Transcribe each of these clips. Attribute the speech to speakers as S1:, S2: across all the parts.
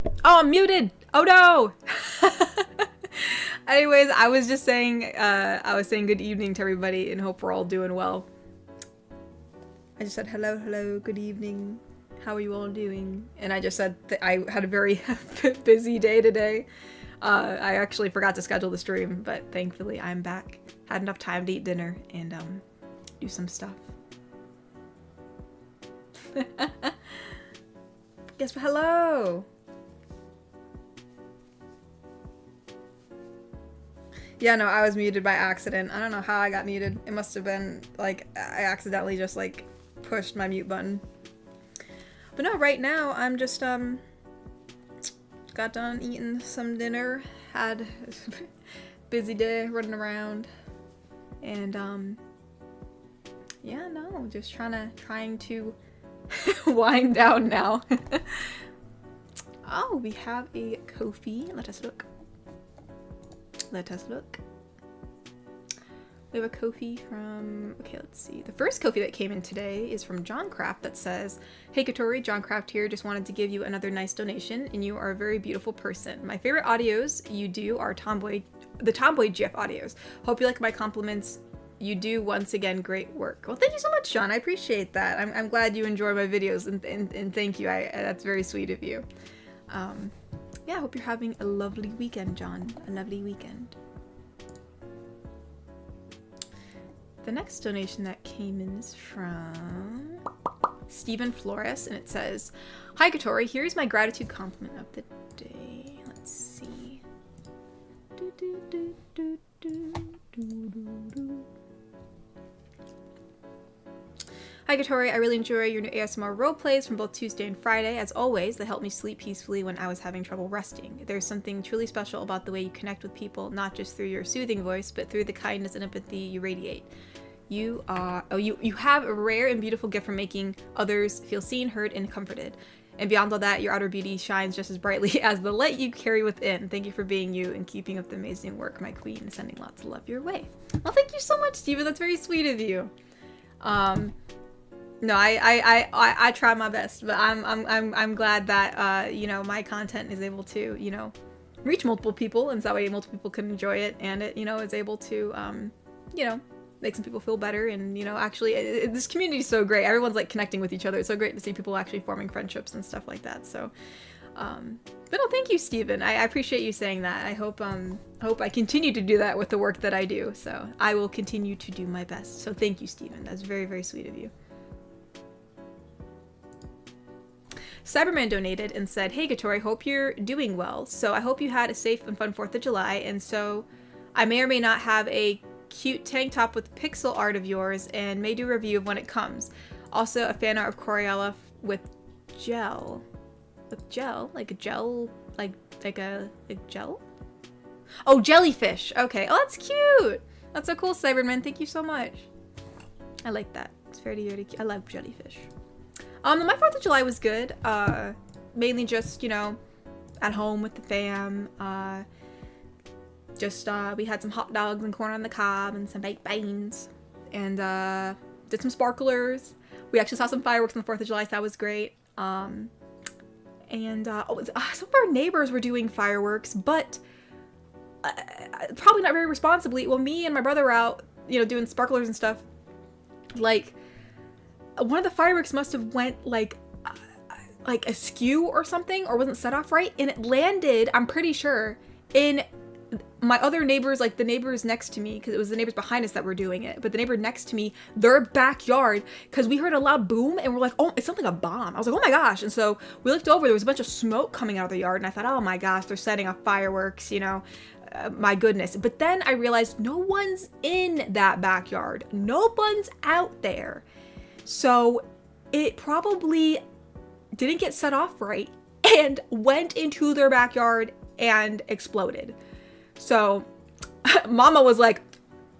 S1: Oh, I'm muted. Oh no. Anyways, I was just saying, good evening to everybody and hope we're all doing well. I just said hello, good evening. How are you all doing? And I just said that I had a very busy day today. I actually forgot to schedule the stream, but thankfully I'm back. Had enough time to eat dinner and do some stuff. Yes, hello. Yeah, no, I was muted by accident. I don't know how I got muted. It must have been like I accidentally just like pushed my mute button. But no, right now I'm just got done eating some dinner, had a busy day running around, and yeah, no, just trying to wind down now. Oh, we have a Kofi. Let us look. We have a Kofi from, okay, let's see. The first Kofi that came in today is from John Craft that says, "Hey Katori, John Craft here. Just wanted to give you another nice donation, and you are a very beautiful person. My favorite audios you do are the Tomboy GIF audios. Hope you like my compliments. You do, once again, great work." Well, thank you so much, John. I appreciate that. I'm glad you enjoy my videos, and thank you. That's very sweet of you. Yeah, I hope you're having a lovely weekend, John. A lovely weekend. The next donation that came in is from Stephen Flores, and it says, "Hi Katori, here's my gratitude compliment of the day." Let's see. "Hi Katori, I really enjoy your new ASMR roleplays from both Tuesday and Friday. As always, they helped me sleep peacefully when I was having trouble resting. There's something truly special about the way you connect with people, not just through your soothing voice, but through the kindness and empathy you radiate. You have a rare and beautiful gift for making others feel seen, heard, and comforted. And beyond all that, your outer beauty shines just as brightly as the light you carry within. Thank you for being you and keeping up the amazing work, my queen. Sending lots of love your way." Well, thank you so much, Steven. That's very sweet of you. No, I try my best, but I'm glad that you know, my content is able to, you know, reach multiple people, and so that way multiple people can enjoy it, and it, you know, is able to you know, make some people feel better. And you know, actually this community is so great. Everyone's like connecting with each other. It's so great to see people actually forming friendships and stuff like that. So but no, thank you, Steven. I appreciate you saying that. I hope I continue to do that with the work that I do. So I will continue to do my best. So thank you, Steven. That's very, very sweet of you. Cyberman donated and said, "Hey Katori, hope you're doing well. So I hope you had a safe and fun 4th of July, and so I may or may not have a cute tank top with pixel art of yours and may do a review of when it comes. Also a fan art of Coriella with gel. With gel? Like a gel? Like a gel? Oh, jellyfish. Okay. Oh, that's cute. That's so cool, Cyberman. Thank you so much. I like that. It's very, very cute. I love jellyfish. My 4th of July was good. Mainly just, you know, at home with the fam. We had some hot dogs and corn on the cob and some baked beans. And, did some sparklers. We actually saw some fireworks on the 4th of July, so that was great. Some of our neighbors were doing fireworks, but probably not very responsibly. Well, me and my brother were out, you know, doing sparklers and stuff. Like, one of the fireworks must have went like askew or something, or wasn't set off right, and it landed, I'm pretty sure, in my other neighbors, like the neighbors next to me, because it was the neighbors behind us that were doing it, but the neighbor next to me, their backyard, because we heard a loud boom and we're like, oh, it's something, a bomb. I was like, oh my gosh. And so we looked over, there was a bunch of smoke coming out of the yard, and I thought, oh my gosh, they're setting off fireworks, you know, my goodness. But then I realized no one's in that backyard. No one's out there. So it probably didn't get set off right and went into their backyard and exploded. So Mama was like,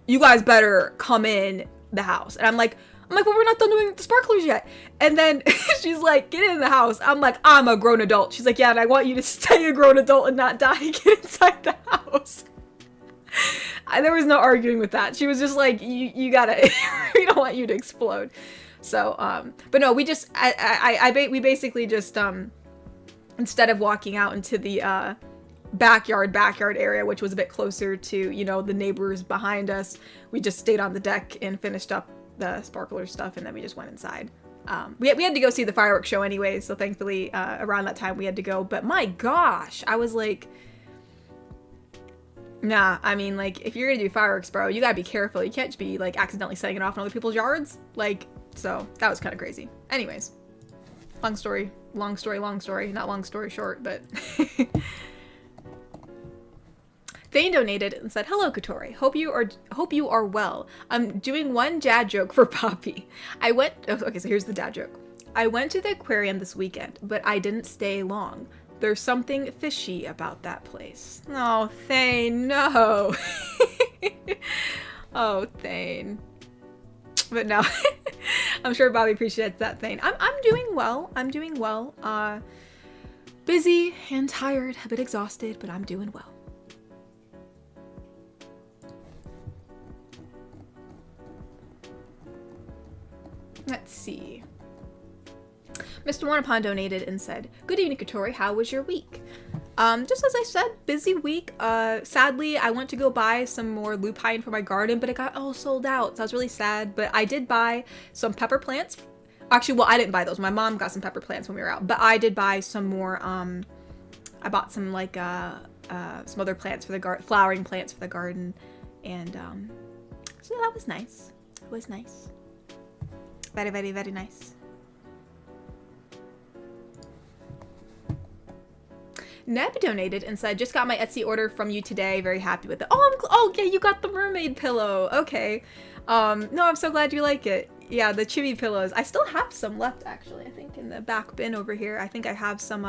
S1: "You guys better come in the house." And I'm like, well, we're not done doing the sparklers yet. And then she's like, "Get in the house." I'm like, "I'm a grown adult." She's like, "Yeah, and I want you to stay a grown adult and not die. Get inside the house." There was no arguing with that. She was just like, you gotta, we don't want you to explode. So, but no, we just, we basically just, instead of walking out into the backyard area, which was a bit closer to, you know, the neighbors behind us, we just stayed on the deck and finished up the sparkler stuff, and then we just went inside. We had to go see the fireworks show anyway, so thankfully around that time we had to go. But my gosh, I was like, nah, I mean, like, if you're gonna do fireworks, bro, you gotta be careful. You can't just be, like, accidentally setting it off in other people's yards. Like, so that was kind of crazy. Anyways, long story, not long story short, but Thane donated and said, "Hello, Kotori. Hope you are well. I'm doing one dad joke for Poppy. Okay, so here's the dad joke. I went to the aquarium this weekend, but I didn't stay long. There's something fishy about that place." Oh, Thane, no. Oh, Thane. But no, I'm sure Bobby appreciates that, Thane. I'm doing well. Busy and tired, a bit exhausted, but I'm doing well. Let's see. Mr. Wanapon donated and said, "Good evening, Kotori. How was your week?" Just as I said, busy week. Sadly, I went to go buy some more lupine for my garden, but it got all sold out, so I was really sad. But I did buy some pepper plants. Actually, well, I didn't buy those. My mom got some pepper plants when we were out, but I did buy some more. I bought some, like, some other plants for the garden, flowering plants for the garden, and so that was nice. It was nice. Very, very, very nice. Neb donated and said, "Just got my Etsy order from you today. Very happy with it." Oh, yeah, you got the mermaid pillow. Okay. No, I'm so glad you like it. Yeah, the chibi pillows. I still have some left, actually. I think in the back bin over here. I think I have some,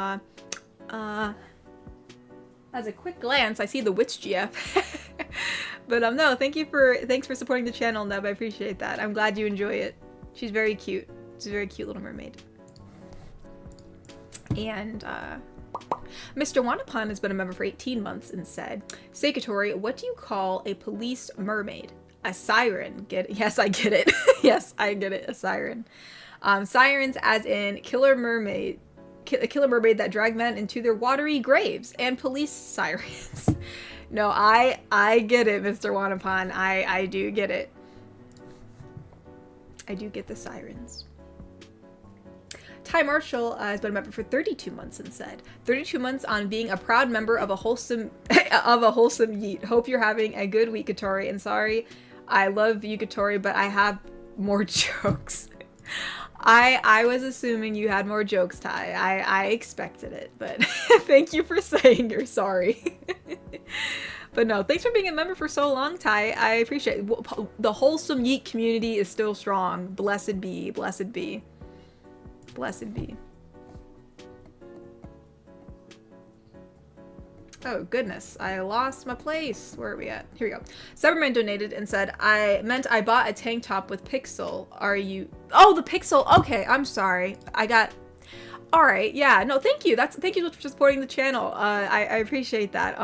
S1: as a quick glance, I see the Witch GF. But, no, thanks for supporting the channel, Neb. I appreciate that. I'm glad you enjoy it. She's very cute. She's a very cute little mermaid. And, Mr. Wanapon has been a member for 18 months and said, "Say, Kotori, what do you call a police mermaid?" A siren. Yes, I get it. Yes, I get it. A siren. Sirens as in killer mermaid that drag men into their watery graves, and police sirens. No, I get it, Mr. Wanapon. I do get it. I do get the sirens. Ty Marshall has been a member for 32 months and said, 32 months on being a proud member of a wholesome yeet. Hope you're having a good week, Kotori. And sorry, I love you, Kotori, but I have more jokes. I was assuming you had more jokes, Ty. I expected it, but thank you for saying you're sorry. But no, thanks for being a member for so long, Ty. I appreciate it. The wholesome yeet community is still strong. Blessed be, blessed be. Blessed be. Oh, goodness. I lost my place. Where are we at? Here we go. Cyberman donated and said, "I meant I bought a tank top with Pixel. Are you..." Oh, the Pixel. Okay, I'm sorry. Alright, yeah. No, thank you. Thank you for supporting the channel. I appreciate that.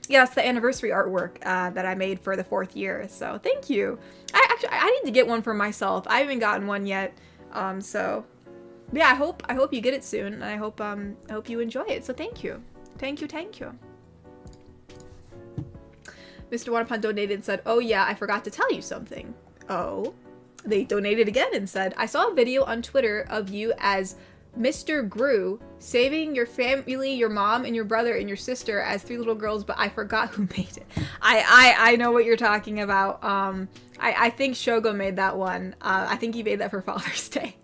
S1: Yeah, it's the anniversary artwork that I made for the 4th year, so thank you. I need to get one for myself. I haven't gotten one yet, so yeah, I hope you get it soon, and I hope you enjoy it. So thank you, thank you. Mr. Wanapon donated and said, "Oh yeah, I forgot to tell you something." Oh, they donated again and said, "I saw a video on Twitter of you as Mr. Gru saving your family, your mom, and your brother and your sister as 3 little girls, but I forgot who made it." I know what you're talking about. I think Shogo made that one. I think he made that for Father's Day.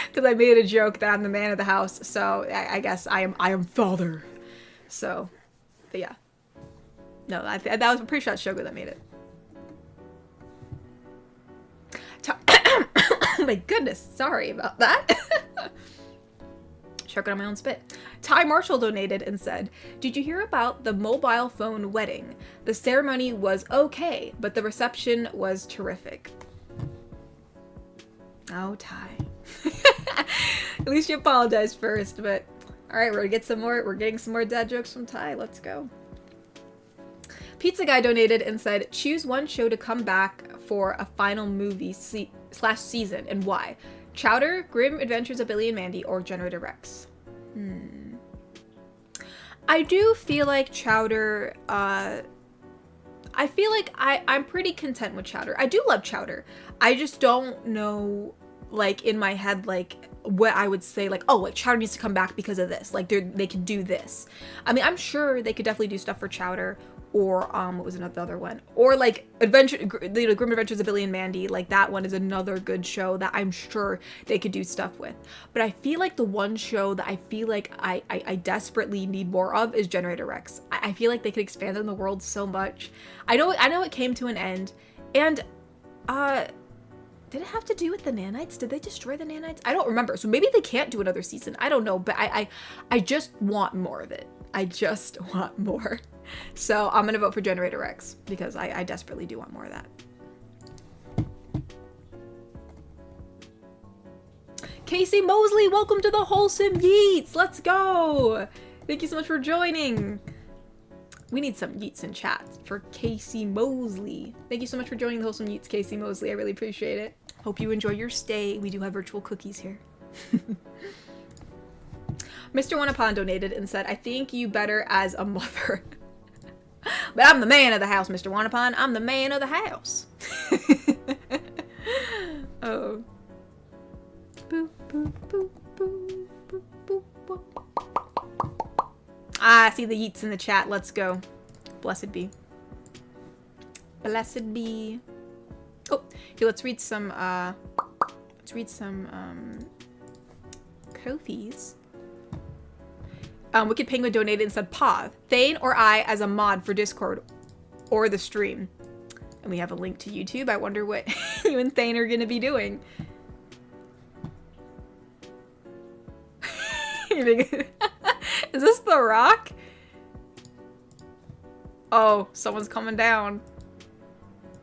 S1: Because I made a joke that I'm the man of the house, so I guess I am father. So, but yeah. No, I'm pretty sure that's Shogo that made it. Oh my goodness, sorry about that. Choking on my own spit. Ty Marshall donated and said, "Did you hear about the mobile phone wedding? The ceremony was okay, but the reception was terrific." Oh, Ty. At least you apologized first, but alright, we're getting some more dad jokes from Ty. Let's go. Pizza Guy donated and said, "Choose one show to come back for a final movie / season, and why? Chowder, Grim Adventures of Billy and Mandy, or Generator Rex?" I do feel like chowder, I feel like I'm pretty content with chowder. I do love chowder. I just don't know, like, in my head, like, what I would say, like, oh, like, chowder needs to come back because of this. Like, they could do this. I mean, I'm sure they could definitely do stuff for chowder, or, what was another other one? Or, like, Grim Adventures of Billy and Mandy. Like, that one is another good show that I'm sure they could do stuff with. But I feel like the one show that I feel like I desperately need more of is Generator Rex. I feel like they could expand on the world so much. I know it came to an end, and, did it have to do with the nanites? Did they destroy the nanites? I don't remember. So maybe they can't do another season. I don't know, but I just want more of it. I just want more. So I'm gonna vote for Generator Rex because I desperately do want more of that. Casey Mosley, welcome to the Wholesome Yeets. Let's go. Thank you so much for joining. We need some yeets in chat for Casey Mosley. Thank you so much for joining the Wholesome Yeets, Casey Mosley. I really appreciate it. Hope you enjoy your stay. We do have virtual cookies here. Mr. Wanapon donated and said, I think you better as a mother. But I'm the man of the house, Mr. Wanapon. I'm the man of the house. Oh. Boop, boop, boop, boop, boop, boop, boop. Ah, I see the yeets in the chat. Let's go. Blessed be. Blessed be. Oh, okay, let's read some Kofis. Wicked Penguin donated and said, Pav, Thane or I as a mod for Discord or the stream. And we have a link to YouTube. I wonder what you and Thane are going to be doing. Is this The Rock? Oh, someone's coming down.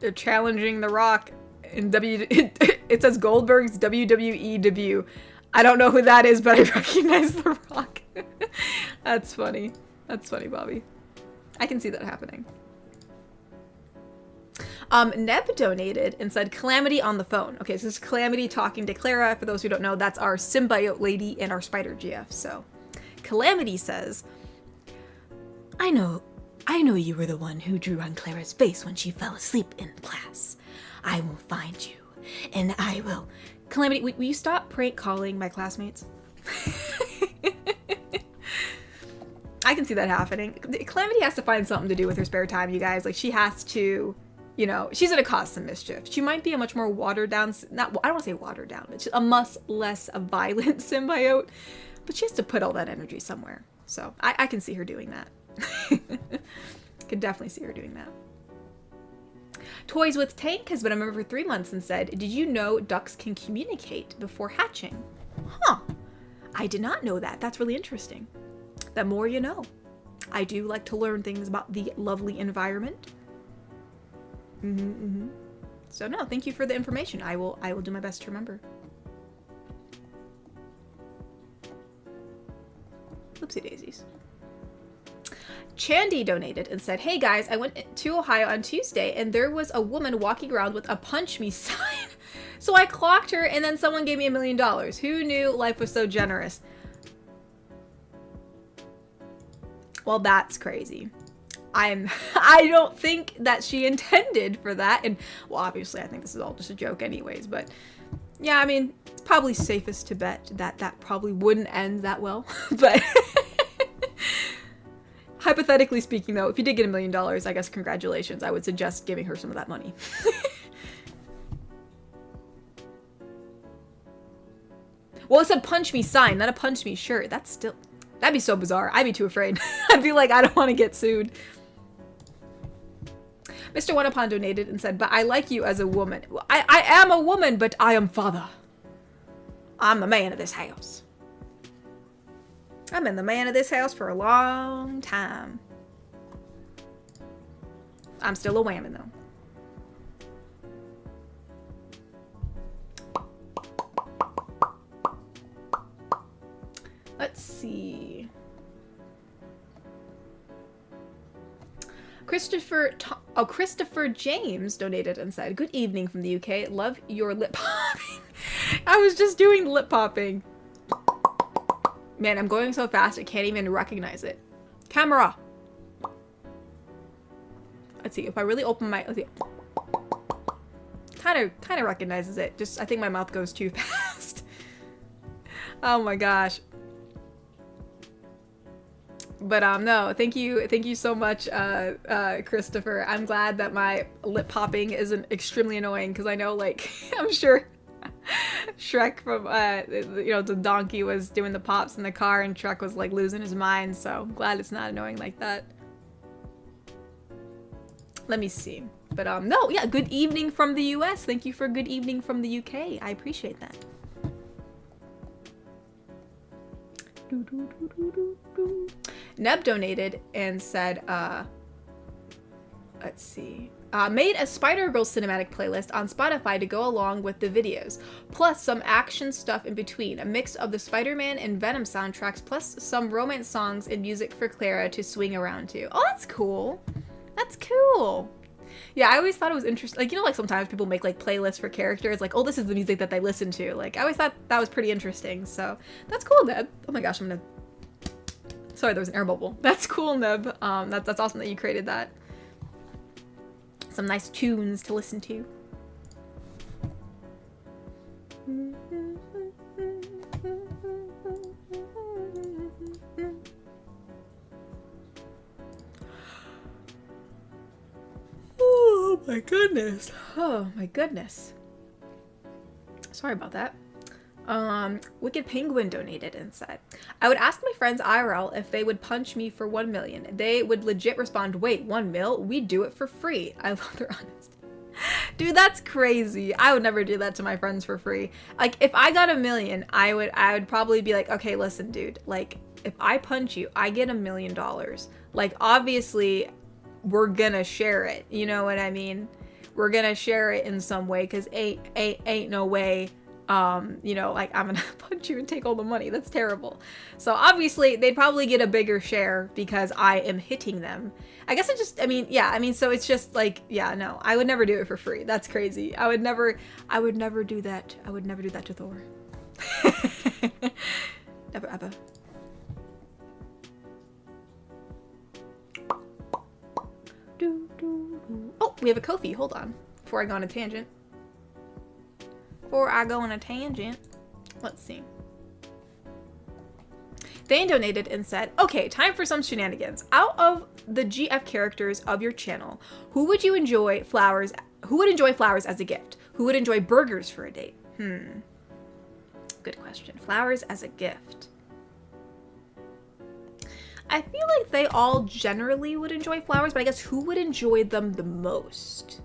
S1: They're challenging The Rock in it says Goldberg's WWE debut. I don't know who that is, but I recognize The Rock. That's funny. That's funny, Bobby. I can see that happening. Neb donated and said, Calamity on the phone. Okay, so this is Calamity talking to Clara. For those who don't know, that's our symbiote lady and our spider GF. So, Calamity says, I know you were the one who drew on Clara's face when she fell asleep in class. I will find you, and I will... Calamity, will you stop prank calling my classmates? I can see that happening. Calamity has to find something to do with her spare time, you guys. Like, she has to, you know, she's gonna cause some mischief. She might be a much more watered down, I don't want to say watered down, but a much less violent symbiote. But she has to put all that energy somewhere. So I can see her doing that. Can definitely see her doing that. Toys with Tank has been a member for 3 months and said, did you know ducks can communicate before hatching? Huh. I did not know that. That's really interesting. The more you know. I do like to learn things about the lovely environment. So no, thank you for the information. I will do my best to remember. Oopsie daisies. Chandy donated and said, hey guys, I went to Ohio on Tuesday and there was a woman walking around with a punch me sign. So I clocked her and then someone gave me $1 million. Who knew life was so generous? Well, that's crazy. I don't think that she intended for that. And well, obviously I think this is all just a joke anyways, but yeah, I mean, it's probably safest to bet that that probably wouldn't end that well, but hypothetically speaking though, if you did get $1 million, I guess congratulations. I would suggest giving her some of that money. Well, it said punch me sign, not a punch me shirt. That's still, that'd be so bizarre. I'd be too afraid. I'd be like, I don't want to get sued. Mr. Wanapon donated and said, but I like you as a woman. I am a woman, but I am father. I'm the man of this house. I've been the man of this house for a long time. I'm still a whammon though. Let's see. Christopher James donated and said, good evening from the UK. Love your lip popping. I was just doing lip popping. Man, I'm going so fast I can't even recognize it. Camera. Let's see, if I really open my, let's see. Kind of recognizes it. Just, I think my mouth goes too fast. Oh my gosh. But no, thank you so much, Christopher. I'm glad that my lip popping isn't extremely annoying, because I know, like, I'm sure Shrek from, the donkey was doing the pops in the car, and Shrek was, like, losing his mind, so I'm glad it's not annoying like that. Let me see. But, no, yeah, good evening from the US. Thank you for good evening from the UK. I appreciate that. Neb donated and said, let's see, made a Spider-Girl cinematic playlist on Spotify to go along with the videos, plus some action stuff in between, a mix of the Spider-Man and Venom soundtracks, plus some romance songs and music for Clara to swing around to. Oh, that's cool. That's cool. Yeah, I always thought it was interesting. Like, like sometimes people make like playlists for characters, like, oh, this is the music that they listen to. Like, I always thought that was pretty interesting. So that's cool, Neb. Oh my gosh, I'm gonna. Sorry, there was an air bubble. That's cool, Neb. That's awesome that you created that. Some nice tunes to listen to. Oh my goodness. Oh my goodness. Sorry about that. Wicked Penguin donated and said, I would ask my friends IRL if they would punch me for 1 million. They would legit respond, wait, 1 mil? We'd do it for free. I love their honesty. Dude, that's crazy. I would never do that to my friends for free. Like, if I got 1 million, I would probably be like, okay, listen, dude, like, if I punch you, I get $1 million. Like, obviously, we're gonna share it. You know what I mean? We're gonna share it in some way, because ain't no way, like, I'm gonna punch you and take all the money. That's terrible. So obviously they'd probably get a bigger share because I am hitting them. I guess so it's just like, yeah, no, I would never do it for free. That's crazy. I would never do that. I would never do that to Thor. Never ever. Oh, we have a Kofi. Hold on. Before I go on a tangent. Let's see. They donated and said, okay, time for some shenanigans. Out of the GF characters of your channel, who would enjoy flowers as a gift? Who would enjoy burgers for a date? Good question. Flowers as a gift. I feel like they all generally would enjoy flowers, but I guess who would enjoy them the most?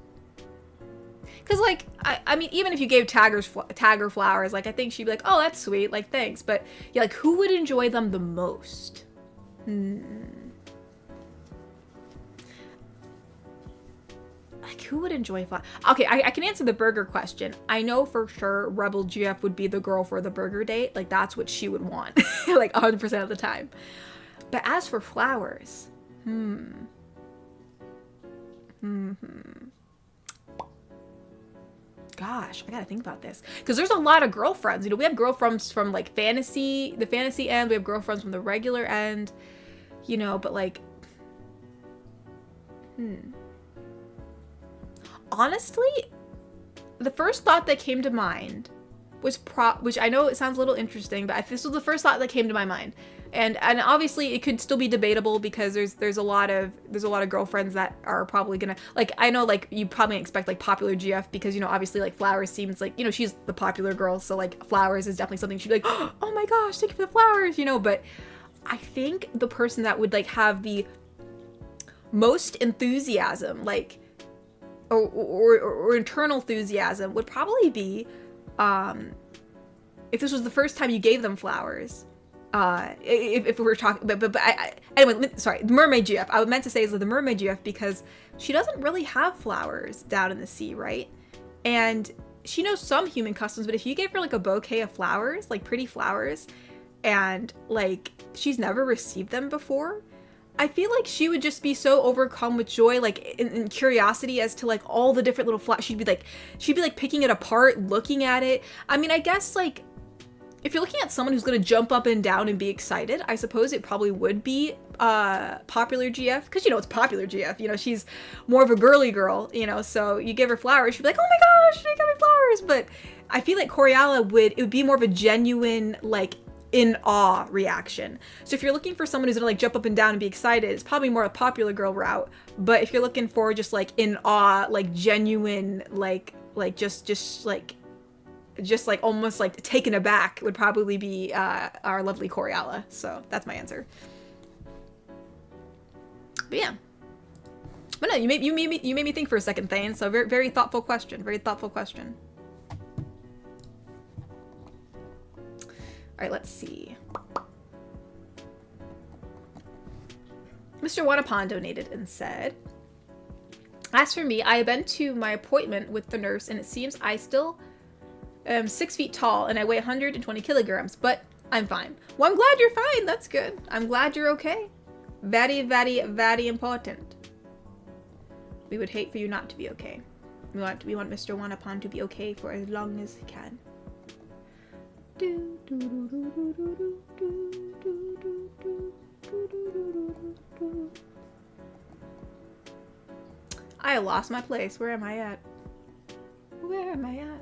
S1: Because, like, I mean, even if you gave Tagger flowers, like, I think she'd be like, oh, that's sweet, like, thanks. But, yeah, like, who would enjoy them the most? Like, who would enjoy flowers? Okay, I can answer the burger question. I know for sure Rebel GF would be the girl for the burger date. Like, that's what she would want, like, 100% of the time. But as for flowers, Gosh, I gotta think about this. Because there's a lot of girlfriends. You know, we have girlfriends from, like, the fantasy end. We have girlfriends from the regular end. You know, but, like... Honestly, the first thought that came to mind was which I know it sounds a little interesting, but this was the first thought that came to my mind. And obviously it could still be debatable because there's a lot of girlfriends that are probably gonna, like, I know, like, you probably expect, like, popular GF because, you know, obviously, like, Flowers seems like, you know, she's the popular girl, so, like, Flowers is definitely something she'd be like, oh my gosh, thank you for the flowers, you know. But I think the person that would, like, have the most enthusiasm, like, or internal enthusiasm would probably be if this was the first time you gave them flowers. If we were talking, but anyway, sorry, the mermaid GF. I meant to say is the mermaid GF because she doesn't really have flowers down in the sea, right? And she knows some human customs, but if you gave her, like, a bouquet of flowers, like pretty flowers, and, like, she's never received them before, I feel like she would just be so overcome with joy, like, in curiosity as to, like, all the different little flowers. She'd be like picking it apart, looking at it. I mean, I guess, like, if you're looking at someone who's going to jump up and down and be excited, I suppose it probably would be popular GF, because, you know, it's popular GF. You know, she's more of a girly girl, you know, so you give her flowers, she'd be like, oh my gosh, she got me flowers. But I feel like Coriala it would be more of a genuine, like, in awe reaction. So if you're looking for someone who's gonna like jump up and down and be excited, it's probably more a popular girl route. But if you're looking for just like in awe, like genuine, like just like almost like taken aback, would probably be our lovely Coriala. So that's my answer. But yeah. But no, you made me think for a second, Thane. So very, very thoughtful question. Very thoughtful question. All right, let's see. Mr. Wanapon donated and said, as for me, I have been to my appointment with the nurse, and it seems I still am 6 feet tall and I weigh 120 kilograms, but I'm fine. Well, I'm glad you're fine. That's good. I'm glad you're okay. Very, very, very important. We would hate for you not to be okay. We want Mr. Wanapon to be okay for as long as he can. I lost my place. Where am I at? Where am I at?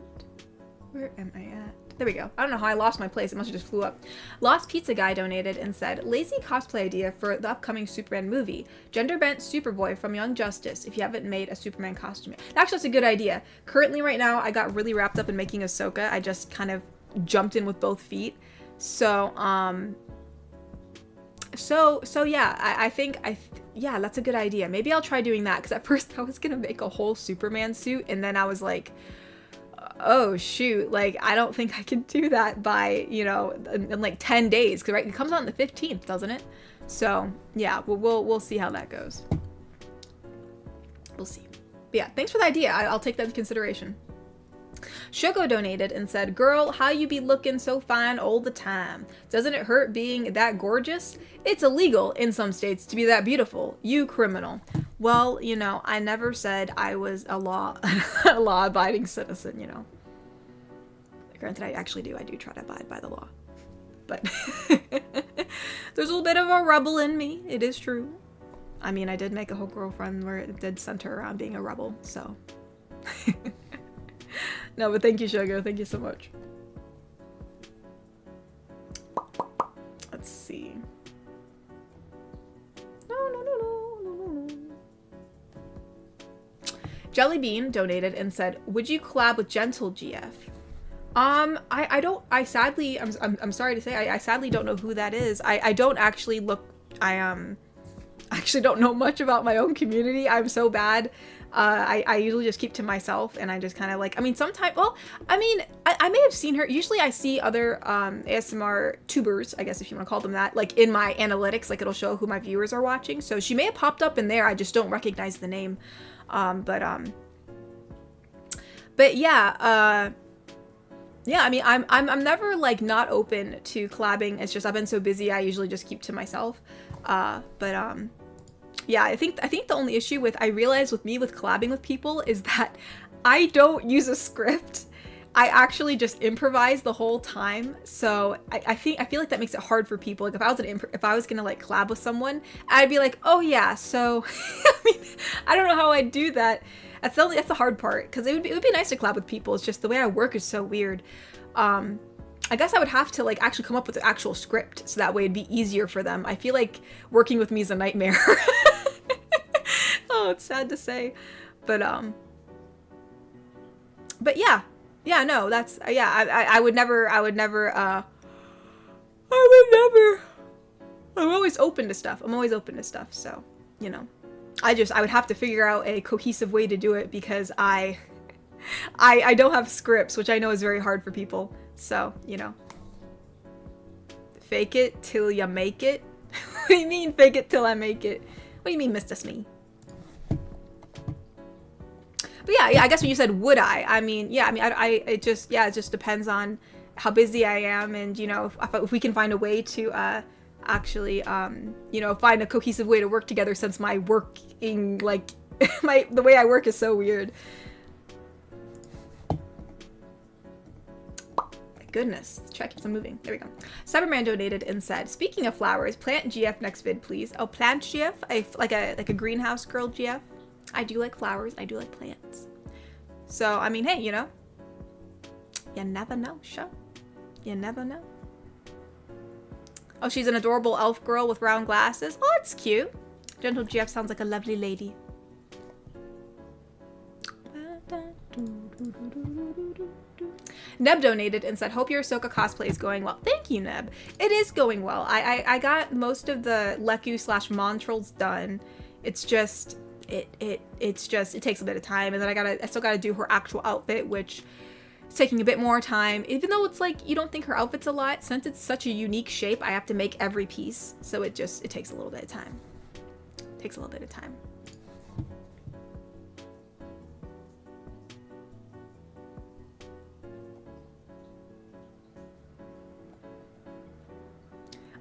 S1: Where am I at? There we go. I don't know how I lost my place. It must have just flew up. Lost Pizza Guy donated and said, lazy cosplay idea for the upcoming Superman movie. Gender bent Superboy from Young Justice if you haven't made a Superman costume yet. Actually, that's a good idea. Currently, right now, I got really wrapped up in making Ahsoka. I just kind of jumped in with both feet. So, yeah, I think yeah, that's a good idea. Maybe I'll try doing that, because at first I was gonna make a whole Superman suit, and then I was like, oh shoot, like I don't think I can do that by, you know, in like 10 days, because right, it comes out on the 15th, doesn't it? So yeah, we'll see how that goes. We'll see. But yeah, thanks for the idea. I'll take that into consideration. Shogo donated and said, girl, how you be looking so fine all the time? Doesn't it hurt being that gorgeous? It's illegal in some states to be that beautiful. You criminal. Well, you know, I never said I was a law-abiding citizen, you know. Granted, I do try to abide by the law. But there's a little bit of a rebel in me. It is true. I mean, I did make a whole girlfriend where it did center around being a rebel, so... No, but thank you, Shogo. Thank you so much. Let's see. No. Jellybean donated and said, would you collab with Gentle GF? I'm sorry to say, I sadly don't know who that is. I don't actually look, actually don't know much about my own community. I'm so bad. I usually just keep to myself, and I just kind of like, I mean, sometimes, well, I mean, I may have seen her. Usually I see other ASMR tubers, I guess if you want to call them that, like in my analytics, like it'll show who my viewers are watching. So she may have popped up in there. I just don't recognize the name. But yeah, yeah, I mean, I'm never like not open to collabing. It's just I've been so busy, I usually just keep to myself. Yeah, I think the only issue I realize with collabing with people is that I don't use a script. I actually just improvise the whole time. So I feel like that makes it hard for people. Like if I was gonna like collab with someone, I'd be like, oh yeah, so I mean, I don't know how I'd do that. That's the hard part, because it would be nice to collab with people. It's just the way I work is so weird. I guess I would have to like actually come up with an actual script, so that way it'd be easier for them. I feel like working with me is a nightmare. Oh, it's sad to say, but yeah, no, that's, yeah, I would never, I'm always open to stuff. So, you know, I would have to figure out a cohesive way to do it, because I don't have scripts, which I know is very hard for people. So, you know, fake it till you make it. What do you mean, fake it till I make it? What do you mean, Mr. Smee? But yeah, I guess when you said would I mean, yeah, it just depends on how busy I am, and, you know, if we can find a way to actually, you know, find a cohesive way to work together, since my working, like, the way I work is so weird. goodness. Chat keeps on moving. There we go. Cyberman donated and said, speaking of flowers, plant GF next vid, please. Oh, plant GF? Like a greenhouse girl GF? I do like flowers. I do like plants. So, I mean, hey, you know. You never know, sure. You never know. Oh, she's an adorable elf girl with round glasses. Oh, that's cute. Gentle GF sounds like a lovely lady. Neb donated and said, hope your Ahsoka cosplay is going well. Thank you, Neb. It is going well. I got most of the Leku / Montrals done. It's just, it takes a bit of time. And then I still gotta do her actual outfit, which is taking a bit more time. Even though it's like, you don't think her outfit's a lot, since it's such a unique shape, I have to make every piece. So it takes a little bit of time. It takes a little bit of time.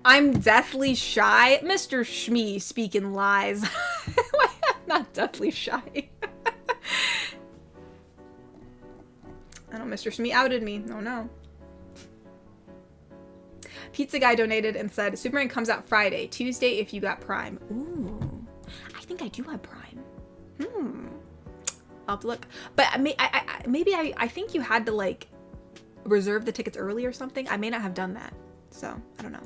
S1: I'm deathly shy. Mr. Shmee speaking lies. I'm not deathly shy. I know Mr. Shmee outed me. Oh no. Pizza Guy donated and said, Superman comes out Friday, Tuesday if you got Prime. Ooh. I think I do have Prime. I'll have to look. But I think you had to like reserve the tickets early or something. I may not have done that. So, I don't know.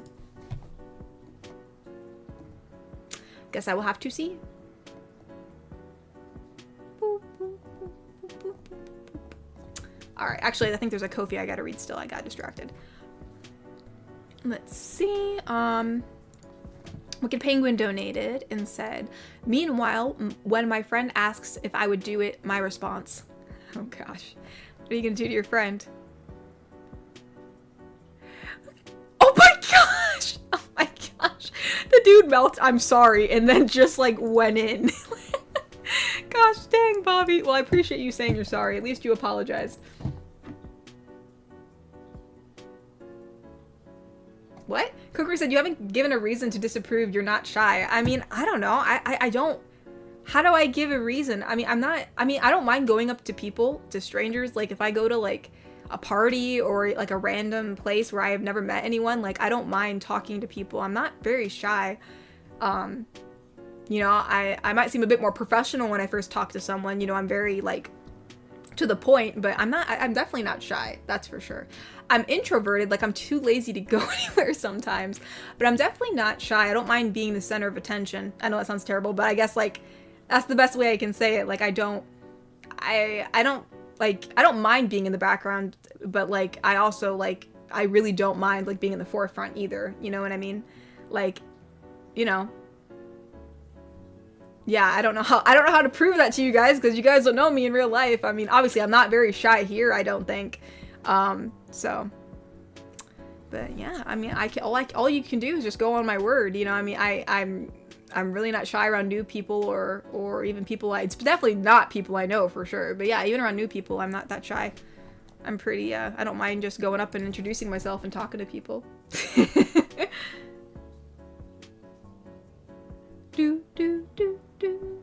S1: Guess I will have to see. Alright, actually, I think there's a Kofi I gotta read still. I got distracted. Let's see. Wicked Penguin donated and said, meanwhile, when my friend asks if I would do it, my response. Oh gosh. What are you gonna do to your friend? Oh my gosh! Oh my gosh. The dude melts, I'm sorry, and then just like went in. Gosh dang, Bobby. Well, I appreciate you saying you're sorry. At least you apologized. What? Cooker said, you haven't given a reason to disapprove. You're not shy. I mean, I don't know. I don't. How do I give a reason? I mean, I don't mind going up to people, to strangers. Like, if I go to, like, a party or, like, a random place where I have never met anyone, like, I don't mind talking to people. I'm not very shy. You know, I might seem a bit more professional when I first talk to someone. You know, I'm very, like, to the point, but I'm definitely not shy. That's for sure. I'm introverted, like I'm too lazy to go anywhere sometimes, but I'm definitely not shy. I don't mind being the center of attention. I know that sounds terrible, but I guess like that's the best way I can say it. Like I don't mind being in the background, but like I also like I really don't mind like being in the forefront either. You know what I mean? Like, you know. Yeah, I don't know how to prove that to you guys because you guys don't know me in real life. I mean, obviously I'm not very shy here, I don't think. So, but yeah, I mean, all you can do is just go on my word, you know. I mean, I'm really not shy around new people or even people it's definitely not people I know for sure. But yeah, even around new people, I'm not that shy. I'm pretty I don't mind just going up and introducing myself and talking to people. do do do do.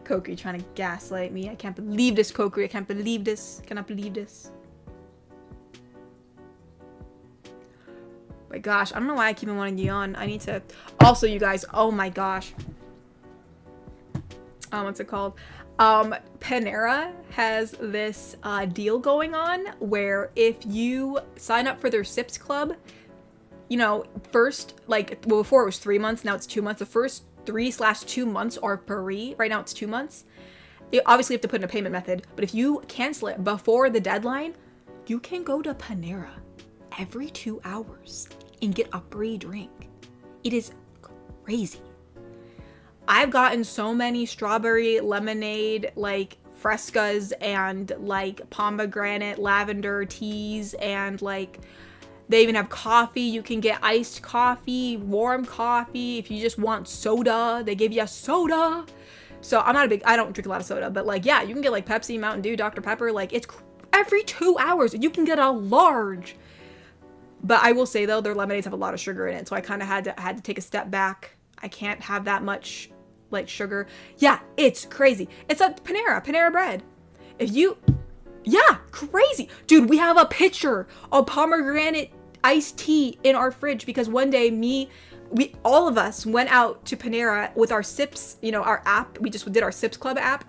S1: Koki trying to gaslight me. I can't believe this, Koki. I can't believe this. Cannot believe this. My gosh, I don't know why I keep on wanting to yawn. I need to. Also, you guys, oh my gosh. What's it called? Panera has this deal going on where if you sign up for their Sips Club, you know, first, like, well, before it was 3 months, now it's 2 months. The first 3/2 months are free. Right now it's 2 months. You obviously have to put in a payment method, but if you cancel it before the deadline, you can go to Panera every 2 hours and get a free drink. It is crazy. I've gotten so many strawberry lemonade, like, frescas and, like, pomegranate lavender teas and, like, they even have coffee. You can get iced coffee, warm coffee. If you just want soda, they give you a soda. So I'm not I don't drink a lot of soda, but like, yeah, you can get like Pepsi, Mountain Dew, Dr. Pepper. Like it's every 2 hours you can get a large. But I will say though, their lemonades have a lot of sugar in it. So I kind of had to take a step back. I can't have that much like sugar. Yeah, it's crazy. It's a Panera bread. If you, Yeah, crazy. Dude, we have a pitcher of pomegranate iced tea in our fridge because one day all of us went out to Panera with our Sips, you know, our app. We just did our Sips Club app.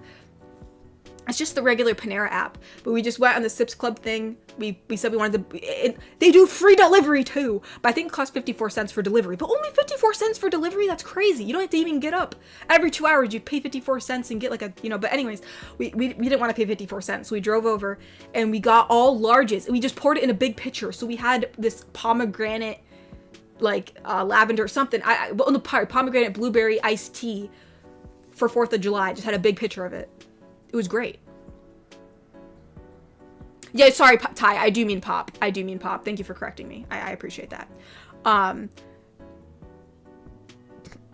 S1: It's just the regular Panera app, but we just went on the Sips Club thing. We said we wanted to, they do free delivery too, but I think it costs 54 cents for delivery, but only 54 cents for delivery? That's crazy. You don't have to even get up. Every 2 hours, you pay 54 cents and get like a, you know, but anyways, we didn't want to pay 54 cents, so we drove over and we got all larges and we just poured it in a big pitcher. So we had this pomegranate, like lavender or something, pomegranate blueberry iced tea for 4th of July. Just had a big pitcher of it. It was great. Yeah, sorry, Ty. I do mean pop. I do mean pop. Thank you for correcting me. I appreciate that.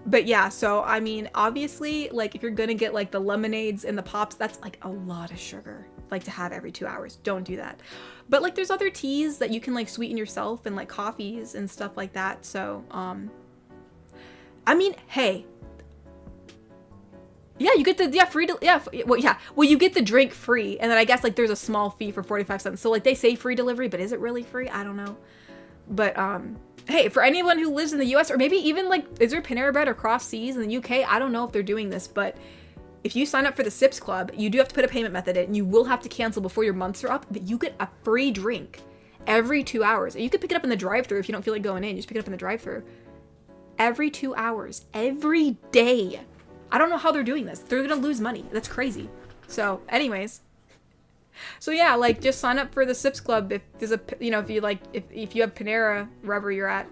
S1: But yeah, so I mean, obviously, like if you're gonna get like the lemonades and the pops, that's like a lot of sugar, like to have every 2 hours. Don't do that. But like there's other teas that you can like sweeten yourself and like coffees and stuff like that. So, I mean, hey. Yeah, you get the, well, you get the drink free, and then I guess, like, there's a small fee for 45 cents, so, like, they say free delivery, but is it really free? I don't know. But, hey, for anyone who lives in the US, or maybe even, like, is there Panera Bread across seas in the UK? I don't know if they're doing this, but if you sign up for the Sips Club, you do have to put a payment method in, and you will have to cancel before your months are up, but you get a free drink every 2 hours. And you can pick it up in the drive-thru if you don't feel like going in, you just pick it up in the drive-thru. Every 2 hours. Every day. I don't know how they're doing this. They're gonna lose money. That's crazy. So, anyways. So yeah, like just sign up for the Sips Club if there's a, you know, if you like, if you have Panera wherever you're at.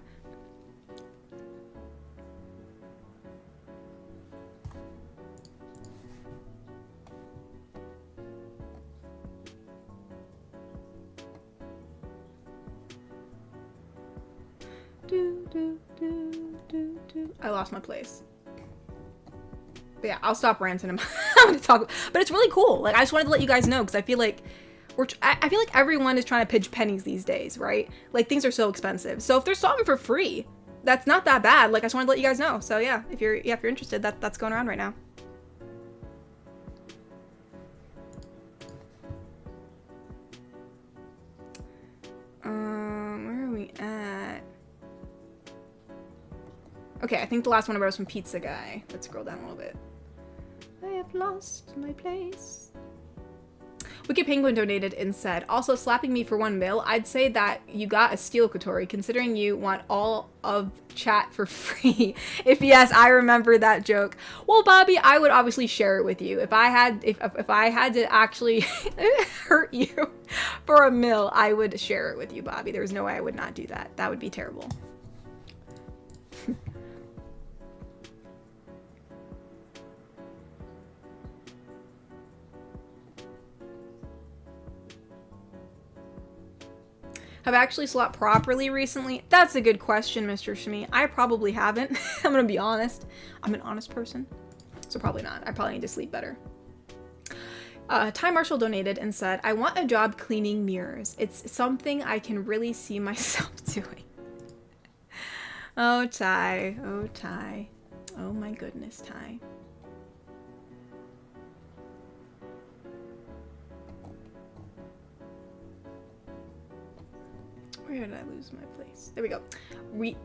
S1: I lost my place. But yeah, I'll stop ranting. I'm gonna talk, but it's really cool. Like I just wanted to let you guys know because I feel like I feel like everyone is trying to pinch pennies these days, right? Like things are so expensive. So if there's something for free, that's not that bad. Like I just wanted to let you guys know. So yeah, if you're interested, that's going around right now. Where are we at? Okay, I think the last one was from Pizza Guy. Let's scroll down a little bit. I have lost my place. Wicked Penguin donated and said, also slapping me for 1 mil, I'd say that you got a steal, Kotori, considering you want all of chat for free. If yes, I remember that joke. Well, Bobby, I would obviously share it with you. If I had to actually hurt you for 1 mil, I would share it with you, Bobby. There's no way I would not do that. That would be terrible. Have I actually slept properly recently? That's a good question, Mr. Shmi. I probably haven't. I'm gonna be honest. I'm an honest person. So probably not. I probably need to sleep better. Ty Marshall donated and said, I want a job cleaning mirrors. It's something I can really see myself doing. Oh, Ty. Oh, Ty. Oh my goodness, Ty. Where did I lose my place? There we go. Is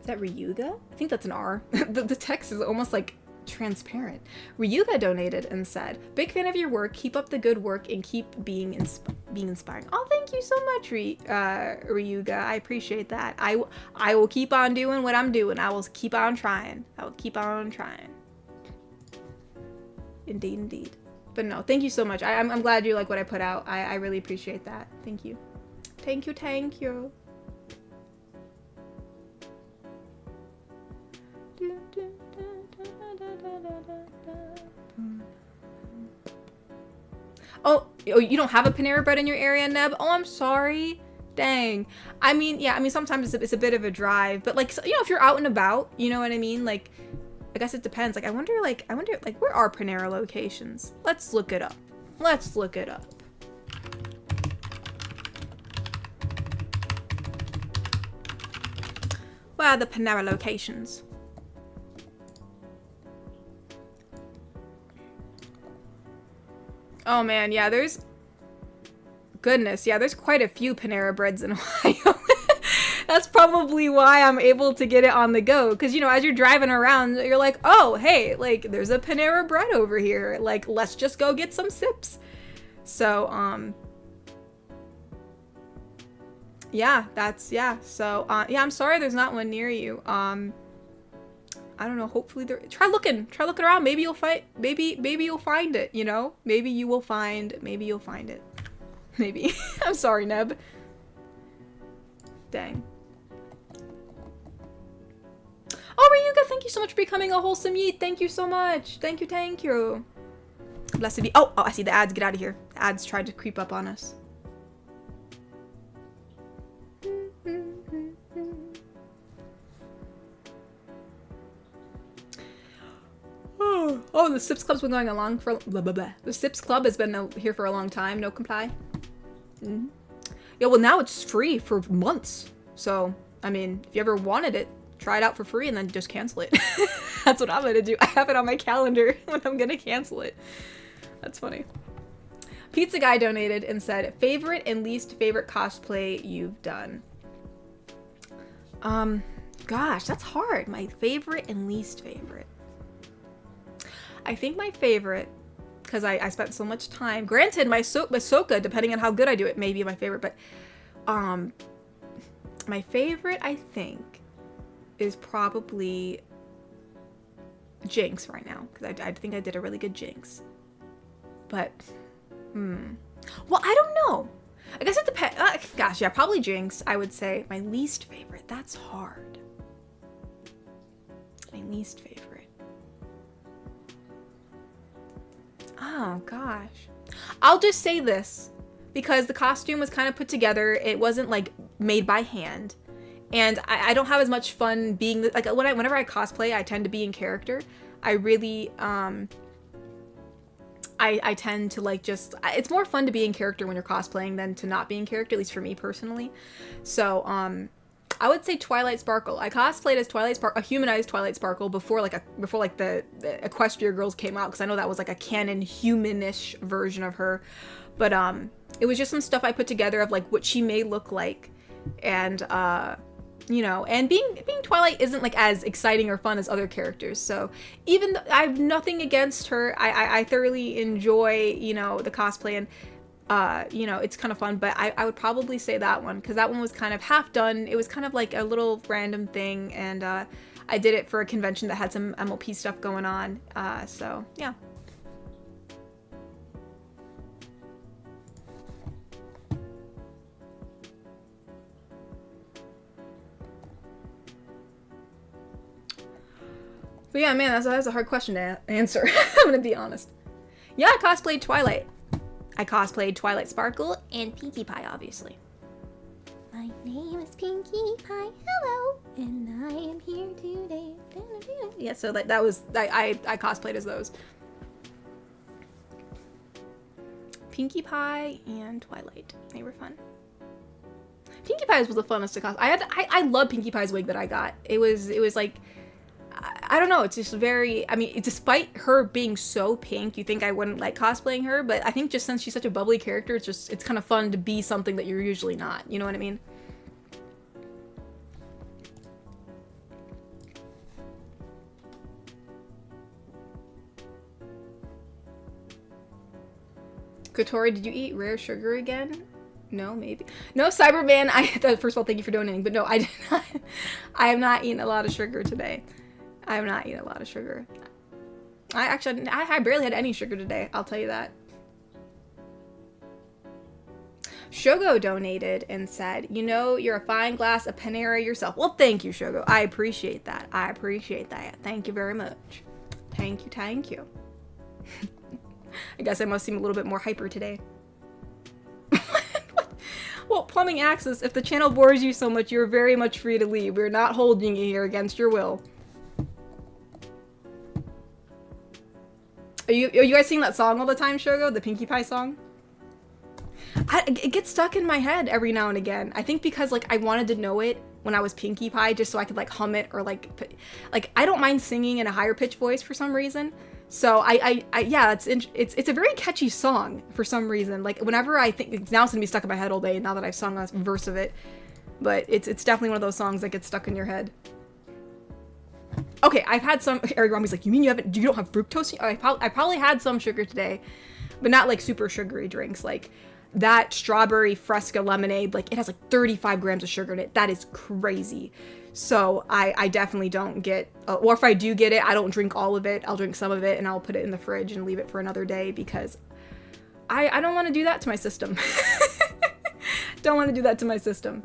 S1: that Ryuga? I think that's an R. the text is almost like transparent. Ryuga donated and said, big fan of your work. Keep up the good work and keep being inspiring. Oh, thank you so much, Ryuga. I appreciate that. I will keep on doing what I'm doing. I will keep on trying. I will keep on trying. Indeed, indeed. But no, thank you so much. I'm glad you like what I put out. I really appreciate that. Thank you. Thank you, thank you. Oh, you don't have a Panera Bread in your area, Neb? Oh, I'm sorry. Dang. I mean, yeah, I mean, sometimes it's a bit of a drive, but like, you know, if you're out and about, you know what I mean? Like, I guess it depends. Like, I wonder, where are Panera locations? Let's look it up. Let's look it up. Where are the Panera locations? Oh man, yeah, there's goodness. Yeah, there's quite a few Panera breads in Ohio. That's probably why I'm able to get it on the go. Because, you know, as you're driving around, you're like, oh, hey, like, there's a Panera bread over here. Like, let's just go get some sips. So, yeah, yeah. So, yeah, I'm sorry there's not one near you. I don't know, hopefully there, try looking around. Maybe you'll find, maybe you'll find it, you know? Maybe you'll find it. Maybe. I'm sorry, Neb. Dang. Oh, Ryuga, thank you so much for becoming a wholesome yeet. Thank you so much. Thank you. Blessed be. Oh, I see the ads. Get out of here. The ads tried to creep up on us. Oh, the Sips Club's been going along for blah, blah, blah. The Sips Club has been here for a long time. No comply. Mm-hmm. Yeah, well, now it's free for months. So, I mean, if you ever wanted it, try it out for free and then just cancel it. That's what I'm gonna do. I have it on my calendar when I'm gonna cancel it. That's funny. Pizza Guy donated and said, favorite and least favorite cosplay you've done? Gosh, that's hard. My favorite and least favorite. I think my favorite, because I spent so much time, granted my Soka, depending on how good I do it, may be my favorite, but my favorite, I think, is probably Jinx right now, because I think I did a really good Jinx. But, well, I don't know. I guess it depends. Gosh, yeah, probably Jinx, I would say. My least favorite, that's hard. My least favorite. Oh, gosh. I'll just say this, because the costume was kind of put together. It wasn't, like, made by hand. And I don't have as much fun being, like, whenever I cosplay, I tend to be in character. I really, I tend to, like, just, it's more fun to be in character when you're cosplaying than to not be in character, at least for me personally. So, I would say Twilight Sparkle. I cosplayed as Twilight Sparkle, a humanized Twilight Sparkle before the Equestria Girls came out, because I know that was like a canon humanish version of her. But it was just some stuff I put together of like what she may look like, and you know, and being Twilight isn't like as exciting or fun as other characters. So even though I have nothing against her, I thoroughly enjoy, you know, the cosplay, and you know, it's kind of fun, but I would probably say that one, because that one was kind of half done. It was kind of like a little random thing, and I did it for a convention that had some MLP stuff going on, so yeah. But yeah, man, that's a hard question to answer. I'm gonna be honest. Yeah, I cosplayed Twilight. I cosplayed Twilight Sparkle and Pinkie Pie, obviously. My name is Pinkie Pie, hello, and I am here today. Yeah, so that was, I cosplayed as those. Pinkie Pie and Twilight, they were fun. Pinkie Pie was the funnest to cosplay. I love Pinkie Pie's wig that I got. It was like, I don't know, it's just very, I mean, despite her being so pink, you think I wouldn't like cosplaying her, but I think just since she's such a bubbly character, it's kind of fun to be something that you're usually not, you know what I mean? Kotori, did you eat rare sugar again? No, maybe. No, Cyberman, first of all, thank you for donating, but no, I did not. I have not eaten a lot of sugar today. I have not eaten a lot of sugar. I barely had any sugar today, I'll tell you that. Shogo donated and said, you know, you're a fine glass of Panera yourself. Well, thank you, Shogo. I appreciate that. I appreciate that. Thank you very much. Thank you, thank you. I guess I must seem a little bit more hyper today. Well, Plumbing Access, if the channel bores you so much, you're very much free to leave. We're not holding you here against your will. Are you guys singing that song all the time, Shogo? The Pinkie Pie song? It gets stuck in my head every now and again. I think because, like, I wanted to know it when I was Pinkie Pie just so I could, like, hum it or, like I don't mind singing in a higher pitch voice for some reason. So yeah, it's a very catchy song for some reason. Like whenever I think, now it's gonna be stuck in my head all day now that I've sung a verse of it. But it's definitely one of those songs that gets stuck in your head. Okay, I've had some. Eric Romney's like, you mean you don't have fructose? I probably had some sugar today, but not like super sugary drinks. Like that strawberry Fresca lemonade, like it has like 35 grams of sugar in it. That is crazy. So I definitely don't get, or if I do get it, I don't drink all of it. I'll drink some of it and I'll put it in the fridge and leave it for another day because I don't want to do that to my system. Don't want to do that to my system.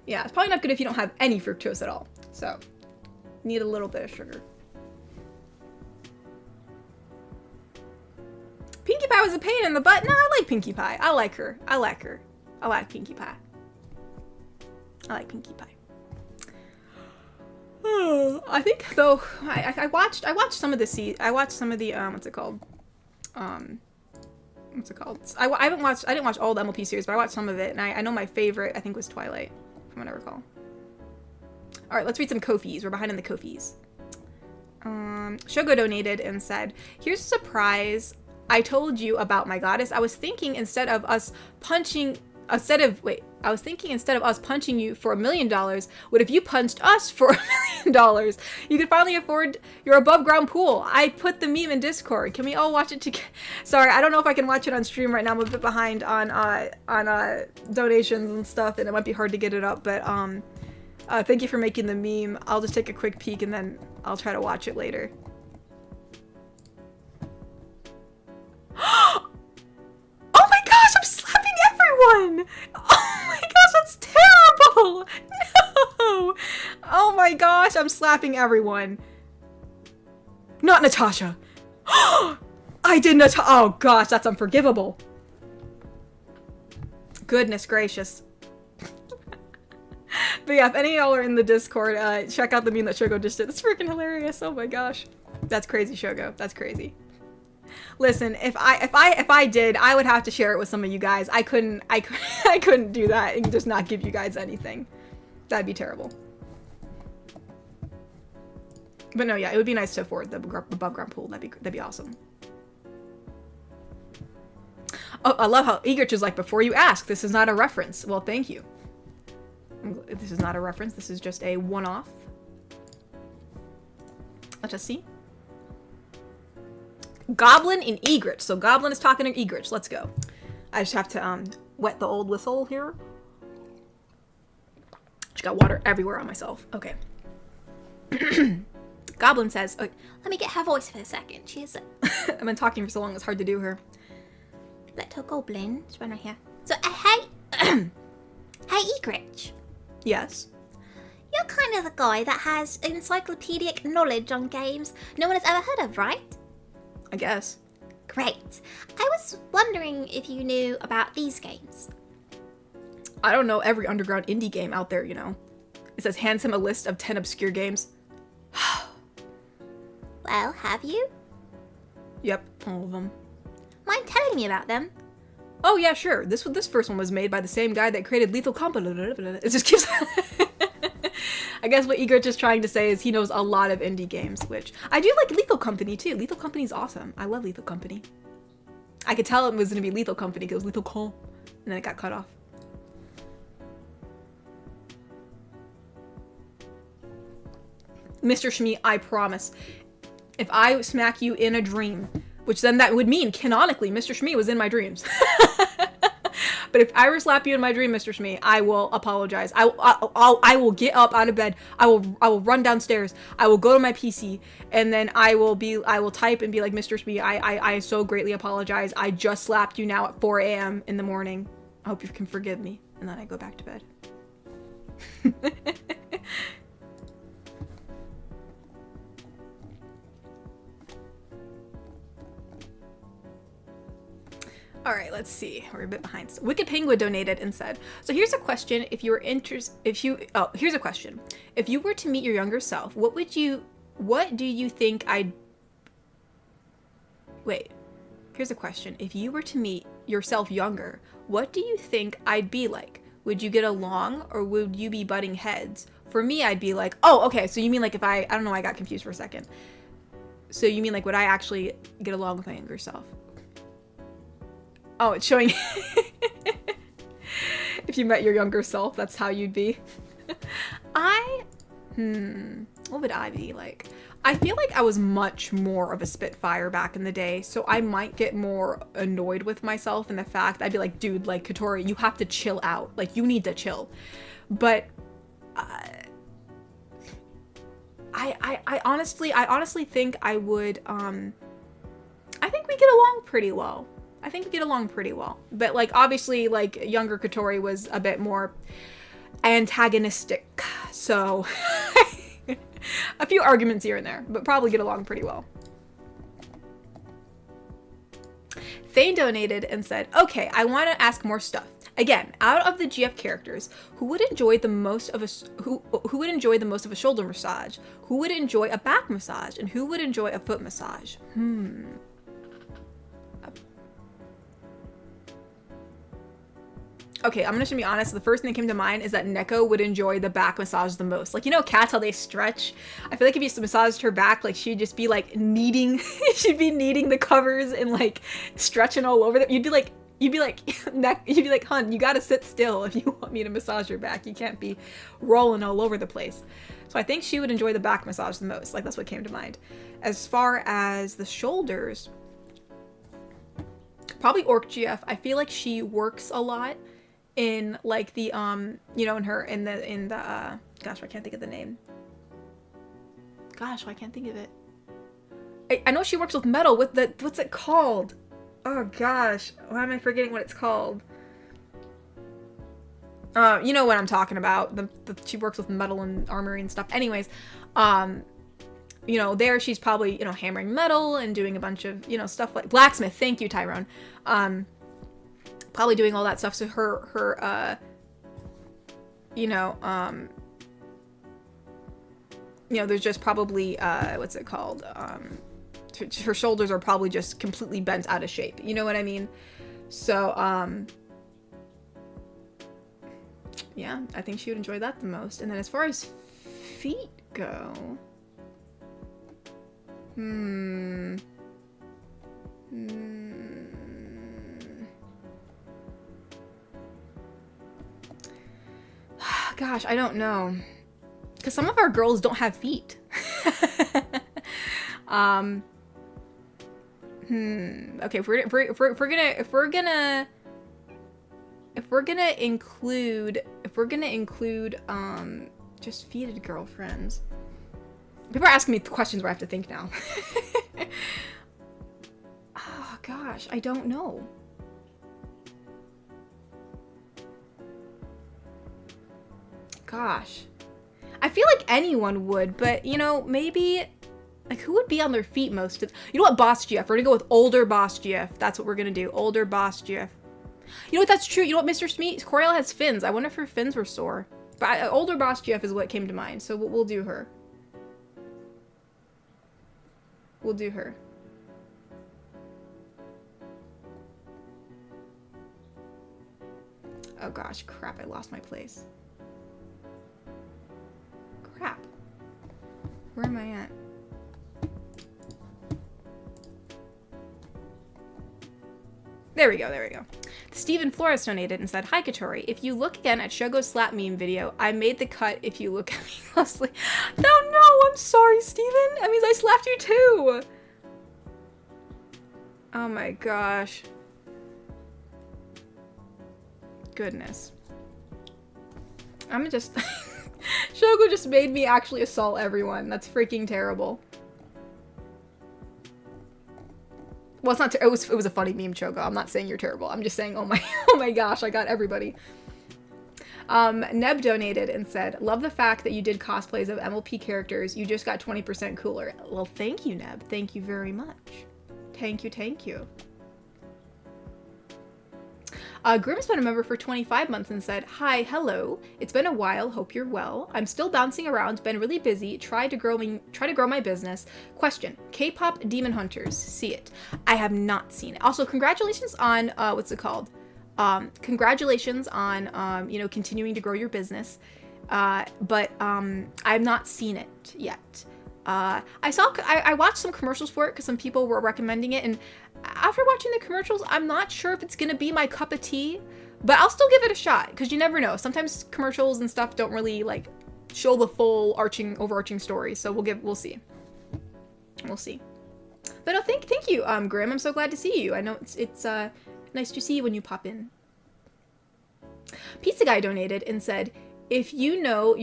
S1: Yeah, it's probably not good if you don't have any fructose at all. So, need a little bit of sugar. Pinkie Pie was a pain in the butt. No, I like Pinkie Pie. I like her. I like her. I like Pinkie Pie. I like Pinkie Pie. I think though I watched some of the what's it called? What's it called? I didn't watch all the MLP series, but I watched some of it, and I know my favorite I think was Twilight, from what I recall. All right, let's read some Kofis. We're behind in the Kofis. Shogo donated and said, "Here's a surprise. I told you about my goddess. I was thinking instead of us punching you for $1 million, what if you punched us for $1 million? You could finally afford your above ground pool. I put the meme in Discord. Can we all watch it together?" Sorry, I don't know if I can watch it on stream right now. I'm a bit behind on donations and stuff, and it might be hard to get it up, but thank you for making the meme. I'll just take a quick peek and then I'll try to watch it later. Oh my gosh, I'm slapping everyone! Oh my gosh, that's terrible! No! Oh my gosh, I'm slapping everyone. Not Natasha. I did Natasha. Oh gosh, that's unforgivable. Goodness gracious. But yeah, if any of y'all are in the Discord, check out the meme that Shogo just did. It's freaking hilarious. Oh my gosh. That's crazy, Shogo. That's crazy. Listen, if I did, I would have to share it with some of you guys. I couldn't do that and just not give you guys anything. That'd be terrible. But no, yeah, it would be nice to afford the above ground pool. That'd be awesome. Oh, I love how Egrich is like, before you ask, this is not a reference. Well, thank you. This is not a reference. This is just a one-off. Let's just see. Goblin in Egrich. So Goblin is talking to Egrich. Let's go. I just have to wet the old whistle here. Just got water everywhere on myself. Okay. Goblin says, "Let
S2: me get her voice for a second. She's
S1: I've been talking for so long, it's hard to do her.
S2: Little goblin. She's right here. So, hey, hey, Egrich.
S1: Yes.
S2: You're kind of the guy that has encyclopedic knowledge on games no one has ever heard of, right?
S1: I guess.
S2: Great. I was wondering if you knew about these games.
S1: I don't know every underground indie game out there, you know. It says, hands him a list of 10 obscure games.
S2: Well, have you?
S1: Yep, all of them.
S2: Mind telling me about them?
S1: Oh yeah, sure. This first one was made by the same guy that created Lethal Company. It just keeps... I guess what Egrich is trying to say is he knows a lot of indie games, which I do like Lethal Company too. Lethal Company's awesome. I love Lethal Company. I could tell it was going to be Lethal Company because it was Lethal Com, and then it got cut off. Mr. Shmee, I promise. If I smack you in a dream, which then that would mean canonically Mr. Shmee was in my dreams. But if I ever slap you in my dream, Mr. Shmee, I will apologize. I will get up out of bed. I will run downstairs. I will go to my PC, and then I will type and be like, Mr. Shmee, I so greatly apologize. I just slapped you now at 4 a.m. in the morning. I hope you can forgive me. And then I go back to bed. All right, let's see. We're a bit behind. So Wicked Penguin donated and said, "So here's a question. If you were here's a question. If you were to meet your younger self, what do you think I'd wait? Here's a question. If you were to meet yourself younger, what do you think I'd be like? Would you get along, or would you be butting heads? For me, I'd be like, oh, okay, so you mean like if I don't know, I got confused for a second. So you mean like, would I actually get along with my younger self? Oh, it's showing if you met your younger self, that's how you'd be. What would I be like? I feel like I was much more of a spitfire back in the day, so I might get more annoyed with myself in the fact I'd be like, dude, like, Katori, you have to chill out. Like, you need to chill. But I honestly think I would, I think we get along pretty well. But, like, obviously, like, younger Katori was a bit more antagonistic, so a few arguments here and there, but probably get along pretty well. Thane donated and said, okay, I want to ask more stuff. Again, out of the GF characters, who would enjoy the most of a shoulder massage? Who would enjoy a back massage? And who would enjoy a foot massage? Okay, I'm just gonna be honest. The first thing that came to mind is that Neko would enjoy the back massage the most. Like, you know, cats, how they stretch? I feel like if you massaged her back, like, she'd just be, like, kneading, she'd be kneading the covers and, like, stretching all over them. You'd be like, hun, you gotta sit still if you want me to massage your back. You can't be rolling all over the place. So I think she would enjoy the back massage the most. Like, that's what came to mind. As far as the shoulders, probably Orc GF. I feel like she works a lot in, like, the, you know, in the, gosh, I can't think of the name. Gosh, I can't think of it. I know she works with metal, with the, what's it called? Oh gosh, why am I forgetting what it's called? You know what I'm talking about. She works with metal and armory and stuff. Anyways, you know, there she's probably, you know, hammering metal and doing a bunch of, you know, stuff like blacksmith. Thank you, Tyrone. Probably doing all that stuff. So her you know, there's just probably, what's it called? Her shoulders are probably just completely bent out of shape. You know what I mean? So, yeah, I think she would enjoy that the most. And then as far as feet go, gosh, I don't know. Because some of our girls don't have feet. Okay, if we're gonna include just feeted girlfriends. People are asking me questions where I have to think now. Oh gosh, I don't know. Gosh. I feel like anyone would, but, you know, maybe, like, who would be on their feet most? You know what, Boss GF? We're gonna go with older Boss GF. That's what we're gonna do. Older Boss GF. You know what, that's true. You know what, Mr. Smeet? Coriel has fins. I wonder if her fins were sore. But older Boss GF is what came to mind, so we'll do her. We'll do her. Oh gosh, crap, I lost my place. Crap. Where am I at? There we go, there we go. Steven Flores donated and said, hi Katori, if you look again at Shogo's slap meme video, I made the cut if you look at me closely. No, I'm sorry, Steven. That means I slapped you too. Oh my gosh. Goodness. I'm just... Shogo just made me actually assault everyone. That's freaking terrible. Well, it's not. It was a funny meme, Chogo. I'm not saying you're terrible. I'm just saying, oh my gosh, I got everybody. Neb donated and said, love the fact that you did cosplays of MLP characters. You just got 20% cooler. Well, thank you, Neb. Thank you very much. Thank you. Grim has been a member for 25 months and said, hi, hello. It's been a while. Hope you're well. I'm still bouncing around. Been really busy. Try to grow my business. Question: K-pop Demon Hunters. See it? I have not seen it. Also, congratulations on what's it called? congratulations on, you know, continuing to grow your business. But I've not seen it yet. I watched some commercials for it because some people were recommending it, and after watching the commercials, I'm not sure if it's gonna be my cup of tea, but I'll still give it a shot because you never know. Sometimes commercials and stuff don't really like show the full overarching story, so we'll see. We'll see. But no, thank you, Grim. I'm so glad to see you. I know it's nice to see you when you pop in. Pizza Guy donated and said, if you know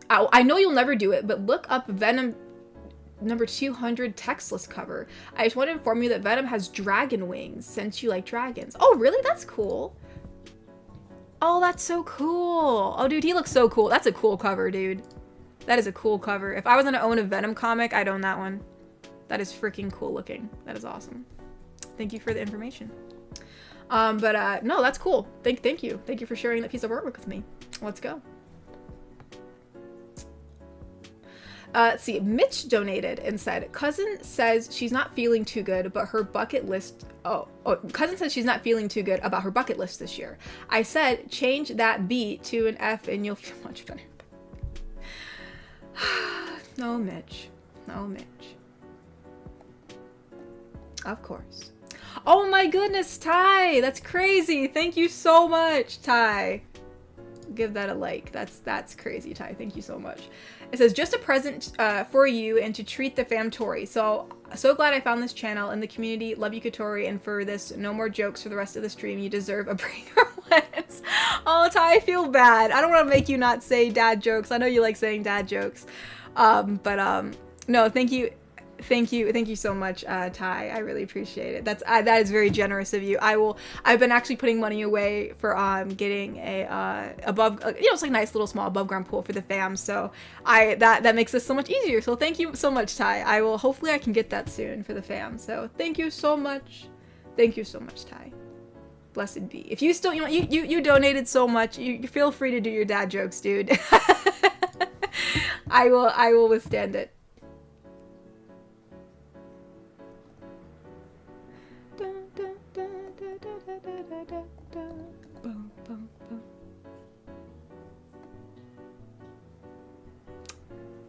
S1: I know you'll never do it, but look up Venom number 200 textless cover. I just want to inform you that Venom has dragon wings since you like dragons. Oh, really? That's cool. Oh, that's so cool. Oh, dude, he looks so cool. That's a cool cover, dude. That is a cool cover. If I was gonna own a Venom comic, I'd own that one. That is freaking cool looking. That is awesome. Thank you for the information. No, that's cool. Thank you. Thank you for sharing that piece of artwork with me. Let's go. Let's see. Mitch donated and said, cousin says she's not feeling too good, but her bucket list. Cousin says she's not feeling too good about her bucket list this year. I said, change that B to an F and you'll feel much better. No, Mitch. No, Mitch. Of course. Oh my goodness, Ty! That's crazy. Thank you so much, Ty. Give that a like. That's crazy, Ty. Thank you so much. It says, just a present for you and to treat the fam Tori. So glad I found this channel and the community. Love you, Katori, and for this, no more jokes for the rest of the stream. You deserve a breaker once. Oh, Ty, I feel bad. I don't want to make you not say dad jokes. I know you like saying dad jokes. No, thank you. Thank you so much, Ty. I really appreciate it. That is very generous of you. I've been actually putting money away for getting a above, it's like a nice little small above ground pool for the fam. So that makes this so much easier. So thank you so much, Ty. Hopefully I can get that soon for the fam. So thank you so much. Thank you so much, Ty. Blessed be. If you still, you donated so much, you feel free to do your dad jokes, dude. I will withstand it.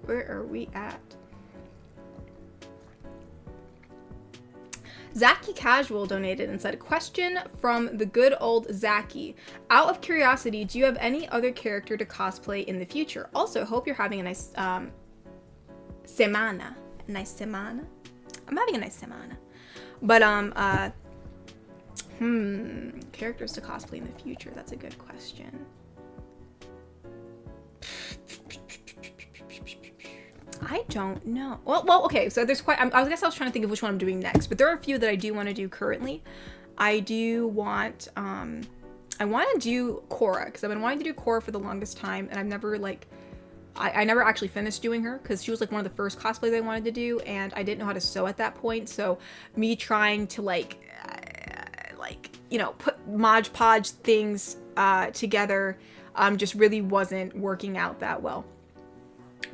S1: Where are we at? Zaki Casual donated and said, question from the good old Zaki. Out of curiosity, do you have any other character to cosplay in the future? Also, hope you're having a nice semana. Nice semana? I'm having a nice semana. But, characters to cosplay in the future. That's a good question. I don't know. Well, okay. So there's quite. I guess I was trying to think of which one I'm doing next, but there are a few that I do want to do currently. I do want. I want to do Korra because I've been wanting to do Korra for the longest time, and I've never I never actually finished doing her because she was like one of the first cosplays I wanted to do, and I didn't know how to sew at that point. So me trying to put Mod Podge things together just really wasn't working out that well.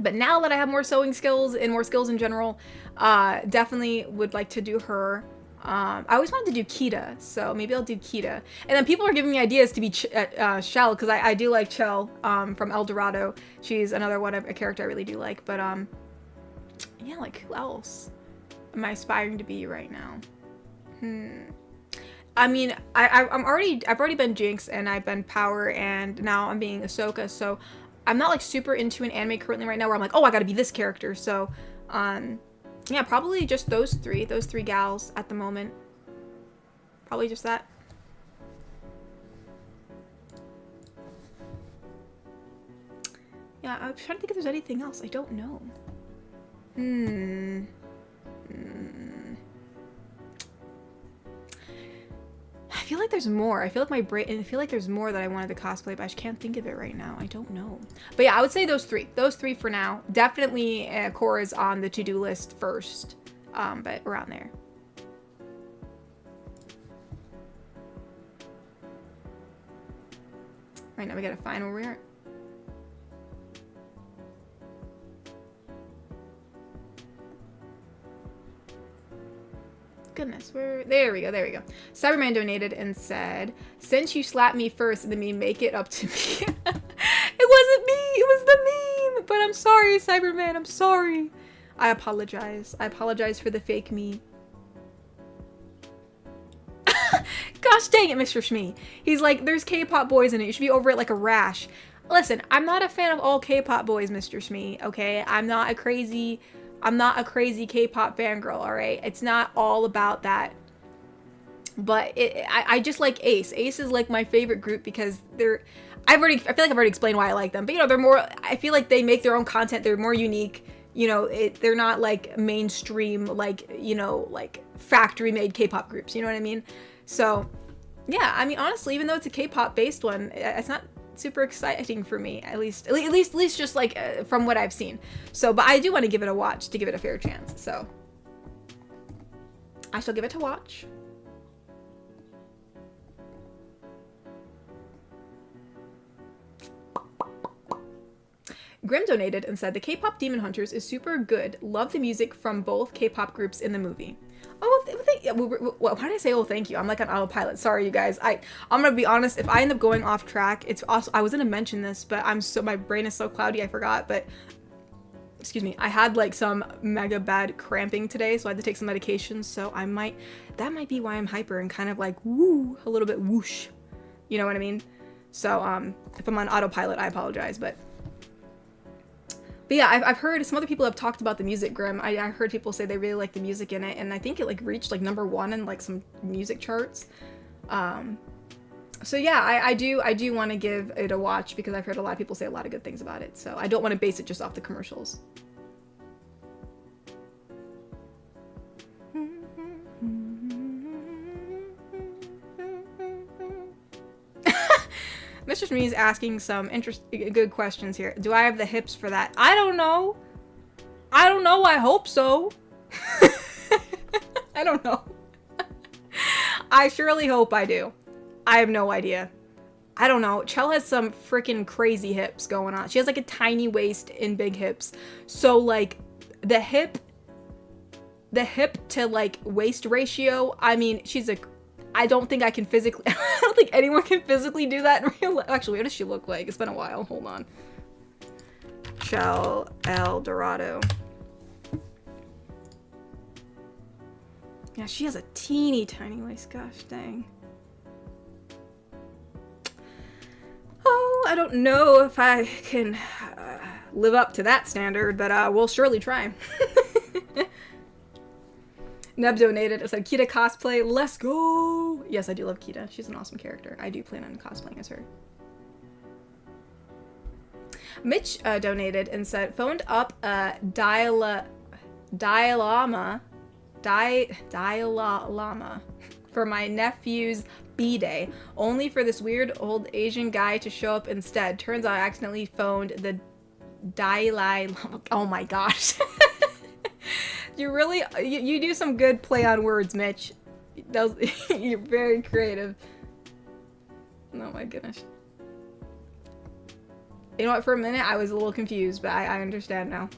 S1: But now that I have more sewing skills and more skills in general, definitely would like to do her. I always wanted to do Kita, so maybe I'll do Kita. And then people are giving me ideas to be Shell, because I do like Chell from El Dorado. She's another one, a character I really do like. But yeah, like who else am I aspiring to be right now? I mean, I've already been Jinx, and I've been Power, and now I'm being Ahsoka. So I'm not like super into an anime currently right now where I'm like, oh, I gotta be this character. So yeah, probably just those three gals at the moment. Probably just that. Yeah, I'm trying to think if there's anything else. I don't know. I feel like there's more. I feel like my brain, and I feel like there's more that I wanted to cosplay, but I just can't think of it right now. I don't know. But yeah, I would say those three. Those three for now. Definitely Korra's on the to-do list first, but around there. Right now we gotta find where we are. goodness. There we go. Cyberman donated and said, since you slapped me first, the meme, make it up to me. It wasn't me. It was the meme. But I'm sorry, Cyberman. I'm sorry. I apologize. I apologize for the fake me. Gosh dang it, Mr. Shmee. He's like, there's K-pop boys in it. You should be over it like a rash. Listen, I'm not a fan of all K-pop boys, Mr. Shmee, okay? I'm not a crazy K-pop fangirl, all right? It's not all about that. But I just like Ace. Ace is like my favorite group because I feel like I've already explained why I like them. But, you know, I feel like they make their own content. They're more unique. You know, they're not like mainstream, like, you know, like factory-made K-pop groups. You know what I mean? So, yeah, I mean, honestly, even though it's a K-pop based one, it's not super exciting for me, at least just like from what I've seen. So, but I do want to give it a watch to give it a fair chance. So, I shall give it a watch. Grim donated and said, the K-pop Demon Hunters is super good. Love the music from both K-pop groups in the movie. Oh, why did I say, oh, thank you? I'm like on autopilot. Sorry, you guys. I'm going to be honest. If I end up going off track, it's also, I was going to mention this, but my brain is so cloudy, I forgot. But, excuse me, I had like some mega bad cramping today, so I had to take some medications. So that might be why I'm hyper and kind of like, woo, a little bit whoosh. You know what I mean? So, if I'm on autopilot, I apologize, but yeah, I've heard some other people have talked about the music, Grim. I heard people say they really like the music in it, and I think it like reached like #1 in like some music charts. So yeah, I do want to give it a watch because I've heard a lot of people say a lot of good things about it. So I don't want to base it just off the commercials. Mr. Shmee is asking some good questions here. Do I have the hips for that? I don't know. I hope so. I don't know. I surely hope I do. I have no idea. I don't know. Chell has some freaking crazy hips going on. She has like a tiny waist and big hips. So like the hip to like waist ratio, I mean, I don't think I can physically, I don't think anyone can physically do that in real life. Actually, what does she look like? It's been a while. Hold on. Chell El Dorado. Yeah, she has a teeny tiny waist. Gosh dang. Oh, I don't know if I can live up to that standard, but we'll surely try. Neb donated. It said, Kita cosplay, let's go! Yes, I do love Kita. She's an awesome character. I do plan on cosplaying as her. Mitch donated and said, phoned up Dialama for my nephew's B-Day, only for this weird old Asian guy to show up instead. Turns out I accidentally phoned the Dalai Lama. Oh my gosh. You really, you do some good play on words, Mitch. You're very creative. Oh my goodness. You know what, for a minute I was a little confused, but I understand now.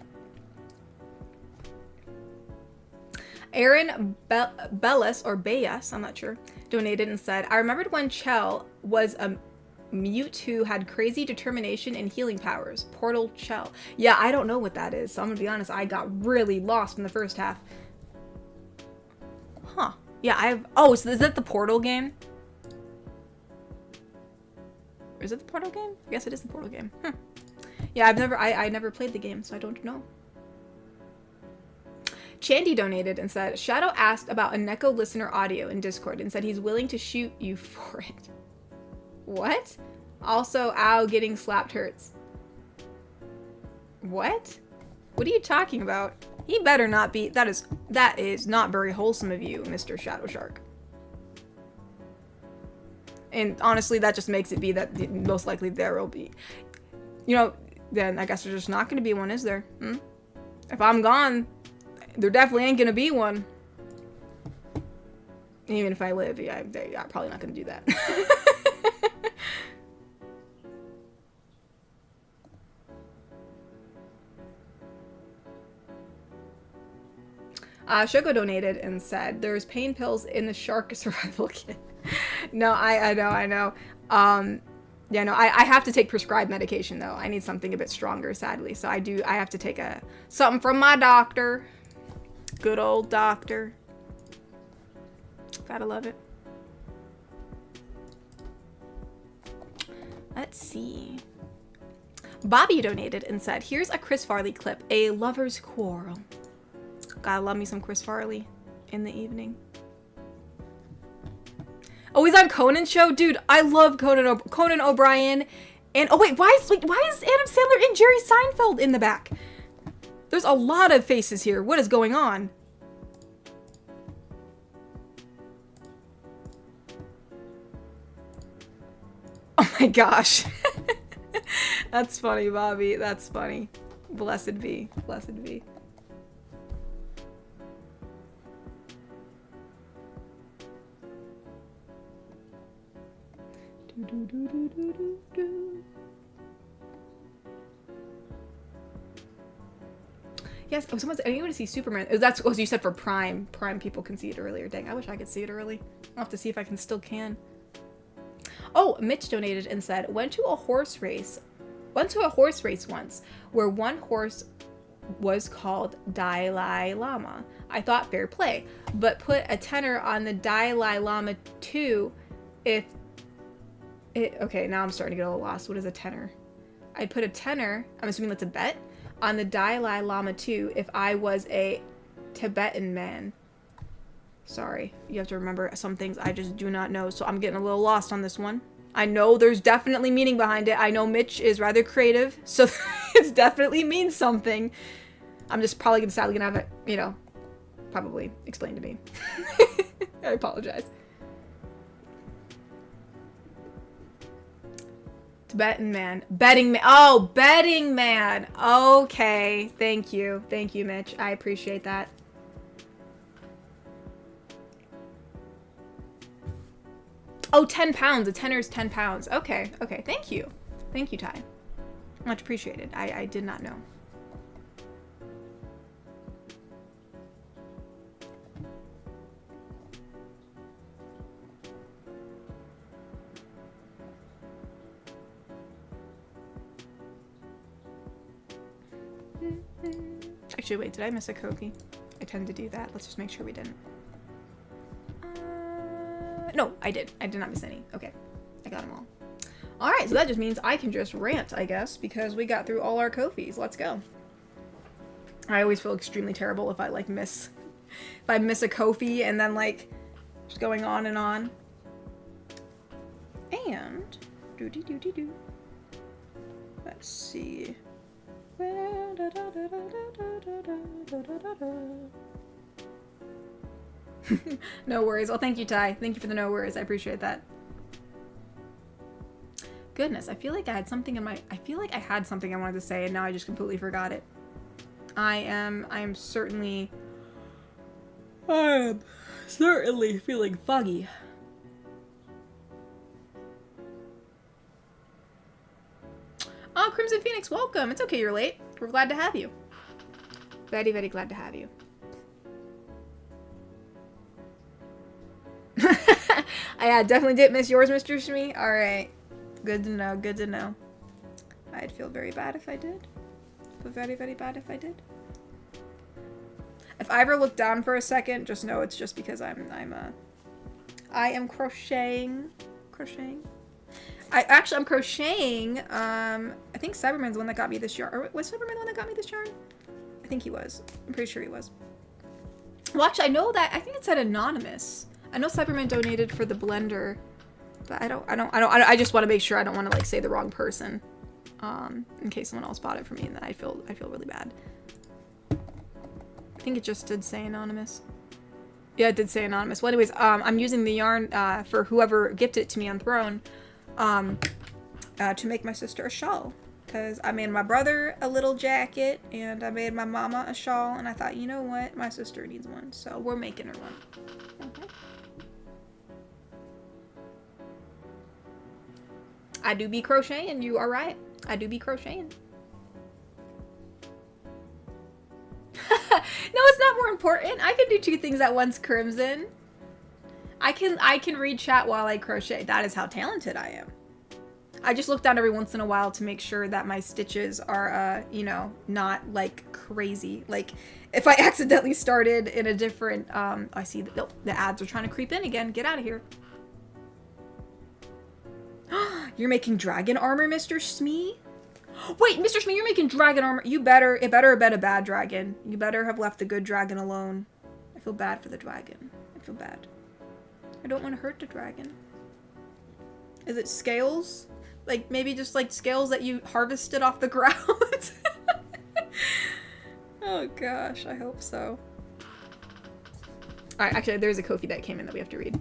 S1: Aaron Bellis, or Bayas, I'm not sure, donated and said, I remembered when Chell was a mute who had crazy determination and healing powers. Portal Chell. Yeah, I don't know what that is, so I'm gonna be honest, I got really lost in the first half. Huh. Yeah, oh, so is that the Portal game? Is it the Portal game? I guess it is the Portal game. Yeah, I never played the game, so I don't know. Chandy donated and said, Shadow asked about a Neko listener audio in Discord and said he's willing to shoot you for it. What? Also, ow, getting slapped hurts. What? What are you talking about? He better not be. That is not very wholesome of you, Mr. Shadow Shark. And honestly, that just makes it be that most likely there will be. You know, then I guess there's just not going to be one, is there? If I'm gone, there definitely ain't going to be one. Even if I live, yeah, I'm probably not going to do that. Shoko donated and said, there's pain pills in the shark survival kit. No, I know. Yeah, no, I have to take prescribed medication, though. I need something a bit stronger, sadly. So I have to take something from my doctor. Good old doctor. Gotta love it. Let's see. Bobby donated and said, here's a Chris Farley clip, a lover's quarrel. Gotta love me some Chris Farley in the evening. Oh, he's on Conan's show? Dude, I love Conan O'Brien. And, oh wait, why is Adam Sandler and Jerry Seinfeld in the back? There's a lot of faces here. What is going on? Oh my gosh. That's funny, Bobby. That's funny. Blessed be. Blessed be. Yes, oh, I need to see Superman. That's what you said for Prime. Prime people can see it earlier. Dang, I wish I could see it early. I'll have to see if I still can. Oh, Mitch donated and said, went to a horse race once where one horse was called Dalai Lama. I thought fair play, but put a tenner on the Dalai Lama too okay, now I'm starting to get a little lost. What is a tenner? I'd put a tenner, I'm assuming that's a bet, on the Dalai Lama too if I was a Tibetan man. Sorry, you have to remember some things I just do not know, so I'm getting a little lost on this one. I know there's definitely meaning behind it. I know Mitch is rather creative, so it definitely means something. I'm just probably sadly gonna have it, probably explained to me. I apologize. Tibetan man. Betting man. Oh, betting man. Okay. Thank you. Thank you, Mitch. I appreciate that. Oh, 10 pounds. A tenner is 10 pounds. Okay. Okay. Thank you. Thank you, Ty. Much appreciated. I did not know. Actually, wait, did I miss a Kofi? I tend to do that. Let's just make sure we didn't. No, I did. I did not miss any. Okay, I got them all. All right, so that just means I can just rant, I guess, because we got through all our Kofis. Let's go. I always feel extremely terrible if I miss a Kofi and then just going on and on. And do. Let's see. No worries. Oh, thank you, Ty. Thank you for the no worries. I appreciate that. Goodness, I feel like I had something I had something I wanted to say and now I just completely forgot it. I am certainly feeling foggy. Oh, Crimson Phoenix, welcome. It's okay you're late. We're glad to have you. Very, very glad to have you. I definitely didn't miss yours, Mr. Shmi. Alright. Good to know, good to know. I'd feel very bad if I did. Feel very, very bad if I did. If I ever look down for a second, just know it's just because I am crocheting. I'm crocheting, I think Cyberman's the one that got me this yarn. Or was Cyberman the one that got me this yarn? I think he was. I'm pretty sure he was. Well, actually, I think it said anonymous. I know Cyberman donated for the blender, but I just want to make sure I don't want to say the wrong person, in case someone else bought it for me, and then I feel really bad. I think it just did say anonymous. Yeah, it did say anonymous. Well, anyways, I'm using the yarn, for whoever gifted it to me on Throne, to make my sister a shawl. Because I made my brother a little jacket, and I made my mama a shawl, and I thought, you know what? My sister needs one, so we're making her one. Okay. I do be crocheting, you are right. I do be crocheting. No, it's not more important? I can do two things at once, Crimson. I can read chat while I crochet. That is how talented I am. I just look down every once in a while to make sure that my stitches are, you know, not like crazy. Like if I accidentally started in a different, I see the ads are trying to creep in again. Get out of here. You're making dragon armor, Mr. Smee? Wait, Mr. Smee, you're making dragon armor. It better have been a bad dragon. You better have left the good dragon alone. I feel bad for the dragon. I feel bad. I don't want to hurt the dragon. Is it scales? Like, maybe just, like, scales that you harvested off the ground? Oh, gosh. I hope so. Alright, actually, there's a Kofi that came in that we have to read.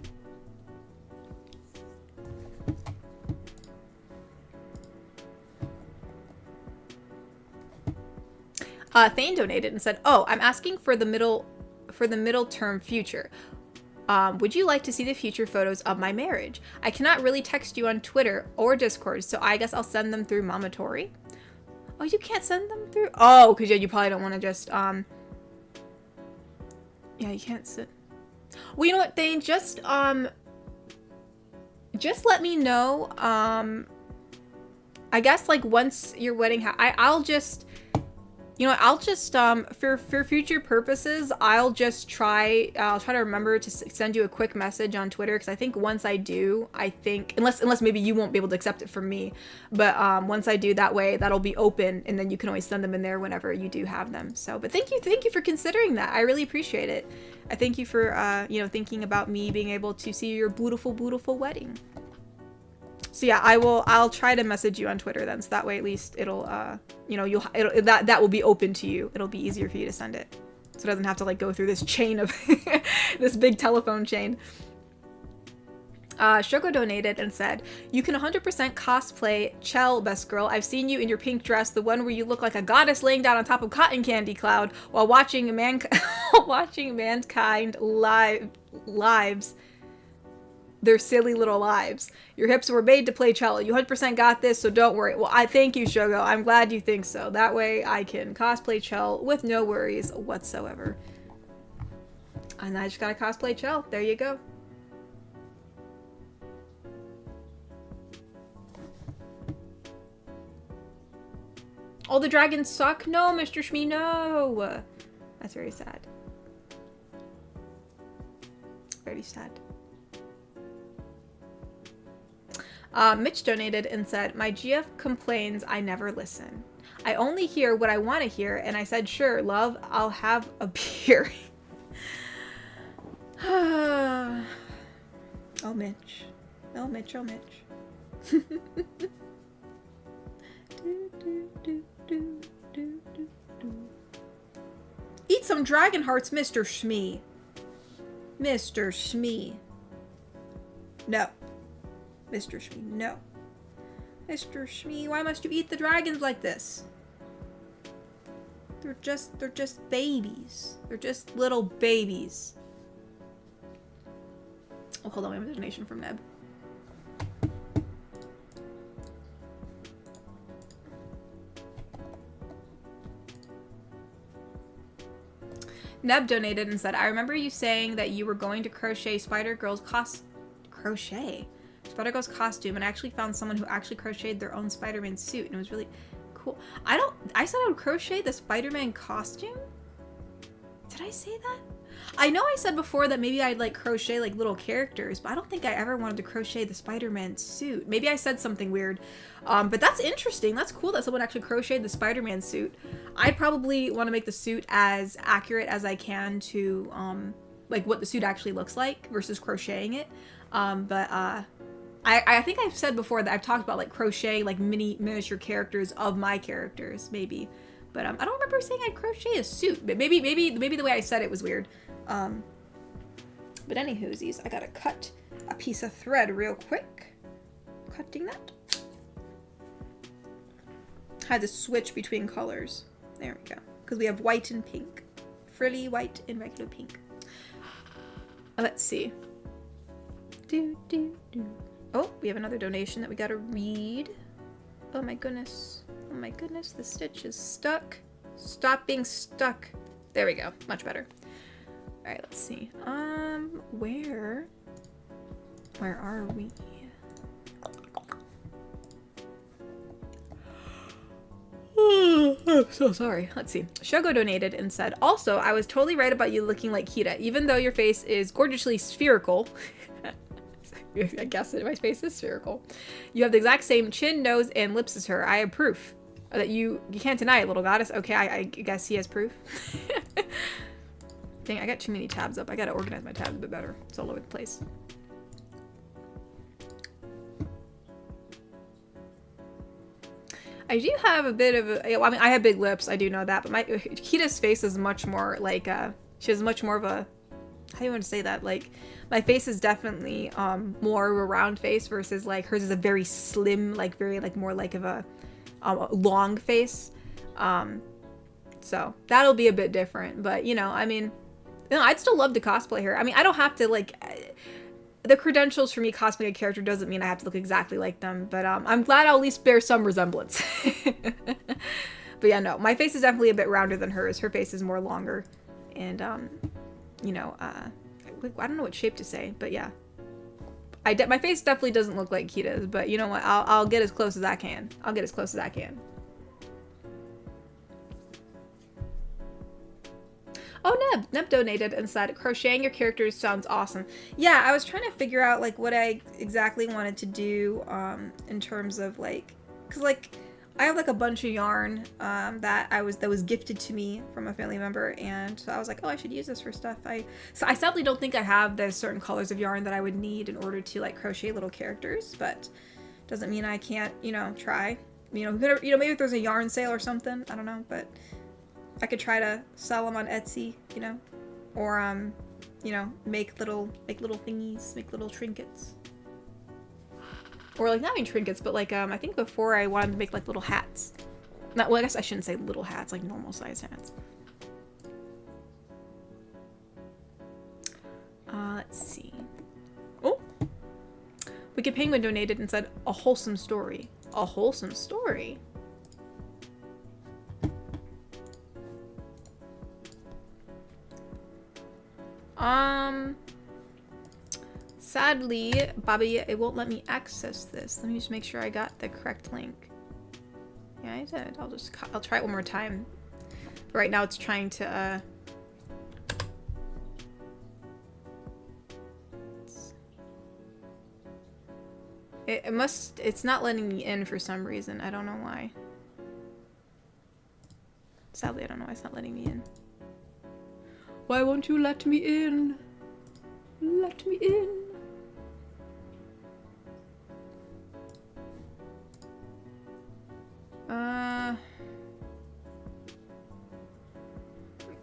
S1: Thane donated and said, "Oh, I'm asking for the middle term future. Would you like to see the future photos of my marriage? I cannot really text you on Twitter or Discord, so I guess I'll send them through Mama Tori." Oh, you can't send them through? Oh, because yeah, you probably don't want to just, yeah, you can't send. Well, you know what, Thane? Just let me know, I guess, like, once your wedding I'll just, you know, I'll just, for future purposes, I'll try to remember to send you a quick message on Twitter, because I think once I do, I think, unless maybe you won't be able to accept it from me, but once I do, that way, that'll be open, and then you can always send them in there whenever you do have them. So, but thank you for considering that. I really appreciate it. I thank you for, you know, thinking about me being able to see your beautiful, beautiful wedding. So yeah, I'll try to message you on Twitter then, so that way at least it'll, you know, that will be open to you. It'll be easier for you to send it. So it doesn't have to, like, go through this chain of, this big telephone chain. Shoko donated and said, "You can 100% cosplay Chell, best girl. I've seen you in your pink dress, the one where you look like a goddess laying down on top of cotton candy cloud while watching mankind lives. Their silly little lives. Your hips were made to play cello. You 100% got this, so don't worry." Well, I thank you, Shogo. I'm glad you think so. That way I can cosplay Chell with no worries whatsoever. And I just gotta cosplay Chell. There you go. Oh, the dragons suck? No, Mr. Shmee, no! That's very sad. Very sad. Mitch donated and said, "My GF complains I never listen. I only hear what I want to hear, and I said, sure, love, I'll have a beer." Oh, Mitch. Oh, Mitch, oh, Mitch. Eat some dragon hearts, Mr. Shmee. Mr. Shmee. No. Mr. Shmee, no. Mr. Shmee, why must you eat the dragons like this? They're just babies. They're just little babies. Oh, hold on, we have a donation from Neb. Neb donated and said, "I remember you saying that you were going to crochet Spider-Girl's Spider-Girl's costume, and I actually found someone who actually crocheted their own Spider-Man suit, and it was really cool." I said I would crochet the Spider-Man costume? Did I say that? I know I said before that maybe I'd, like, crochet, like, little characters, but I don't think I ever wanted to crochet the Spider-Man suit. Maybe I said something weird. But that's interesting. That's cool that someone actually crocheted the Spider-Man suit. I'd probably want to make the suit as accurate as I can to, like, what the suit actually looks like versus crocheting it. I think I've said before that I've talked about, like, crochet, like, miniature characters of my characters, maybe. But I don't remember saying I'd crochet a suit. But maybe the way I said it was weird. But anywhoosies, I gotta cut a piece of thread real quick. Cutting that. Had to switch between colors. There we go. Because we have white and pink. Frilly white and regular pink. Let's see. Oh, we have another donation that we gotta read. Oh my goodness. Oh my goodness, the stitch is stuck. Stop being stuck. There we go. Much better. Alright, let's see. Where are we? I'm so sorry. Let's see. Shogo donated and said, also, I was totally right about you looking like Kira, even though your face is gorgeously spherical. I guess that my face is spherical. You have the exact same chin, nose, and lips as her. I have proof that you can't deny it, little goddess. Okay, I guess he has proof. Dang, I got too many tabs up. I gotta organize my tabs a bit better. It's all over the place. I do have a bit of a, I mean, I have big lips, I do know that, but Kita's face is much more like, she has much more of a, how do you want to say that? Like, my face is definitely, more of a round face versus, like, hers is a very slim, like, very, like, more like of a long face. So, that'll be a bit different, but, you know, I mean, you know, I'd still love to cosplay her. I mean, I don't have to, like, the credentials for me cosplaying a character doesn't mean I have to look exactly like them, but I'm glad I'll at least bear some resemblance. But yeah, no, my face is definitely a bit rounder than hers. Her face is more longer, and you know, I don't know what shape to say, but yeah, my face definitely doesn't look like Kita's, but you know what? I'll get as close as I can. I'll get as close as I can. Oh, Neb donated and said, crocheting your characters sounds awesome. Yeah, I was trying to figure out, like, what I exactly wanted to do, in terms of, like, because, like, I have, like, a bunch of yarn, that was gifted to me from a family member, and so I was like, oh, I should use this for stuff. So I sadly don't think I have the certain colors of yarn that I would need in order to, like, crochet little characters, but doesn't mean I can't, you know, try. You know, maybe if there's a yarn sale or something, I don't know, but I could try to sell them on Etsy, you know, or, you know, make little thingies, make little trinkets. Or, like, not even trinkets, but, like, I think before I wanted to make, like, little hats. Well, I guess I shouldn't say little hats, like normal size hats. Let's see. Oh! Wicked Penguin donated and said, a wholesome story. A wholesome story? Sadly, Bobby, it won't let me access this. Let me just make sure I got the correct link. Yeah, I did. I'll try it one more time. But right now it's trying to, it's not letting me in for some reason. I don't know why. Sadly, I don't know why it's not letting me in. Why won't you let me in? Let me in.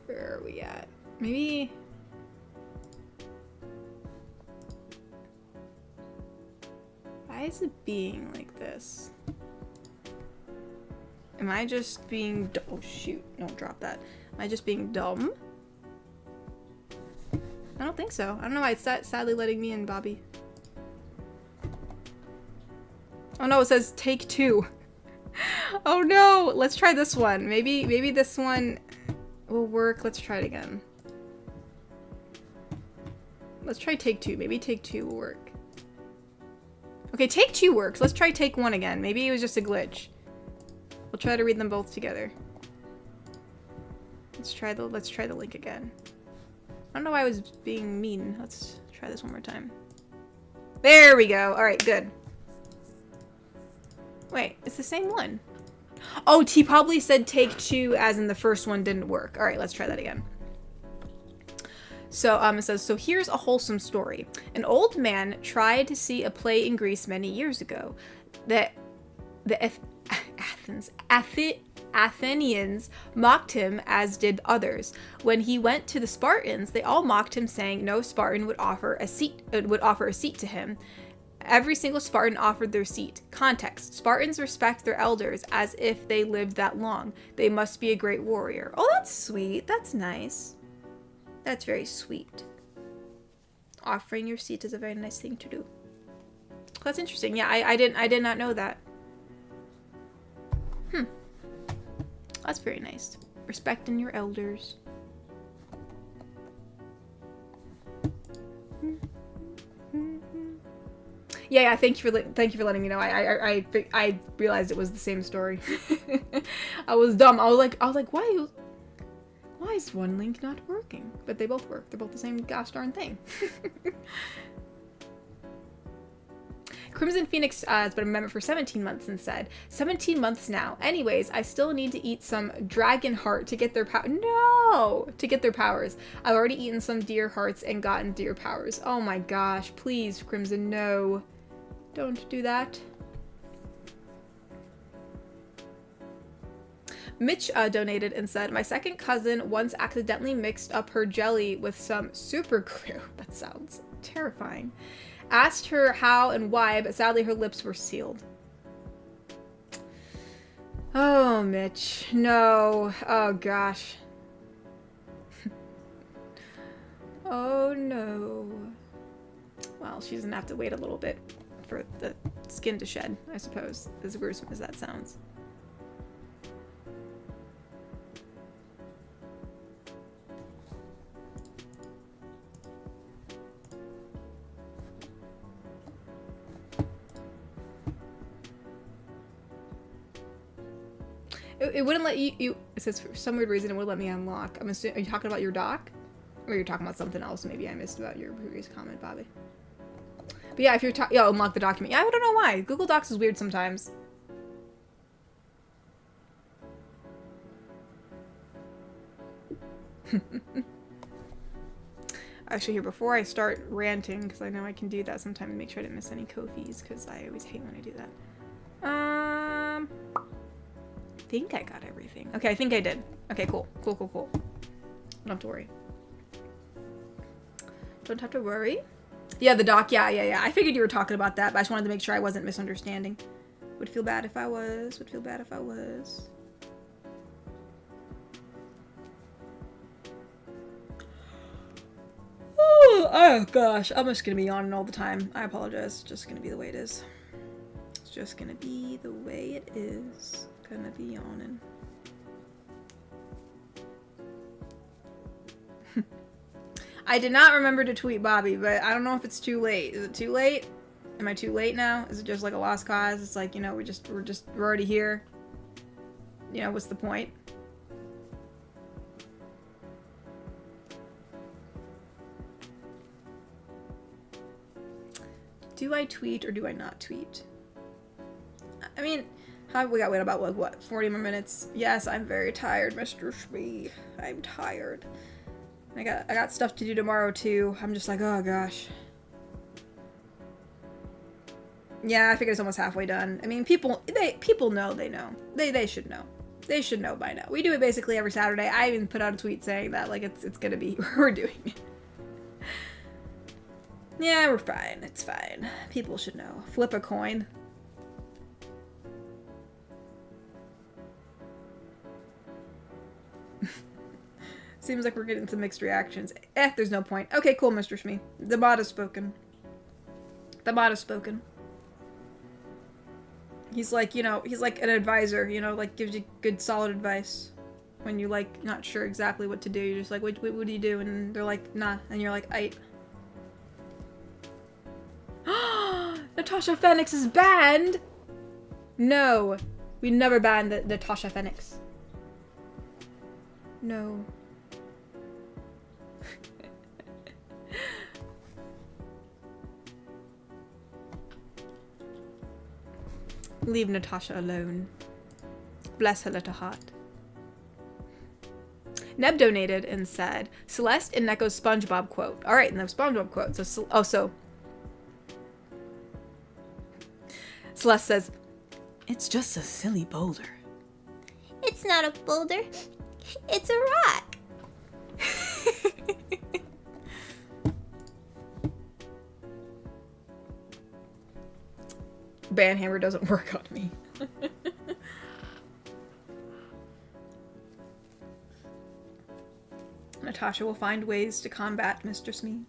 S1: Where are we at? Maybe. Why is it being like this? Am I just being oh shoot, don't drop that. Am I just being dumb? I don't think so. I don't know why it's sadly letting me in, Bobby. Oh no, it says take 2. Oh no, let's try this one. Maybe this one will work. Let's try it again. Let's try take 2. Maybe take 2 will work. Okay, take 2 works. Let's try take 1 again. Maybe it was just a glitch. We'll try to read them both together. Let's try the link again. I don't know why I was being mean. Let's try this one more time. There we go. All right, good. Wait, it's the same one. Oh, T probably said take 2 as in the first one didn't work. All right, let's try that again. So it says, so here's a wholesome story. An old man tried to see a play in Greece many years ago. The Athenians mocked him, as did others. When he went to the Spartans, they all mocked him, saying no Spartan would offer a seat to him. Every single Spartan offered their seat. Context: Spartans respect their elders as if they lived that long. They must be a great warrior. Oh, that's sweet. That's nice. That's very sweet. Offering your seat is a very nice thing to do. That's interesting. Yeah, I did not know that. That's very nice. Respecting your elders. Yeah. Thank you for letting me know. I realized it was the same story. I was dumb. I was like, why is one link not working? But they both work. They're both the same gosh darn thing. Crimson Phoenix has been a member for 17 months instead. 17 months now. Anyways, I still need to eat some dragon heart to get their to get their powers. I've already eaten some deer hearts and gotten deer powers. Oh my gosh. Please, Crimson, no. Don't do that. Mitch donated and said, my second cousin once accidentally mixed up her jelly with some super glue. That sounds terrifying. Asked her how and why, but sadly her lips were sealed. Oh, Mitch. No. Oh, gosh. Oh, no. Well, she's gonna have to wait a little bit for the skin to shed, I suppose, as gruesome as that sounds. It wouldn't let you. It says for some weird reason it would let me unlock. I'm assuming. Are you talking about your doc, or you're talking about something else? Maybe I missed about your previous comment, Bobby. But yeah, if you're unlock the document. Yeah, I don't know why. Google Docs is weird sometimes. Actually, here before I start ranting, because I know I can do that sometimes to make sure I didn't miss any Kofis, because I always hate when I do that. I think I got everything. Okay, I think I did. Okay, cool. Cool. Don't have to worry. Don't have to worry. Yeah, the doc. Yeah. I figured you were talking about that, but I just wanted to make sure I wasn't misunderstanding. Would feel bad if I was. Oh gosh, I'm just gonna be yawning all the time. I apologize. It's just gonna be the way it is. It's just gonna be the way it is. Gonna be yawning. I did not remember to tweet Bobby, but I don't know if it's too late. Is it too late? Am I too late now? Is it just like a lost cause? It's like, you know, we're already here. You know, what's the point? Do I tweet or do I not tweet? I mean, we got wait about like what 40 more minutes. Yes, I'm very tired, Mr. Shmee. I'm tired. I got stuff to do tomorrow too. I'm just like, oh gosh. Yeah, I figured it's almost halfway done. I mean, people know they know. They should know. They should know by now. We do it basically every Saturday. I even put out a tweet saying that like it's gonna be we're doing it. Yeah, we're fine. It's fine. People should know. Flip a coin. Seems like we're getting some mixed reactions. There's no point. Okay, cool, Mr. Shmee. The bot has spoken. The bot has spoken. He's like, you know, he's like an advisor, you know, like gives you good solid advice. When you're like not sure exactly what to do, you're just like, what do you do? And they're like, nah. And you're like, aight. Natasha Phoenix is banned! No. We never banned Natasha Phoenix. No. Leave Natasha alone. Bless her little heart. Neb donated and said, Celeste and Neko's SpongeBob quote. Alright, and the SpongeBob quote. So Celeste says, it's just a silly boulder.
S2: It's not a boulder. It's a rock.
S1: Banhammer doesn't work on me. Natasha will find ways to combat Mr. Smee.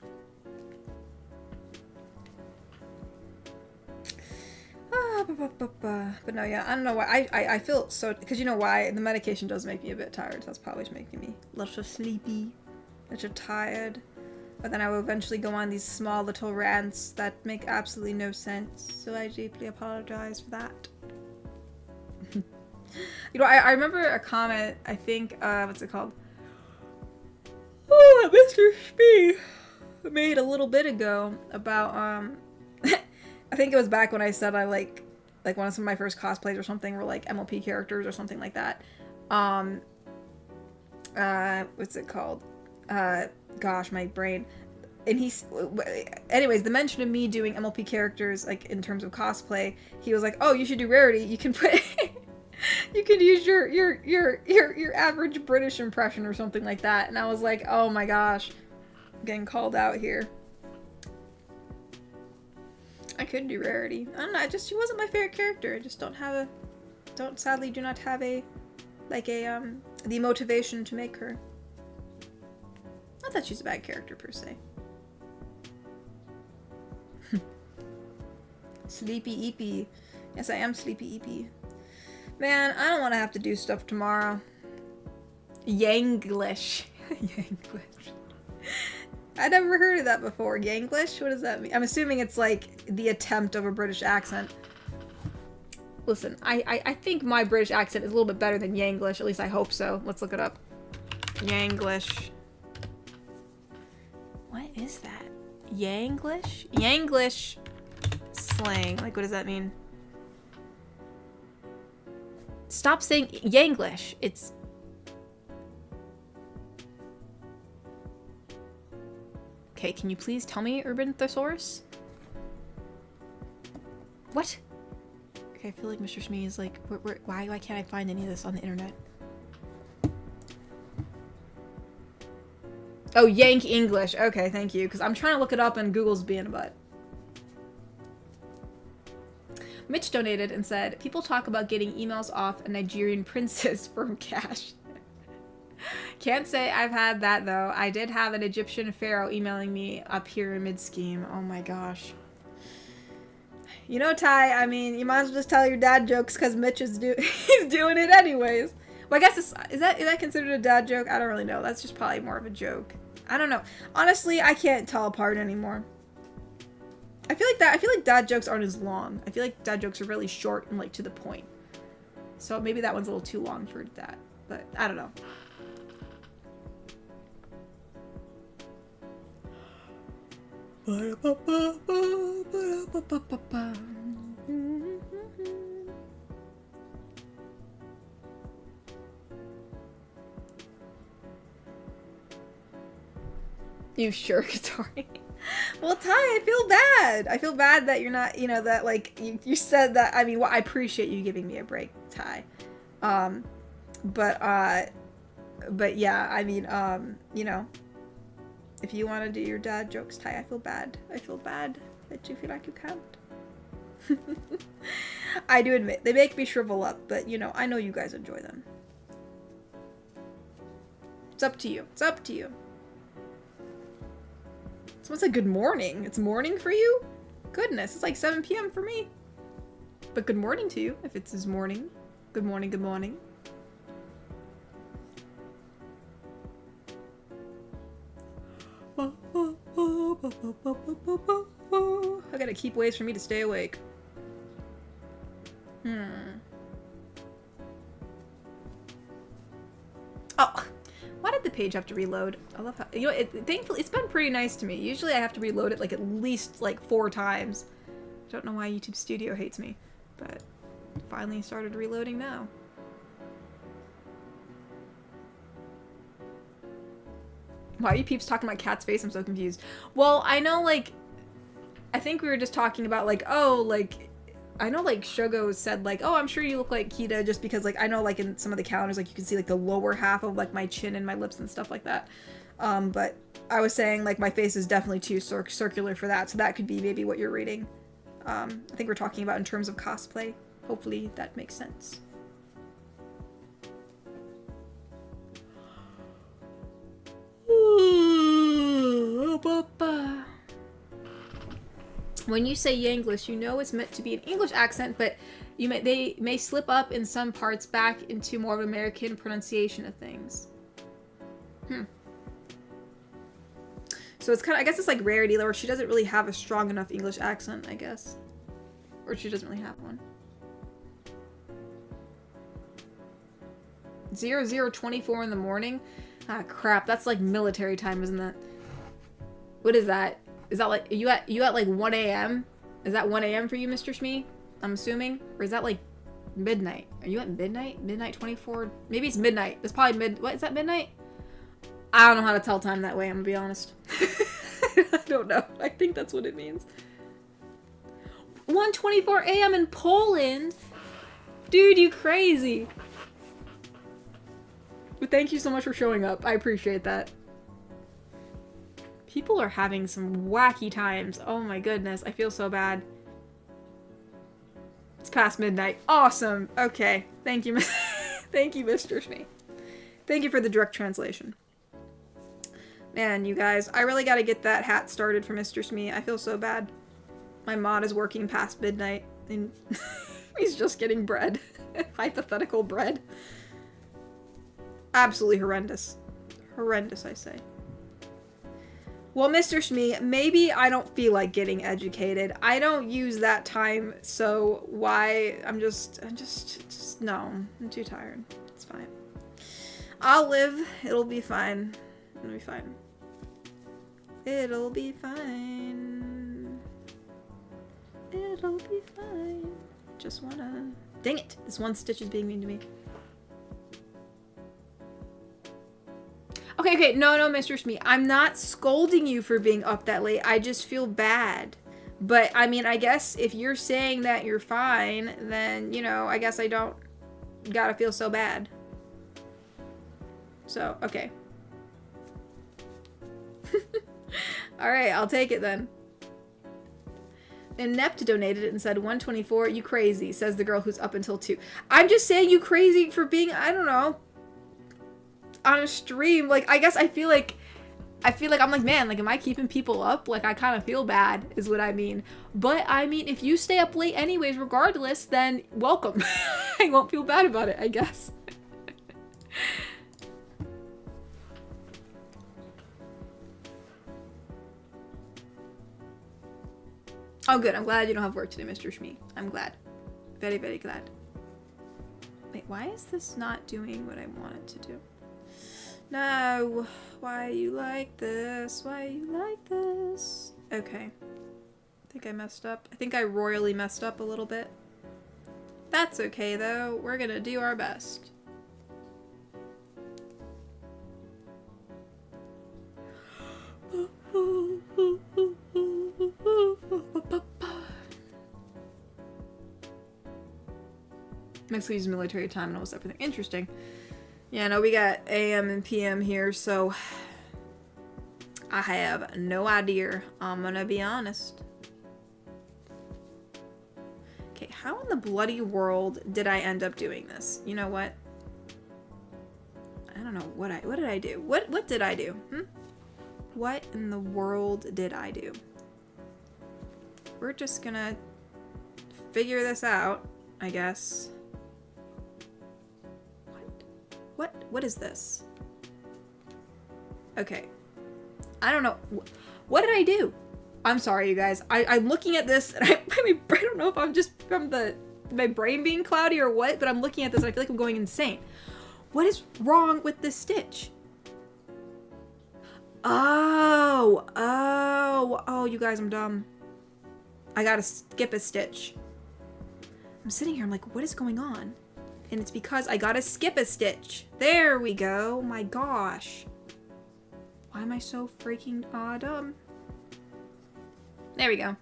S1: But no, yeah, I don't know why. I feel so, because you know why? The medication does make me a bit tired. So that's probably making me a little sleepy, a little tired. But then I will eventually go on these small little rants that make absolutely no sense. So I deeply apologize for that. You know, I remember a comment, I think, what's it called? Oh, Mr. Spee made a little bit ago about, I think it was back when I said I like one of some of my first cosplays or something were like MLP characters or something like that. What's it called? Gosh, my brain. And anyways, the mention of me doing MLP characters, like in terms of cosplay, he was like, "Oh, you should do Rarity. You can put, you can use your average British impression or something like that." And I was like, "Oh my gosh, I'm getting called out here." I could do Rarity. I don't know. She wasn't my favorite character. I just sadly do not have the motivation to make her. Not that she's a bad character per se. Sleepy Eepy. Yes, I am Sleepy Eepy. Man, I don't want to have to do stuff tomorrow. Yanglish. Yanglish. I'd never heard of that before. Yanglish? What does that mean? I'm assuming it's like the attempt of a British accent. Listen, I think my British accent is a little bit better than Yanglish. At least I hope so. Let's look it up. Yanglish. What is that? Yanglish? Yanglish slang. Like, what does that mean? Stop saying Yanglish. It's... Okay, can you please tell me, Urban Thesaurus? What? Okay, I feel like Mr. Smee is like, why can't I find any of this on the internet? Oh, Yank English. Okay, thank you. Because I'm trying to look it up and Google's being a butt. Mitch donated and said, people talk about getting emails off a Nigerian princess from Cash. Can't say I've had that, though. I did have an Egyptian pharaoh emailing me a pyramid scheme. Oh my gosh. You know, Ty, I mean, you might as well just tell your dad jokes because Mitch is he's doing it anyways. Well, I guess is that considered a dad joke? I don't really know. That's just probably more of a joke. I don't know. Honestly, I can't tell apart anymore. I feel like dad jokes aren't as long. I feel like dad jokes are really short and like to the point. So maybe that one's a little too long for that. But I don't know. You sure, Katari? Well, Ty, I feel bad. I feel bad that you're not, you know, that like you said that. I mean, well, I appreciate you giving me a break, Ty. But yeah, I mean, you know, if you want to do your dad jokes, Ty, I feel bad. I feel bad that you feel like you can't. I do admit, they make me shrivel up, but you know, I know you guys enjoy them. It's up to you. It's up to you. Someone said good morning. It's morning for you? Goodness, it's like 7 p.m. for me. But good morning to you, if it's his morning. Good morning, good morning. I gotta keep ways for me to stay awake. Oh, why did the page have to reload? I love how, you know, thankfully it's been pretty nice to me. Usually I have to reload it like at least like 4 times. I don't know why YouTube Studio hates me, but finally started reloading now. Why are you peeps talking about Cat's face? I'm so confused. Well, I know, like, I think we were just talking about, like, oh, like, I know, like, Shogo said, like, oh, I'm sure you look like Kita, just because, like, I know, like, in some of the calendars, like, you can see, like, the lower half of, like, my chin and my lips and stuff like that. But I was saying, like, my face is definitely too circular for that, so that could be maybe what you're reading. I think we're talking about in terms of cosplay. Hopefully that makes sense. When you say Yanglish, you know it's meant to be an English accent, but they may slip up in some parts back into more of American pronunciation of things. So it's kind of, I guess it's like rarity, where she doesn't really have a strong enough English accent, I guess. Or she doesn't really have one. 00:24 in the morning? Ah, crap. That's like military time, isn't that? What is that? Is that like, you at like 1 a.m.? Is that 1 a.m. for you, Mr. Shmee? I'm assuming? Or is that like midnight? Are you at midnight? Midnight 24? Maybe it's midnight. It's probably what is that, midnight? I don't know how to tell time that way, I'm gonna be honest. I don't know. I think that's what it means. 1:24 a.m. in Poland? Dude, you crazy. But thank you so much for showing up. I appreciate that. People are having some wacky times. Oh my goodness, I feel so bad. It's past midnight. Awesome. Okay. Thank you. Thank you, Mr. Shmee. Thank you for the direct translation. Man, you guys, I really gotta get that hat started for Mr. Shmee. I feel so bad. My mod is working past midnight, and he's just getting bread. Hypothetical bread. Absolutely horrendous. Horrendous, I say. Well, Mr. Shmee, maybe I don't feel like getting educated. I don't use that time, so why? I'm just, no. I'm too tired. It's fine. I'll live. It'll be fine. It'll be fine. It'll be fine. It'll be fine. Just wanna... Dang it! This one stitch is being mean to me. Okay, no, Mr. Shmee. I'm not scolding you for being up that late. I just feel bad. But, I mean, I guess if you're saying that you're fine, then, you know, I guess I don't gotta feel so bad. So, okay. Alright, I'll take it then. Inept donated it and said, 124, you crazy, says the girl who's up until 2. I'm just saying you crazy for being, I don't know, on a stream. Like, I guess I feel like I'm like, man, like, am I keeping people up? Like, I kind of feel bad, is what I mean. But, I mean, if you stay up late anyways, regardless, then welcome. I won't feel bad about it, I guess. Oh, good. I'm glad you don't have work today, Mr. Shmee. I'm glad. Very, very glad. Wait, why is this not doing what I want it to do? No. Why are you like this? Why are you like this? Okay. I think I messed up. I think I royally messed up a little bit. That's okay, though. We're gonna do our best. Mexico uses military time and almost everything. Interesting. Yeah, no, we got AM and PM here, so I have no idea. I'm gonna be honest. Okay, how in the bloody world did I end up doing this? You know what? I don't know what did I do? What did I do? What in the world did I do? We're just gonna figure this out, I guess. What is this? Okay. I don't know. What did I do? I'm sorry, you guys. I'm looking at this, and I don't know if I'm just from my brain being cloudy or what, but I'm looking at this, and I feel like I'm going insane. What is wrong with this stitch? Oh, you guys, I'm dumb. I gotta skip a stitch. I'm sitting here, I'm like, what is going on? And it's because I gotta skip a stitch. There we go. My gosh. Why am I so freaking dumb? There we go.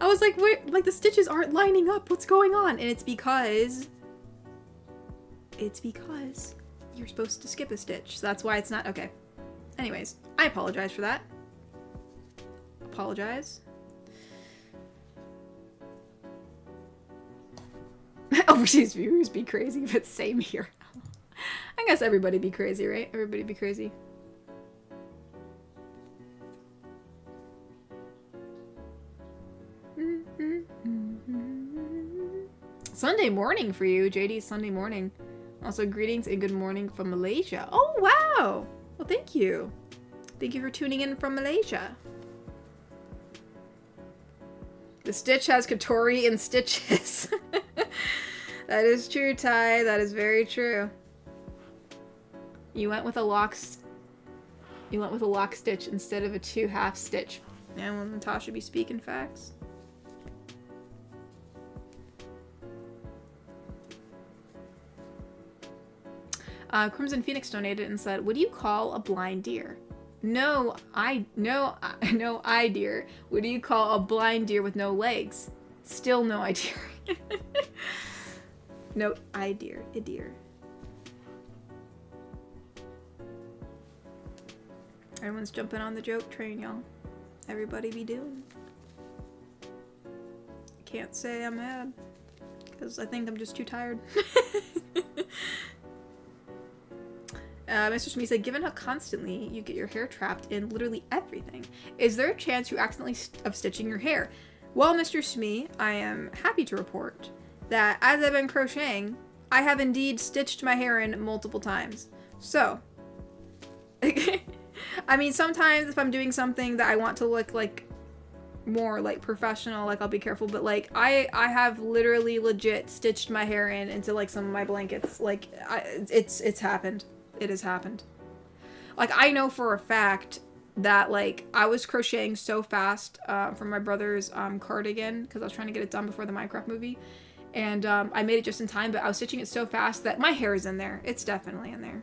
S1: I was like, where, like the stitches aren't lining up. What's going on? And it's because you're supposed to skip a stitch. So that's why it's not, okay. Anyways, I apologize for that. Apologize. Overseas viewers be crazy, but same here. I guess everybody be crazy, right? Everybody be crazy. Sunday morning for you, JD. Sunday morning. Also, greetings and good morning from Malaysia. Oh, wow. Well, thank you. Thank you for tuning in from Malaysia. The Stitch has Katori in stitches. That is true, Ty. That is very true. You went with a lock stitch instead of a 2-half stitch. And will Natasha be speaking facts? Crimson Phoenix donated and said, "What do you call a blind deer?" No, deer. What do you call a blind deer with no legs? Still no idea. No, a deer. Everyone's jumping on the joke train, y'all. Everybody be doing. Can't say I'm mad, because I think I'm just too tired. Mr. Shmi said, given how constantly you get your hair trapped in literally everything, is there a chance you accidentally of stitching your hair? Well, Mr. Shmi, I am happy to report that as I've been crocheting, I have indeed stitched my hair in multiple times. So, I mean, sometimes if I'm doing something that I want to look like more like professional, like I'll be careful, but like I have literally legit stitched my hair into like some of my blankets. Like it's happened. It has happened. Like, I know for a fact that, like, I was crocheting so fast for my brother's cardigan, because I was trying to get it done before the Minecraft movie, and I made it just in time, but I was stitching it so fast that my hair is in there. It's definitely in there.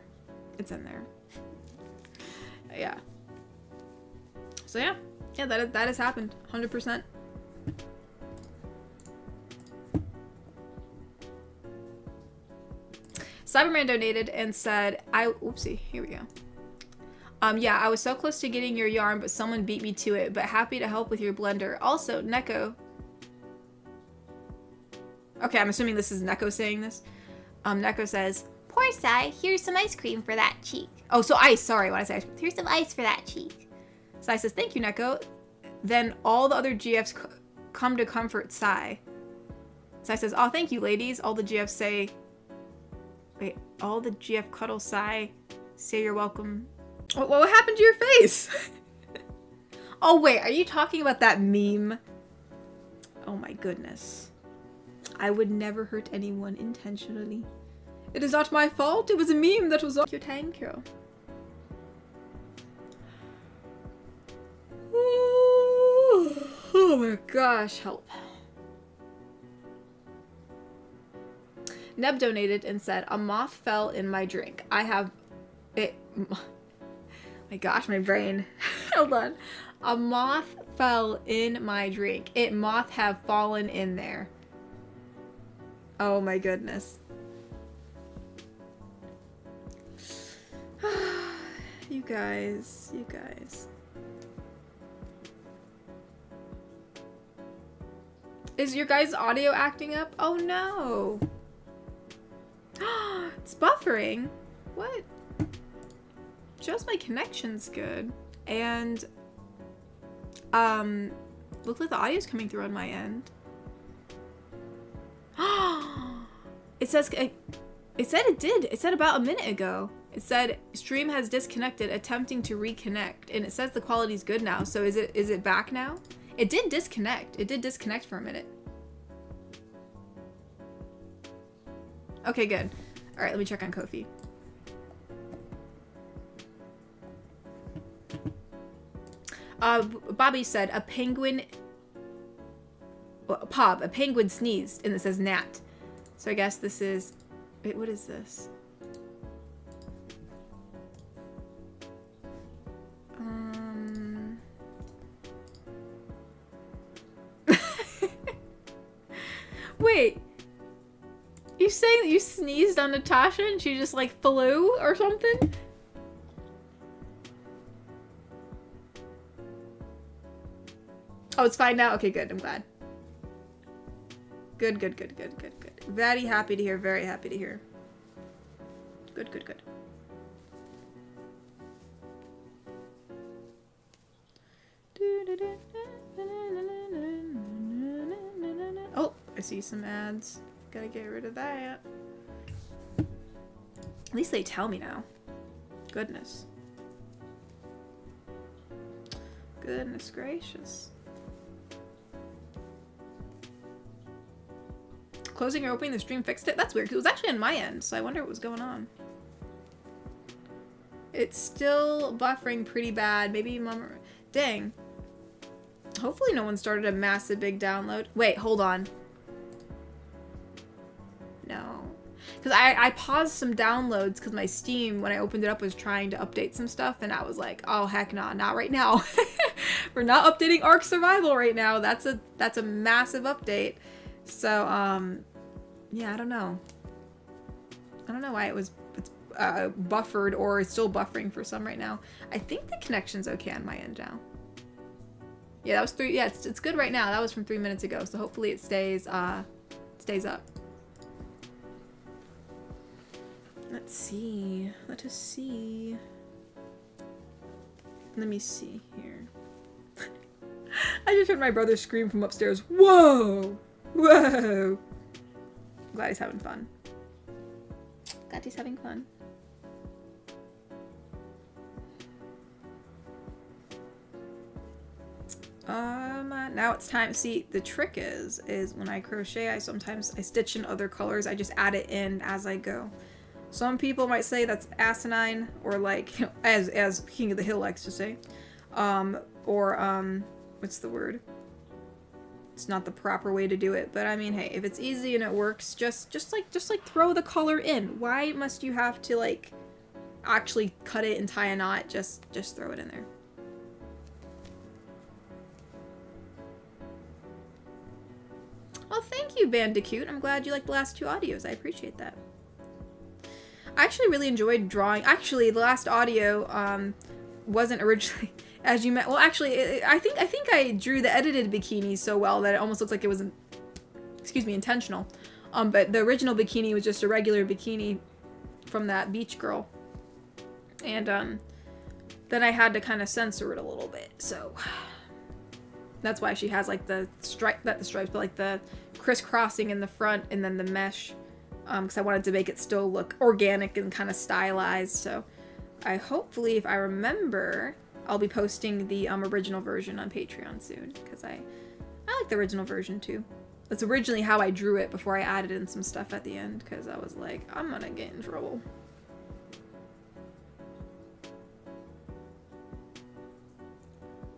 S1: It's in there. Yeah. So, yeah. Yeah, that has happened. 100%. Cyberman donated and said, oopsie, here we go. Yeah, I was so close to getting your yarn, but someone beat me to it, but happy to help with your blender. Also, Neko. Okay, I'm assuming this is Neko saying this. Neko says,
S2: Poor Sai, here's some ice cream for that cheek.
S1: Oh, so ice, sorry, what did I say? Ice cream.
S2: Here's some ice for that cheek.
S1: Sai says, thank you, Neko. Then all the other GFs come to comfort Sai. Sai says, oh, thank you, ladies. All the GFs say... Wait, all the GF cuddle Sai, say you're welcome. What happened to your face? Oh wait, are you talking about that meme? Oh my goodness. I would never hurt anyone intentionally. It is not my fault, it was a meme that was on your thank you. Oh my gosh, help. Neb donated and said, a moth fell in my drink. I have it. My gosh, my brain. Hold on. A moth fell in my drink. It moth have fallen in there. Oh my goodness. You guys. Is your guys' audio acting up? Oh no. It's buffering. What? Shows my connection's good. And looks like the audio's coming through on my end. It said it did. It said about a minute ago. It said stream has disconnected, attempting to reconnect, and it says the quality's good now. So is it back now? It did disconnect. It did disconnect for a minute. Okay, good. All right, let me check on Kofi. Bobby said a penguin. Well, a penguin sneezed, and it says gnat. So I guess this is. Wait, what is this? Wait. You saying that you sneezed on Natasha and she just like flew or something? Oh, it's fine now? Okay, good. I'm glad. Good. Very happy to hear. Very happy to hear. Good. Oh, I see some ads. Gotta get rid of that. At least they tell me now. Goodness. Goodness gracious. Closing or opening the stream fixed it? That's weird, because it was actually on my end, so I wonder what was going on. It's still buffering pretty bad. Maybe mom... Dang. Hopefully no one started a massive big download. Wait, hold on. No. Because I paused some downloads because my Steam, when I opened it up, was trying to update some stuff, and I was like, oh, heck nah, not right now. We're not updating Ark Survival right now. That's a massive update. So, yeah, I don't know. I don't know why it's buffered or it's still buffering for some right now. I think the connection's okay on my end now. Yeah, that was it's good right now. That was from 3 minutes ago, so hopefully it stays up. Let's see. Let us see. Let me see here. I just heard my brother scream from upstairs. Whoa! Whoa! Glad he's having fun. Glad he's having fun. Now it's time. See, the trick is when I crochet, I stitch in other colors. I just add it in as I go. Some people might say that's asinine, or like, you know, as King of the Hill likes to say, what's the word? It's not the proper way to do it, but I mean, hey, if it's easy and it works, just like throw the color in. Why must you have to like actually cut it and tie a knot? Just throw it in there. Well, thank you, Bandicoot. I'm glad you liked the last 2 audios. I appreciate that. I actually really enjoyed drawing. Actually, the last audio wasn't originally, as you met. Well, actually, I think I drew the edited bikini so well that it almost looks like it was, intentional. But the original bikini was just a regular bikini from that beach girl, and then I had to kind of censor it a little bit. So that's why she has like the stripes, but like the crisscrossing in the front and then the mesh. Because I wanted to make it still look organic and kind of stylized. So I hopefully, if I remember, I'll be posting the original version on Patreon soon. Because I like the original version too. That's originally how I drew it before I added in some stuff at the end. Because I was like, I'm gonna get in trouble.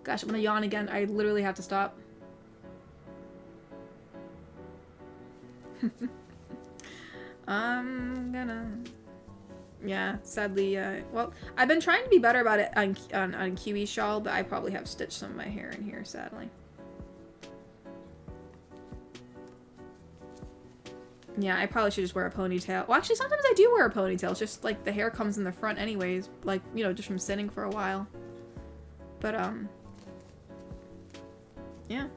S1: Gosh, I'm gonna yawn again. I literally have to stop. I'm gonna... Yeah, sadly, well, I've been trying to be better about it on Kiwi Shawl, but I probably have stitched some of my hair in here, sadly. Yeah, I probably should just wear a ponytail. Well, actually, sometimes I do wear a ponytail. It's just, like, the hair comes in the front anyways. Like, you know, just from sitting for a while. But, yeah.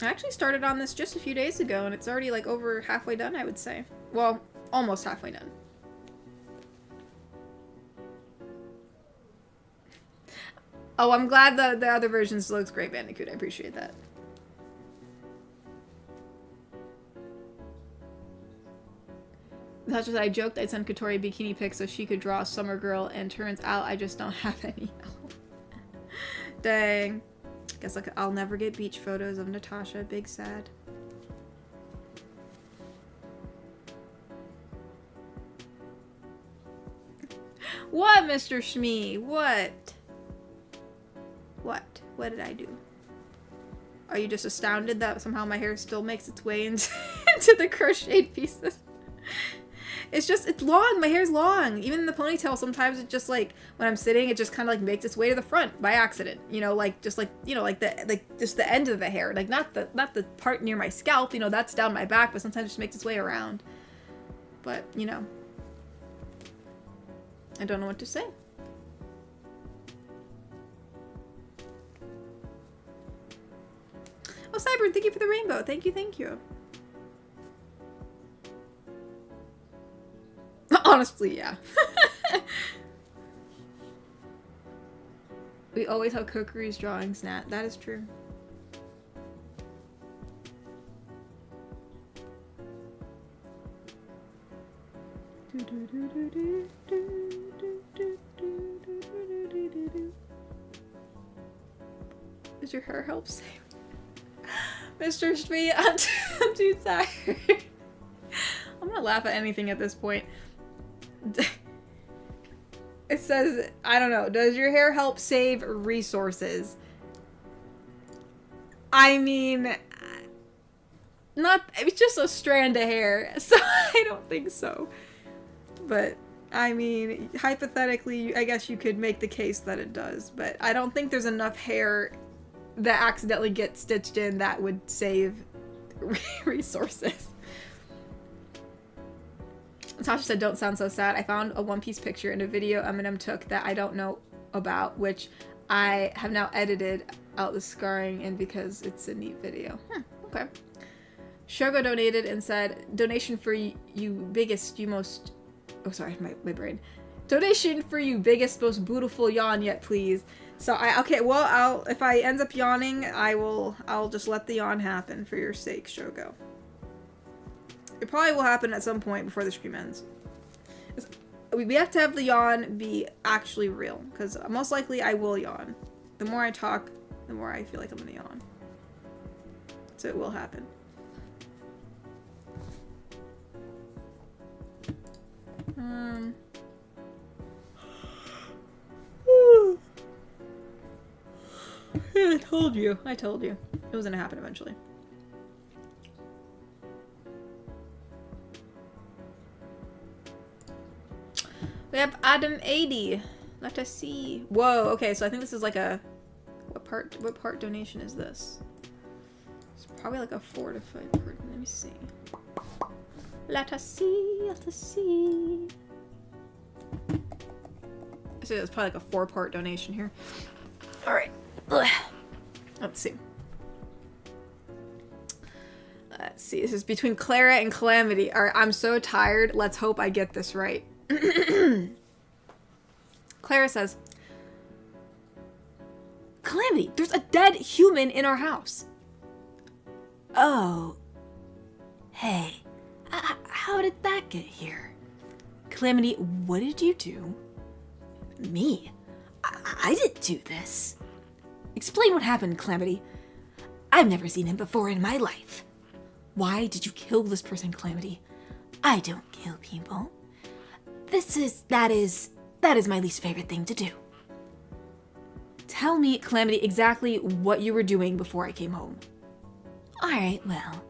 S1: I actually started on this just a few days ago, and it's already, like, over halfway done, I would say. Well, almost halfway done. Oh, I'm glad the other version looks great, Bandicoot. I appreciate that. That's just, I joked I'd send Katori bikini pics so she could draw a summer girl, and turns out I just don't have any. Dang. Guess I'll never get beach photos of Natasha. Big sad. What, Mr. Shmee? What? What? What did I do? Are you just astounded that somehow my hair still makes its way into the crocheted pieces? It's long. My hair's long. Even in the ponytail, sometimes it just like, when I'm sitting, it just kind of like makes its way to the front by accident. You know, like, just like, you know, like just the end of the hair. Like, not the part near my scalp, you know, that's down my back, but sometimes it just makes its way around. But, you know. I don't know what to say. Oh, Cyber, thank you for the rainbow. Thank you, thank you. Honestly, yeah. We always have Kokuru's drawings, Nat. That is true. Does your hair help save? Mr. Street, I'm too tired. I'm gonna laugh at anything at this point. It says, I don't know, does your hair help save resources? I mean, it's just a strand of hair, so I don't think so. But, I mean, hypothetically, I guess you could make the case that it does, but I don't think there's enough hair that accidentally gets stitched in that would save resources. Natasha said, don't sound so sad. I found a One Piece picture in a video Eminem took that I don't know about, which I have now edited out the scarring in because it's a neat video. Okay. Shogo donated and said, donation for you biggest, you most... Oh, sorry, my brain. Donation for you biggest, most beautiful yawn yet, please. So, okay, well, if I end up yawning, I'll just let the yawn happen for your sake, Shogo. It probably will happen at some point before the stream ends. We have to have the yawn be actually real, because most likely I will yawn. The more I talk, the more I feel like I'm gonna yawn. So it will happen. Yeah, I told you. It was gonna happen eventually. We have Adam 80. Let us see. Whoa, okay, so I think this is like a... What part donation is this? It's probably like a 4 to 5 part. Let me see. Let us see, let us see. So it's probably like a 4-part donation here. Alright. Let's see. Let's see. This is between Clara and Calamity. Alright, I'm so tired. Let's hope I get this right. Clara says, Calamity, there's a dead human in our house. Oh. Hey. How did that get here? Calamity, what did you do? Me? I didn't do this. Explain what happened, Calamity. I've never seen him before in my life. Why did you kill this person, Calamity? I don't kill people. That is my least favorite thing to do. Tell me, Calamity, exactly what you were doing before I came home. Alright, well,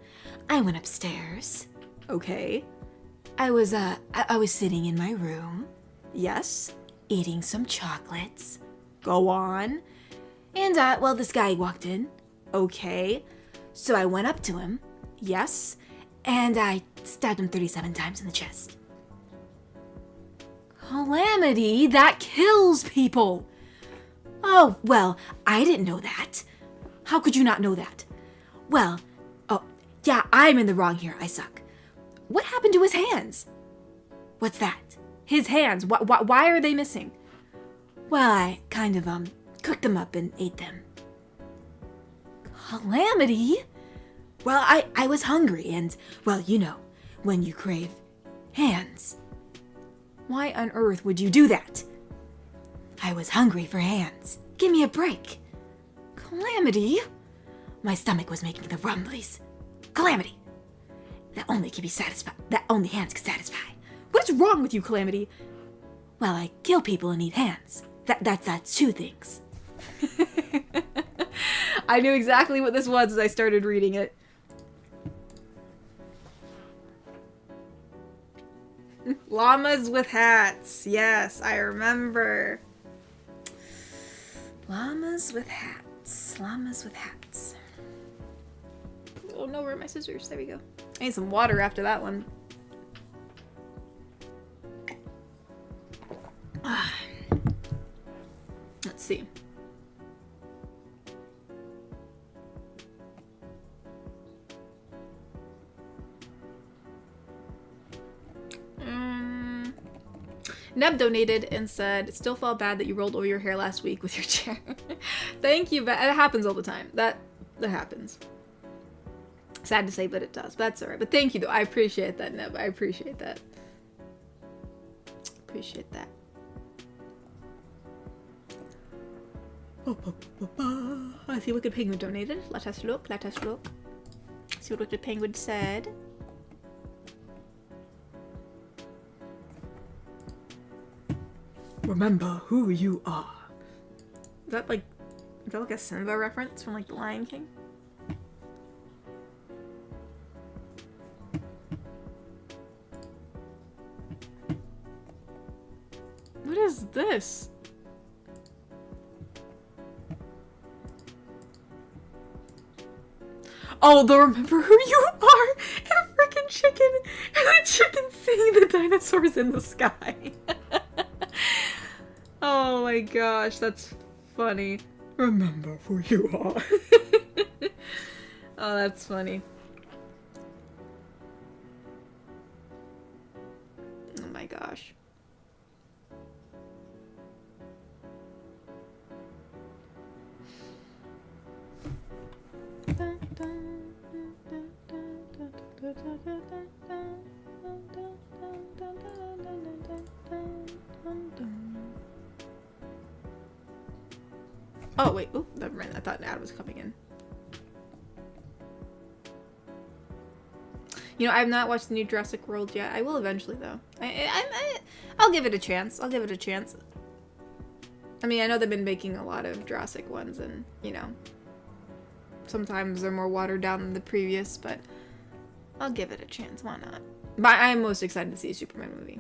S1: I went upstairs. Okay. I was sitting in my room. Yes. Eating some chocolates. Go on. And, well, this guy walked in. Okay. So I went up to him. Yes. And I stabbed him 37 times in the chest. Calamity, that kills people! Oh, well, I didn't know that. How could you not know that? Well, oh, yeah, I'm in the wrong here. I suck. What happened to his hands? What's that? His hands. Why are they missing? Well, I kind of, cooked them up and ate them. Calamity? Well, I was hungry and, well, you know, when you crave hands. Why on earth would you do that? I was hungry for hands. Give me a break. Calamity? My stomach was making the rumblies. Calamity! That only hands can satisfy. What is wrong with you, Calamity? Well, I kill people and eat hands. That's 2 things. I knew exactly what this was as I started reading it. Llamas with hats. Yes, I remember. Llamas with hats. Llamas with hats. Oh no, where are my scissors? There we go. I need some water after that one. Let's see. Neb donated and said, it still felt bad that you rolled over your hair last week with your chair. Thank you, but it happens all the time. That happens. Sad to say, but it does. But that's alright. But thank you, though. I appreciate that, Neb. I appreciate that. Appreciate that. I see Wicked Penguin donated. Let us look. Let us look. See what Wicked Penguin said. Remember who you are. Is that like a Simba reference from like The Lion King? What is this? Oh, the remember who you are! And a freaking chicken! And the chicken seeing the dinosaurs in the sky! Oh my gosh, that's funny. Remember who you are. Oh, that's funny. Oh my gosh. Oh wait, oop, never mind. I thought an ad was coming in. You know, I've not watched the new Jurassic World yet. I will eventually, though. I'll give it a chance. I'll give it a chance. I mean, I know they've been making a lot of Jurassic ones, and, you know, sometimes they're more watered down than the previous, but I'll give it a chance. Why not? But I'm most excited to see a Superman movie.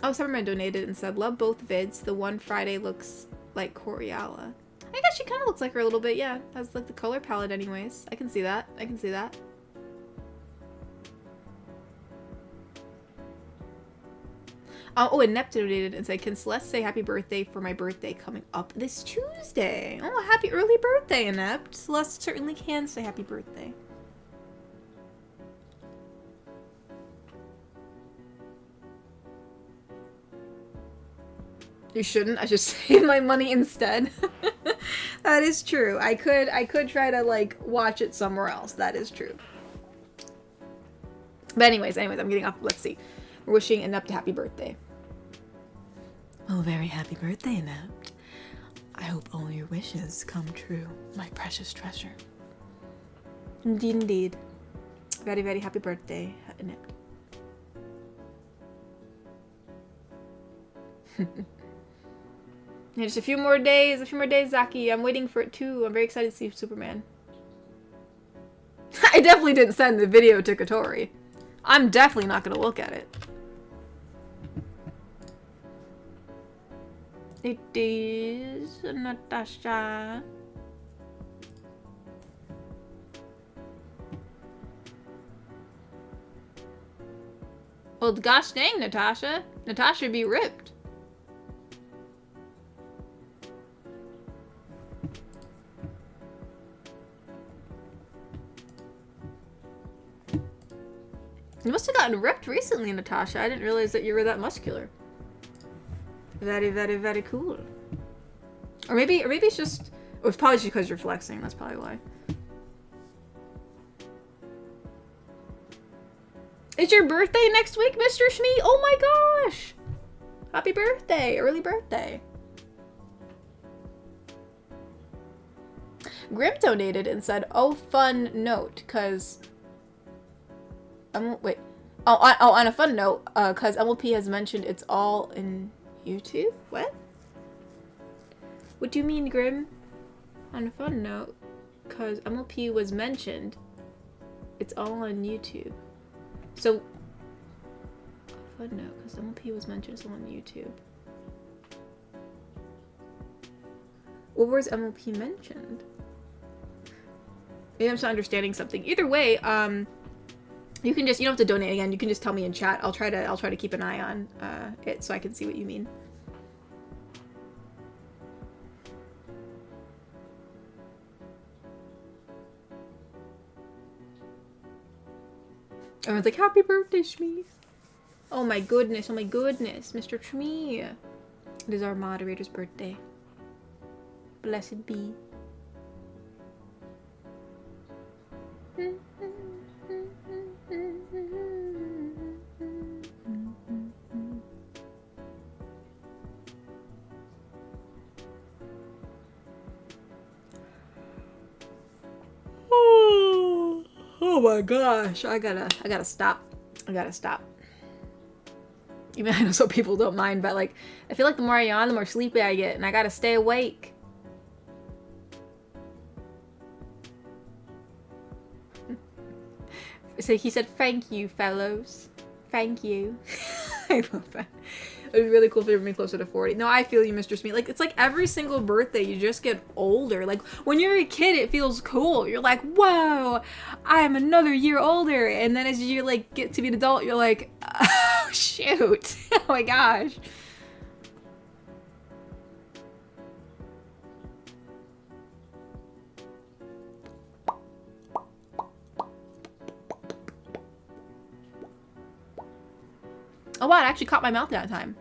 S1: Oh, Superman donated and said, love both vids. The one Friday looks like Coriala. I guess she kind of looks like her a little bit, yeah. Has, like, the color palette anyways. I can see that. I can see that. Oh, and Nep donated and said, can Celeste say happy birthday for my birthday coming up this Tuesday? Oh, happy early birthday, Inept. Celeste certainly can say happy birthday. You shouldn't. I should save my money instead. That is true. I could try to, like, watch it somewhere else. That is true. But anyways, I'm getting off. Let's see. We're wishing Inept a happy birthday. Oh, very happy birthday, Inept. I hope all your wishes come true, my precious treasure. Indeed, indeed. Very, very happy birthday, Inept. Yeah, just a few more days, Zaki. I'm waiting for it too. I'm very excited to see Superman. I definitely didn't send the video to Katori. I'm definitely not gonna look at it. It is Natasha. Well, gosh dang, Natasha. Natasha be ripped. You must have gotten ripped recently, Natasha. I didn't realize that you were that muscular. Very, very, very cool. Or maybe it's just... Oh, it's probably just because you're flexing. That's probably why. It's your birthday next week, Mr. Shmee? Oh my gosh! Happy birthday! Early birthday. Grim donated and said, oh, fun note, because... wait. On a fun note, because MLP has mentioned it's all in YouTube? What? What do you mean, Grim? On a fun note, because MLP was mentioned, it's all on YouTube. So, fun note, because MLP was mentioned, it's all on YouTube. What was MLP mentioned? Maybe I'm not understanding something. Either way, you don't have to donate again. You can just tell me in chat. I'll try to keep an eye on it so I can see what you mean. Everyone's like, happy birthday, Shmee. Oh my goodness, Mr. Shmee. It is our moderator's birthday. Blessed be. Oh my gosh, I gotta stop. I gotta stop. Even I know some people don't mind, but like, I feel like the more I yawn, the more sleepy I get, and I gotta stay awake. So he said, "Thank you, fellows. Thank you." I love that. It would be really cool if they bring me closer to 40. No, I feel you, Mr. Smee. Like, it's like every single birthday, you just get older. Like, when you're a kid, it feels cool. You're like, whoa, I'm another year older. And then as you, like, get to be an adult, you're like, oh, shoot. Oh, my gosh. Oh, wow, it actually caught my mouth that time.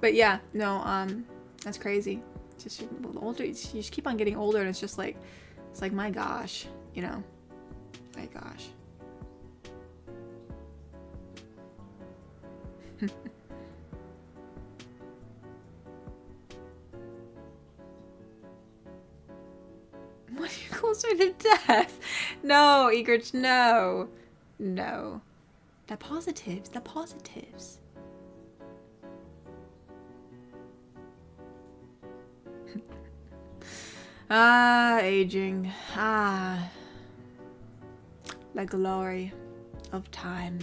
S1: But yeah, no, that's crazy. Just the older you just keep on getting older, and it's just like, it's like, my gosh, you know, my gosh. When you're closer to death. No, Egret, no. No. The positives, the positives. Ah, aging. Ah. The glory of time.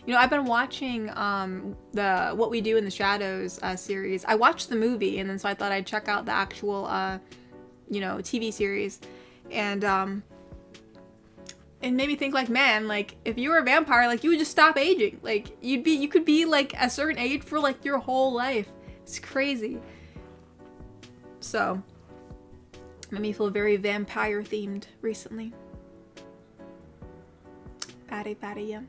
S1: You know, I've been watching the What We Do in the Shadows series. I watched the movie, and then so I thought I'd check out the actual, you know, TV series. And it made me think, like, man, like, if you were a vampire, like, you would just stop aging. Like, you could be, like, a certain age for, like, your whole life. It's crazy. So, made me feel very vampire-themed recently. Patty, yeah.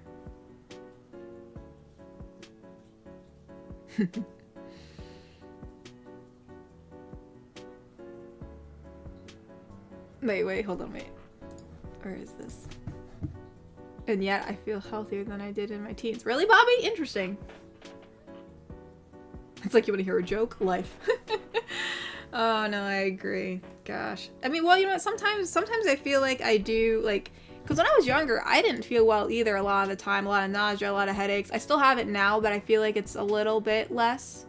S1: Wait, hold on, wait. Where is this? And yet I feel healthier than I did in my teens. Really, Bobby? Interesting. It's like, you want to hear a joke? Life. Oh, no, I agree. Gosh. I mean, well, you know what? Sometimes I feel like I do, like, because when I was younger, I didn't feel well either a lot of the time. A lot of nausea, a lot of headaches. I still have it now, but I feel like it's a little bit less.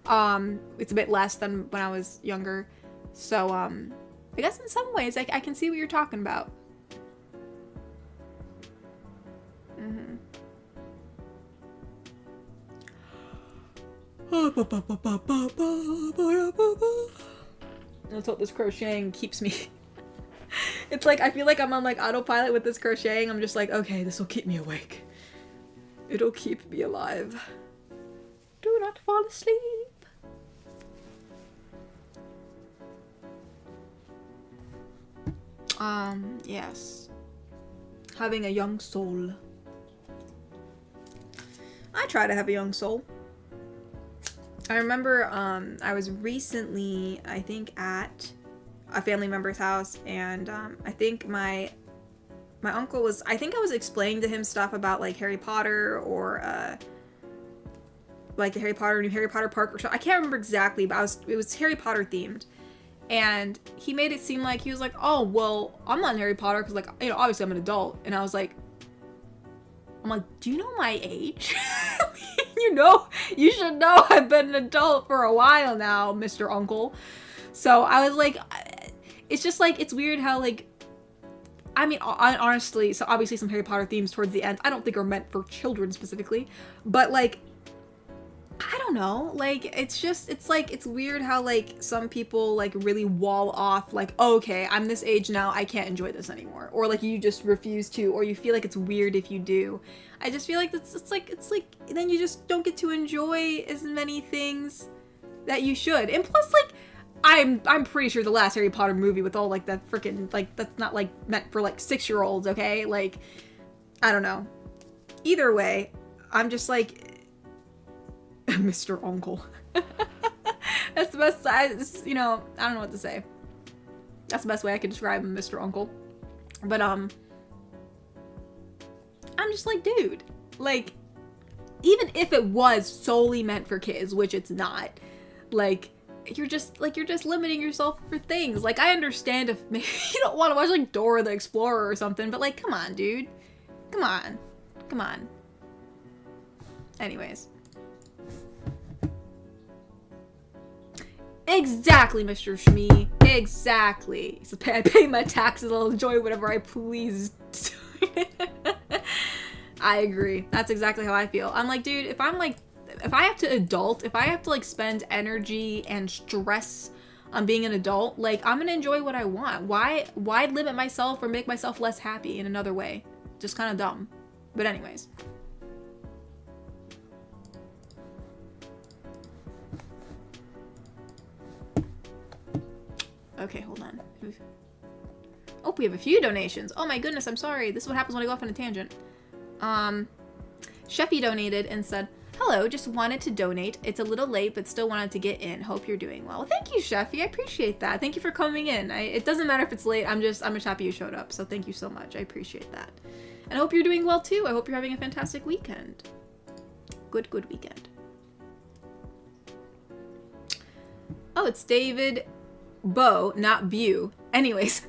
S1: It's a bit less than when I was younger. So, I guess in some ways, I can see what you're talking about. Mm-hmm. Let's hope this crocheting keeps me. It's like, I feel like I'm on like autopilot with this crocheting. I'm just like, okay, this will keep me awake. It'll keep me alive. Do not fall asleep. Yes. Having a young soul. I try to have a young soul. I remember, I was recently, I think, at a family member's house, and, I think my uncle was, I think I was explaining to him stuff about, like, Harry Potter, or, like, the New Harry Potter park, or something. I can't remember exactly, but it was Harry Potter themed. And he made it seem like, he was like, oh, well, I'm not in Harry Potter, because, like, you know, obviously I'm an adult. And I was like, do you know my age? You know, you should know I've been an adult for a while now, Mr. Uncle. So I was like, it's just like, it's weird how, like, I mean, honestly, so obviously some Harry Potter themes towards the end, I don't think are meant for children specifically, but, like, I don't know, like, it's just, it's like, it's weird how, like, some people, like, really wall off, like, oh, okay, I'm this age now, I can't enjoy this anymore, or, like, you just refuse to, or you feel like it's weird if you do. I just feel like it's like, then you just don't get to enjoy as many things that you should, and plus, like, I'm pretty sure the last Harry Potter movie with all, like, the freaking, like, that's not, like, meant for, like, 6-year-olds, okay, like, I don't know. Either way, I'm just, like, Mr. Uncle. That's the best, you know, I don't know what to say. That's the best way I could describe him, Mr. Uncle. But, I'm just like, dude, like, even if it was solely meant for kids, which it's not, like, you're just limiting yourself for things. Like, I understand if maybe you don't want to watch, like, Dora the Explorer or something, but, like, come on, dude. Come on. Come on. Anyways. Exactly, Mr. Shmee. Exactly. So I pay my taxes, I'll enjoy whatever I please. I agree. That's exactly how I feel. I'm like, dude, if I have to adult, if I have to, like, spend energy and stress on being an adult, like, I'm gonna enjoy what I want. Why limit myself or make myself less happy in another way? Just kind of dumb. But anyways. Okay, hold on. Oh, we have a few donations. Oh my goodness, I'm sorry. This is what happens when I go off on a tangent. Sheffy donated and said, hello, just wanted to donate. It's a little late, but still wanted to get in. Hope you're doing well. Well, thank you, Sheffy. I appreciate that. Thank you for coming in. It doesn't matter if it's late. I'm just happy you showed up. So thank you so much. I appreciate that. And I hope you're doing well too. I hope you're having a fantastic weekend. Good weekend. Oh, it's David Bo, not Bew. Anyways,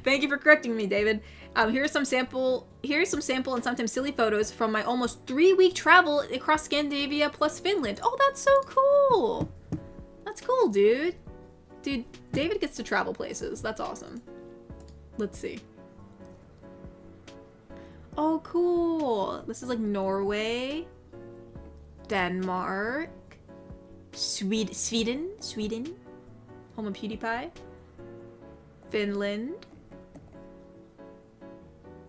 S1: thank you for correcting me, David. Here's some sample and sometimes silly photos from my almost 3-week travel across Scandinavia plus Finland. Oh, that's so cool. That's cool, dude. Dude, David gets to travel places. That's awesome. Let's see. Oh, cool. This is like Norway, Denmark, Sweden, home of PewDiePie, Finland,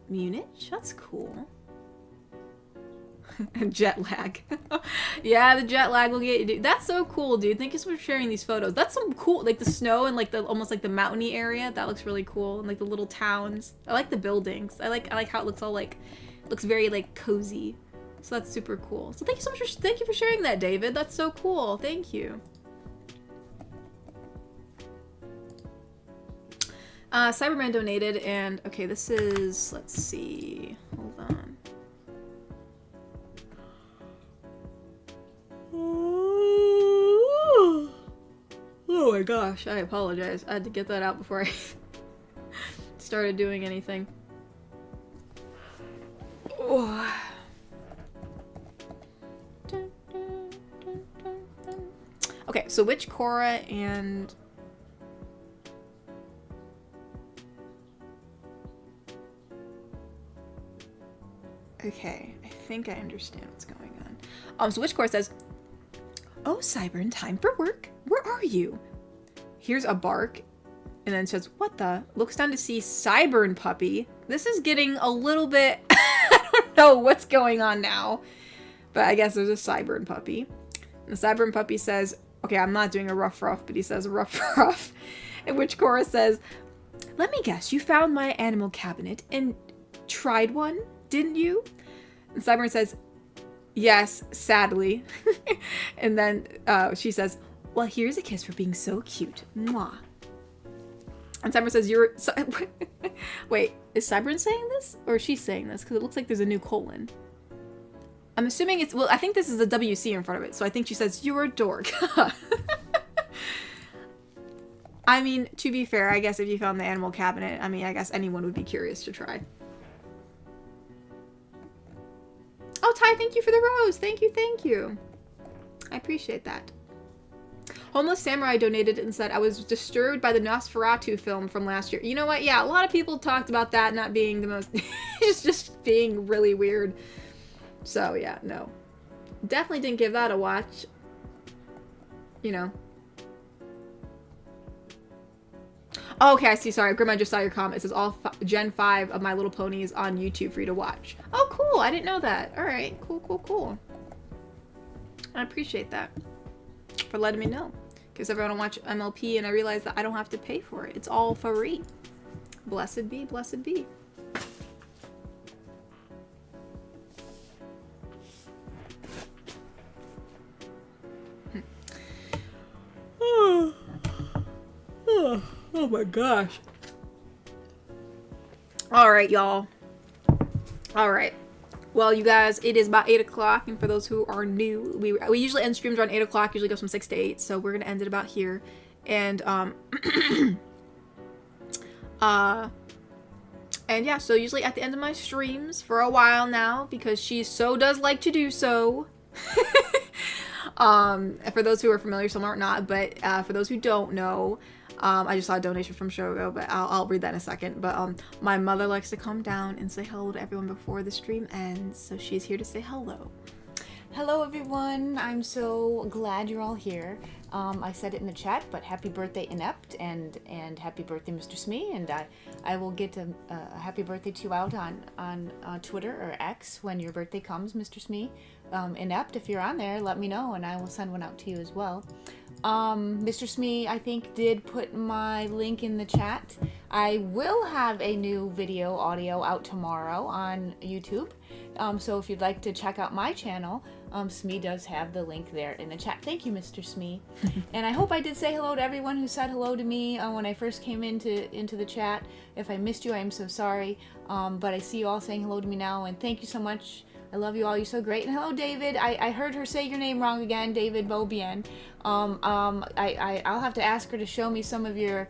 S1: Munich. That's cool. Jet lag. Yeah, the jet lag will get you, dude. That's so cool, dude. Thank you so much for sharing these photos. That's some cool, like the snow and like the almost like the mountainy area. That looks really cool. And like the little towns. I like the buildings. I like how it looks all like, looks very like cozy. So that's super cool. So thank you so much thank you for sharing that, David. That's so cool. Thank you. Cyberman donated, and okay, this is, let's see, hold on. Oh my gosh, I apologize. I had to get that out before I started doing anything. Oh. Okay, so which Cora and... Okay, I think I understand what's going on. So Witchcore says, oh, Cybern, time for work. Where are you? Here's a bark. And then says, what the? Looks down to see Cybern puppy. This is getting a little bit, I don't know what's going on now. But I guess there's a Cybern puppy. And the Cybern puppy says, okay, I'm not doing a rough, but he says rough. In which Cora says, let me guess, you found my animal cabinet and tried one? Didn't you? And Cybern says, yes, sadly. And then she says, well, here's a kiss for being so cute. Mwah. And Cybern says, wait, is Cybern saying this? Or is she saying this? Because it looks like there's a new colon. I'm assuming it's, well, I think this is a WC in front of it. So I think she says, you're a dork. I mean, to be fair, I guess if you found the animal cabinet, I mean, I guess anyone would be curious to try. Oh, Ty, thank you for the rose. Thank you. I appreciate that. Homeless Samurai donated and said, I was disturbed by the Nosferatu film from last year. You know what? Yeah, a lot of people talked about that not being the most... just being really weird. So, yeah, no. Definitely didn't give that a watch. You know. Oh, okay, I see. Sorry, Grandma just saw your comment. It says all Gen 5 of My Little Pony is on YouTube for you to watch. Oh, cool. I didn't know that. All right. Cool. I appreciate that for letting me know. Because everyone watch MLP and I realize that I don't have to pay for it. It's all free. Blessed be. Oh my gosh. All right, y'all. All right. Well, you guys, it is about 8 o'clock, and for those who are new, we usually end streams around 8 o'clock, usually goes from 6 to 8, so we're going to end it about here. And, and yeah, so usually at the end of my streams for a while now, because she so does like to do so. For those who are familiar, some aren't not, but for those who don't know, I just saw a donation from Shogo, but I'll read that in a second. But my mother likes to come down and say hello to everyone before the stream ends, so she's here to say hello.
S3: Hello everyone, I'm so glad you're all here. I said it in the chat, but happy birthday Inept and happy birthday Mr. Smee, and I will get a happy birthday to you out on Twitter or X when your birthday comes, Mr. Smee. Inept, if you're on there, let me know and I will send one out to you as well. Mr. Smee, I think, did put my link in the chat. I will have a new video audio out tomorrow on YouTube. So if you'd like to check out my channel, Smee does have the link there in the chat. Thank you, Mr. Smee. And I hope I did say hello to everyone who said hello to me when I first came into the chat. If I missed you, I am so sorry. But I see you all saying hello to me now, and thank you so much. I love you all. You're so great. And hello, David. I heard her say your name wrong again, David Beaubien. I'll have to ask her to show me some of your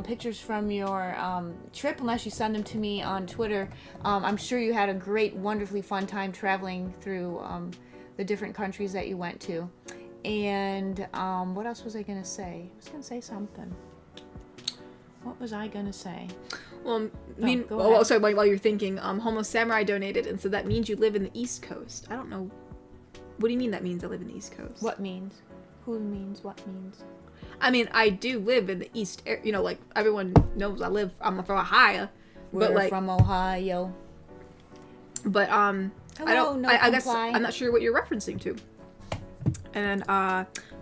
S3: pictures from your trip, unless you send them to me on Twitter. I'm sure you had a great, wonderfully fun time traveling through the different countries that you went to. And what else was I going to say? I was going to say something. What was I going to say?
S1: Well, sorry, while you're thinking, Homo Samurai donated, and so that means you live in the East Coast. I don't know. What do you mean that means I live in the East Coast?
S3: What means? Who means? What means?
S1: I mean, I do live in the East, like everyone knows I'm from Ohio.
S3: We're from Ohio.
S1: But,
S3: Hello,
S1: I guess I'm not sure what you're referencing to. And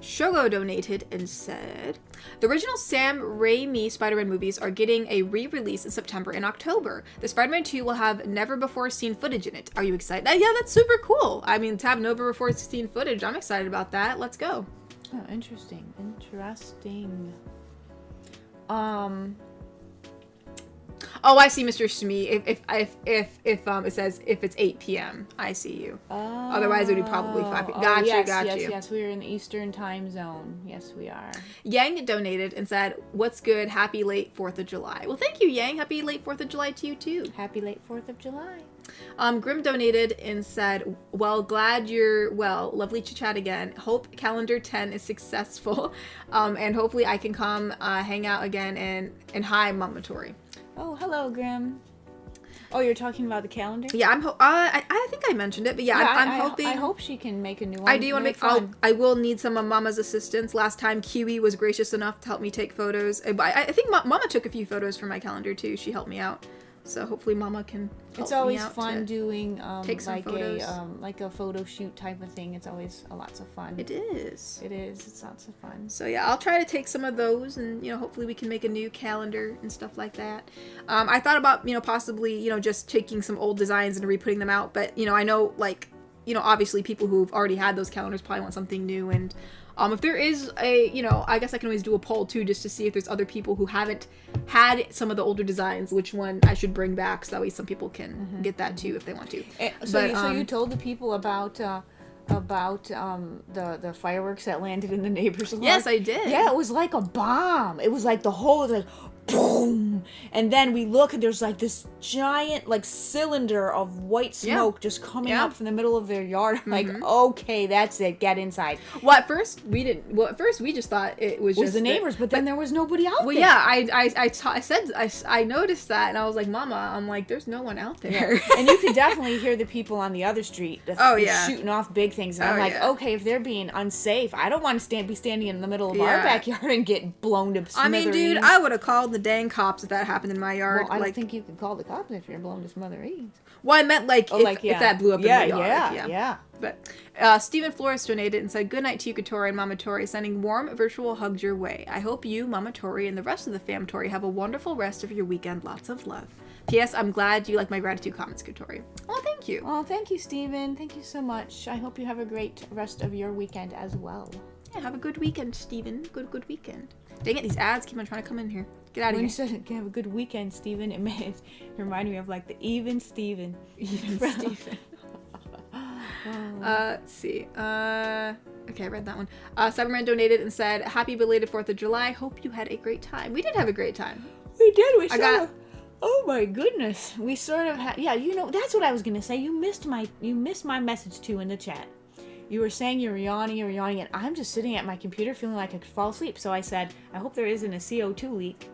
S1: Shogo donated and said, the original Sam Raimi Spider-Man movies are getting a re-release in September and October. The Spider-Man 2 will have never-before-seen footage in it. Are you excited? Yeah, that's super cool. I mean, to have never-before-seen footage, I'm excited about that. Let's go.
S3: Oh, interesting.
S1: Oh, I see, Mr. Smee. If it says if it's 8 p.m., I see you.
S3: Oh,
S1: otherwise, it would be probably 5 p.m. Gotcha.
S3: Yes, we are in the Eastern time zone. Yes, we are.
S1: Yang donated and said, "What's good? Happy late 4th of July." Well, thank you, Yang. Happy late 4th of July to you too.
S3: Happy late 4th of July.
S1: Grim donated and said, "Well, glad you're well. Lovely to chat again. Hope calendar 10 is successful, and hopefully I can come hang out again and hi, Mama Tori."
S3: Oh, hello, Grim. Oh, you're talking about the calendar?
S1: Yeah, I think I mentioned it, but yeah, I'm hoping.
S3: I hope she can make a new one.
S1: I do want to make. I will need some of Mama's assistance. Last time, Kiwi was gracious enough to help me take photos. But I think Mama took a few photos for my calendar too. She helped me out. So hopefully Mama can help
S3: It's always
S1: me out
S3: fun doing
S1: take some photos.
S3: like a photo shoot type of thing. It's always lots of fun.
S1: It is.
S3: It is. It's lots of fun.
S1: So yeah, I'll try to take some of those, and hopefully we can make a new calendar and stuff like that. I thought about possibly just taking some old designs and re-putting them out, but I know obviously people who've already had those calendars probably want something new, and if there is I guess I can always do a poll too, just to see if there's other people who haven't had some of the older designs, which one I should bring back, so that way some people can get that too if they want to.
S3: So you told the people about the fireworks that landed in the neighbor's lawn?
S1: Yes, I did.
S3: Yeah, it was like a bomb. It was like the whole boom, and then we look and there's like this giant cylinder of white smoke just coming up from the middle of their yard. I'm like, okay, that's it, get inside.
S1: Well, at first we didn't. Well, at first we just thought it was just
S3: the neighbors, but then there was nobody out there.
S1: Well, yeah, I noticed that, and I was like, Mama, I'm like, there's no one out there.
S3: And you could definitely hear the people on the other street shooting off big things, and I'm like, okay, if they're being unsafe, I don't want to be standing in the middle of our backyard and get blown to smithereens.
S1: I mean, dude, I would have called the dang cops if that happened in my yard.
S3: Well, I don't think you could call the cops if you're blown to smithereens.
S1: Well, I meant if that blew up in my yard.
S3: Yeah.
S1: But Stephen Flores donated and said, "Good night to you, Tori and Mama Tori, sending warm virtual hugs your way. I hope you, Mama Tori, and the rest of the fam Tori have a wonderful rest of your weekend. Lots of love. P.S. I'm glad you like my gratitude comments, Tori." Oh, thank you.
S3: Oh, thank you, Stephen. Thank you so much. I hope you have a great rest of your weekend as well.
S1: Yeah, have a good weekend, Stephen. Good weekend. Dang it, these ads keep on trying to come in here. Get out of here.
S3: When you said have a good weekend, Stephen, it reminded me of the Even Steven.
S1: Even Steven. Let's see. Okay, I read that one. Cyberman donated and said, "Happy belated 4th of July. Hope you had a great time." We did have a great time.
S3: We did.
S1: I got.
S3: Oh my goodness. We sort of had. Yeah, that's what I was gonna say. You missed my message too in the chat. You were saying you were yawning, and I'm just sitting at my computer feeling like I could fall asleep. So I said, I hope there isn't a CO2 leak.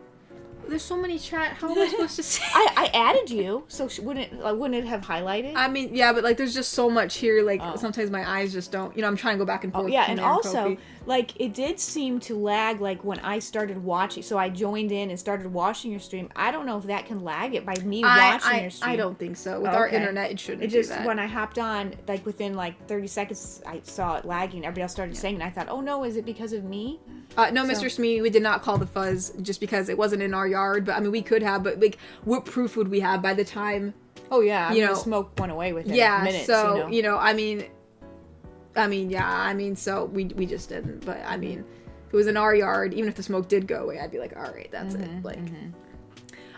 S1: There's so many chat. How am I supposed to say?
S3: I added you, so wouldn't it have highlighted?
S1: I mean, yeah, but like, there's just so much here. Like, sometimes my eyes just don't. I'm trying to go back and forth.
S3: Yeah, and also,
S1: Kofi.
S3: like, it did seem to lag. Like when I started watching, so I joined in and started watching your stream. I don't know if that can lag it by me watching your stream.
S1: I don't think so. With our internet, it shouldn't.
S3: It just
S1: do that.
S3: When I hopped on, like within like 30 seconds, I saw it lagging. Everybody else started saying, and I thought, oh no, is it because of me?
S1: No, Mr. Smee, we did not call the fuzz just because it wasn't in our yard. But I mean, we could have. But like, what proof would we have by the time?
S3: Oh yeah, the smoke went away within minutes.
S1: So so we just didn't. But I mean, if it was in our yard, even if the smoke did go away, I'd be like, all right, that's it. Like,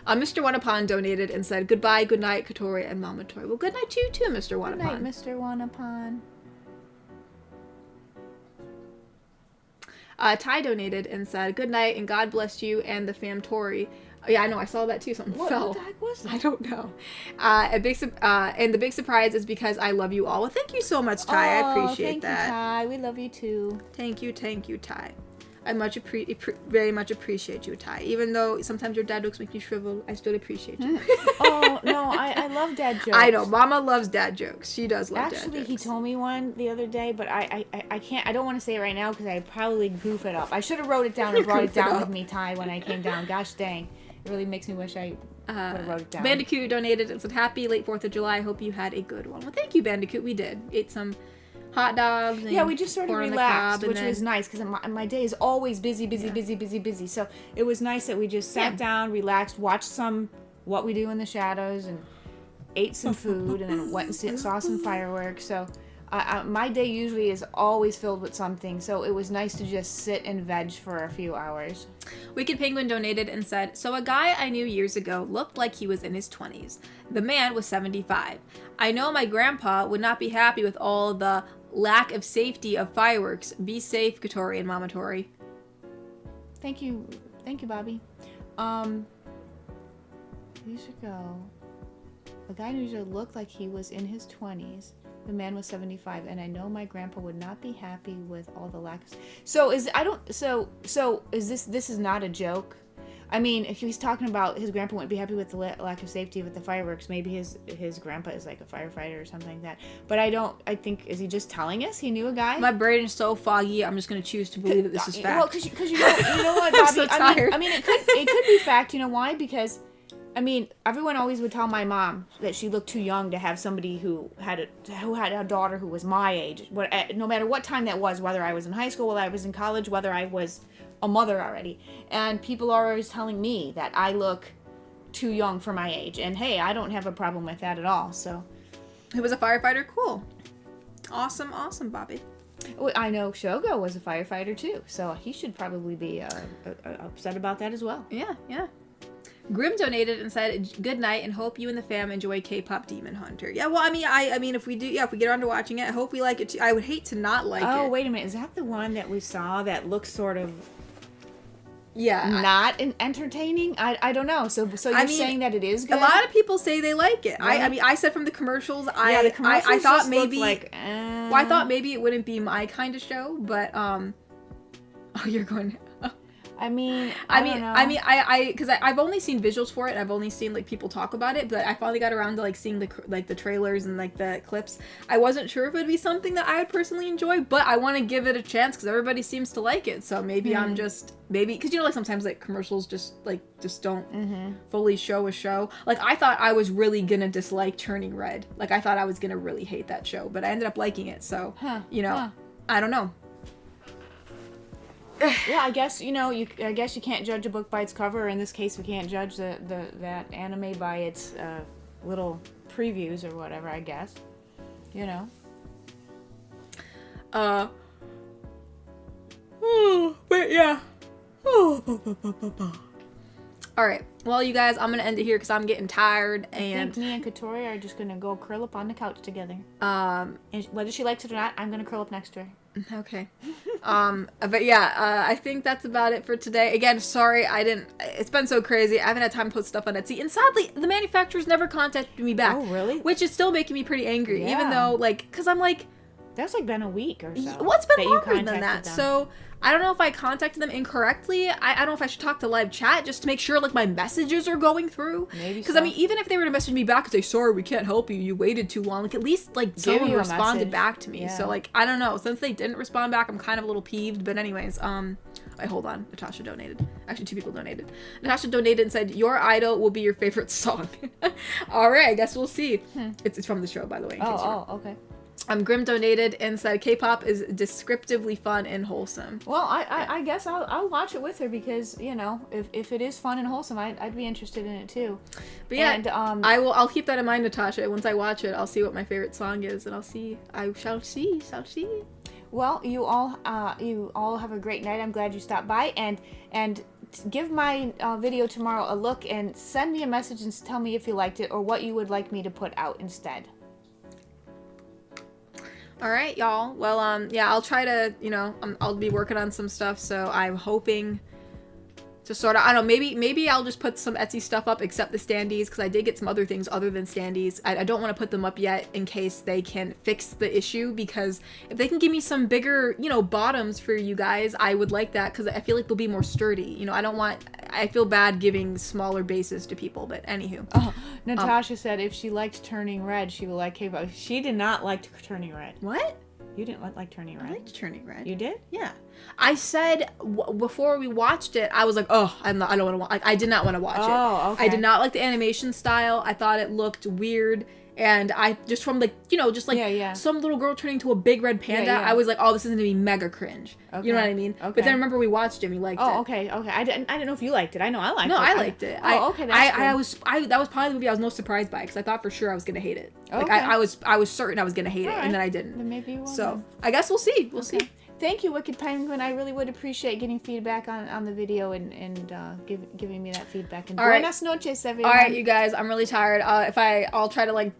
S1: Mr. Wanapon donated and said, "Goodbye, good night, Katori and Mama Toy." Well, good night to you too, Mr. Wanapon.
S3: Good night, Mr. Wanapon.
S1: Ty donated and said, "Good night and God bless you and the fam Tori." Oh, yeah, I know. I saw that too. Something fell.
S3: What the heck was that?
S1: I don't know. And the big surprise is because I love you all. Well, thank you so much, Ty. I appreciate that.
S3: Thank you, Ty. We love you too.
S1: Thank you, Ty. I very much appreciate you, Ty. Even though sometimes your dad jokes make you shrivel, I still appreciate you.
S3: Oh no, I love dad jokes.
S1: I know, Mama loves dad jokes. She does love dad jokes.
S3: Actually, he told me one the other day, but I can't. I don't want to say it right now because I'd probably goof it up. I should have wrote it down and brought it down with me, Ty, when I came down. Gosh dang, it really makes me wish I would have wrote it down.
S1: Bandicoot donated and said, "Happy late 4th of July. Hope you had a good one." Well, thank you, Bandicoot. We did. Ate some hot dogs. And
S3: we just sort of relaxed, which was nice because my day is always busy. So it was nice that we just sat down, relaxed, watched some What We Do in the Shadows, and ate some food, and then went and saw some fireworks. So my day usually is always filled with something. So it was nice to just sit and veg for a few hours.
S1: Wicked Penguin donated and said, "So a guy I knew years ago looked like he was in his 20s. The man was 75. I know my grandpa would not be happy with all the lack of safety of fireworks. Be safe, Katori and Mama Tori."
S3: Thank you, Bobby. Years ago, a guy who usually looked like he was in his 20s. The man was 75, and I know my grandpa would not be happy with all the lack of... So is this is not a joke? I mean, if he's talking about his grandpa wouldn't be happy with the lack of safety with the fireworks, maybe his grandpa is like a firefighter or something like that. But I think, is he just telling us he knew a guy?
S1: My brain is so foggy, I'm just going to choose to believe that this is fact.
S3: Well, because you know what, Bobby?
S1: I'm so tired.
S3: I mean, it could be fact. You know why? Because... I mean, everyone always would tell my mom that she looked too young to have somebody who had a daughter who was my age. No matter what time that was, whether I was in high school, whether I was in college, whether I was a mother already. And people are always telling me that I look too young for my age. And hey, I don't have a problem with that at all. So,
S1: he was a firefighter. Cool. Awesome, Bobby.
S3: Well, I know Shogo was a firefighter too, so he should probably be upset about that as well.
S1: Yeah. Grim donated and said, "Good night and hope you and the fam enjoy K-pop Demon Hunter." Yeah, well, I mean, if we get around to watching it, I hope we like it too. I would hate to not like it.
S3: Oh, wait a minute. Is that the one that we saw that looks sort of
S1: not
S3: entertaining? I don't know. So you're saying that it is good?
S1: A lot of people say they like it. Really? I mean, I said from the commercials, I thought maybe I thought maybe it wouldn't be my kind of show, but you're going
S3: I mean,
S1: because I've only seen visuals for it. I've only seen like people talk about it, but I finally got around to like seeing the trailers and like the clips. I wasn't sure if it would be something that I would personally enjoy, but I want to give it a chance because everybody seems to like it. So maybe I'm just because like sometimes like commercials just don't fully show a show. Like I thought I was really gonna dislike Turning Red. Like I thought I was gonna really hate that show, but I ended up liking it. So I don't know.
S3: Yeah, I guess you can't judge a book by its cover. In this case, we can't judge that anime by its little previews or whatever. I guess,
S1: But yeah. All right. Well, you guys, I'm gonna end it here because I'm getting tired.
S3: I
S1: And
S3: think me and Katori are just gonna go curl up on the couch together.
S1: um,
S3: And whether she likes it or not, I'm gonna curl up next to her.
S1: okay. But yeah, I think that's about it for today. Again, sorry, it's been so crazy. I haven't had time to put stuff on Etsy. And sadly, the manufacturers never contacted me back.
S3: Oh, really?
S1: Which is still making me pretty angry, even
S3: Yeah.
S1: though, like, because I'm like,
S3: That's like been a week or so.
S1: what's been
S3: that you
S1: longer than
S3: contacted
S1: that?
S3: them.
S1: So I don't know if I contacted them incorrectly. I don't know if I should talk to live chat just to make sure like my messages are going through.
S3: Maybe
S1: Because
S3: so.
S1: I mean, even if they were to message me back and say, sorry, we can't help you, you waited too long, like at least like someone
S3: you a
S1: responded
S3: message.
S1: back to me.
S3: Yeah.
S1: So like I don't know. Since they didn't respond back, I'm kind of a little peeved. But anyways, wait, hold on. Natasha donated. Actually, 2 people donated. Natasha donated and said, your idol will be your favorite song. All right, I guess we'll see. It's from the show, by the way. In case you're-
S3: Okay.
S1: Grim donated and said K-pop is descriptively fun and wholesome.
S3: Well, I guess I'll watch it with her because, you know, if it is fun and wholesome, I'd be interested in it too.
S1: But yeah,
S3: And,
S1: I'll keep that in mind, Natasha. Once I watch it, I'll see what my favorite song is, and I shall see.
S3: Well, you all have a great night. I'm glad you stopped by, and give my video tomorrow a look and send me a message and tell me if you liked it or what you would like me to put out instead.
S1: All right, y'all. Well, yeah, I'll try to, I'll be working on some stuff, so I'm hoping to sort of, I don't know, maybe I'll just put some Etsy stuff up except the standees, because I did get some other things other than standees. I don't want to put them up yet in case they can fix the issue, because if they can give me some bigger, bottoms for you guys, I would like that, because I feel like they'll be more sturdy. I feel bad giving smaller bases to people, but anywho.
S3: Oh, Natasha said if she liked turning red, she would like K-pop. She did not like turning red.
S1: What?
S3: You didn't like turning red?
S1: I liked Turning Red.
S3: You did?
S1: Yeah. I said before we watched it, I was like, oh, I don't want to watch. Like, I did not want to watch it.
S3: Oh, okay.
S1: I did not like the animation style. I thought it looked weird. And I just from some little girl turning into a big red panda,
S3: Yeah.
S1: I was like, oh, this is gonna be mega cringe.
S3: Okay.
S1: You know what I mean?
S3: Okay.
S1: But then remember we watched it and we liked it.
S3: Oh, okay. I didn't know if you liked it. I know I liked it.
S1: No, I liked it.
S3: Okay, that's good.
S1: That was probably the movie I was most surprised by, because I thought for sure I was gonna hate it. Like
S3: Okay.
S1: I was certain I was gonna hate it,
S3: Alright.
S1: and then I didn't.
S3: Then maybe you will.
S1: So I guess we'll see. We'll see.
S3: Thank you, Wicked Penguin. I really would appreciate getting feedback on the video and giving me that feedback. And
S1: All right.
S3: buenas noches, everyone.
S1: All right, you guys, I'm really tired. I'll try to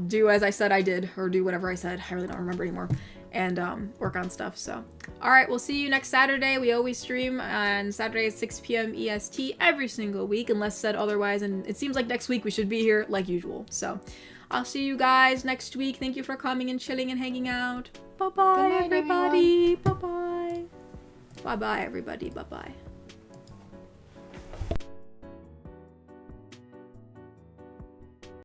S1: do as I said I did, or do whatever I said. I really don't remember anymore, and work on stuff. So, all right, we'll see you next Saturday. We always stream on Saturday at 6 p.m. EST every single week, unless said otherwise. And it seems like next week we should be here like usual. So, I'll see you guys next week. Thank you for coming and chilling and hanging out. Bye bye,
S3: Good night,
S1: everybody. Bye bye. Bye bye, everybody. Bye bye.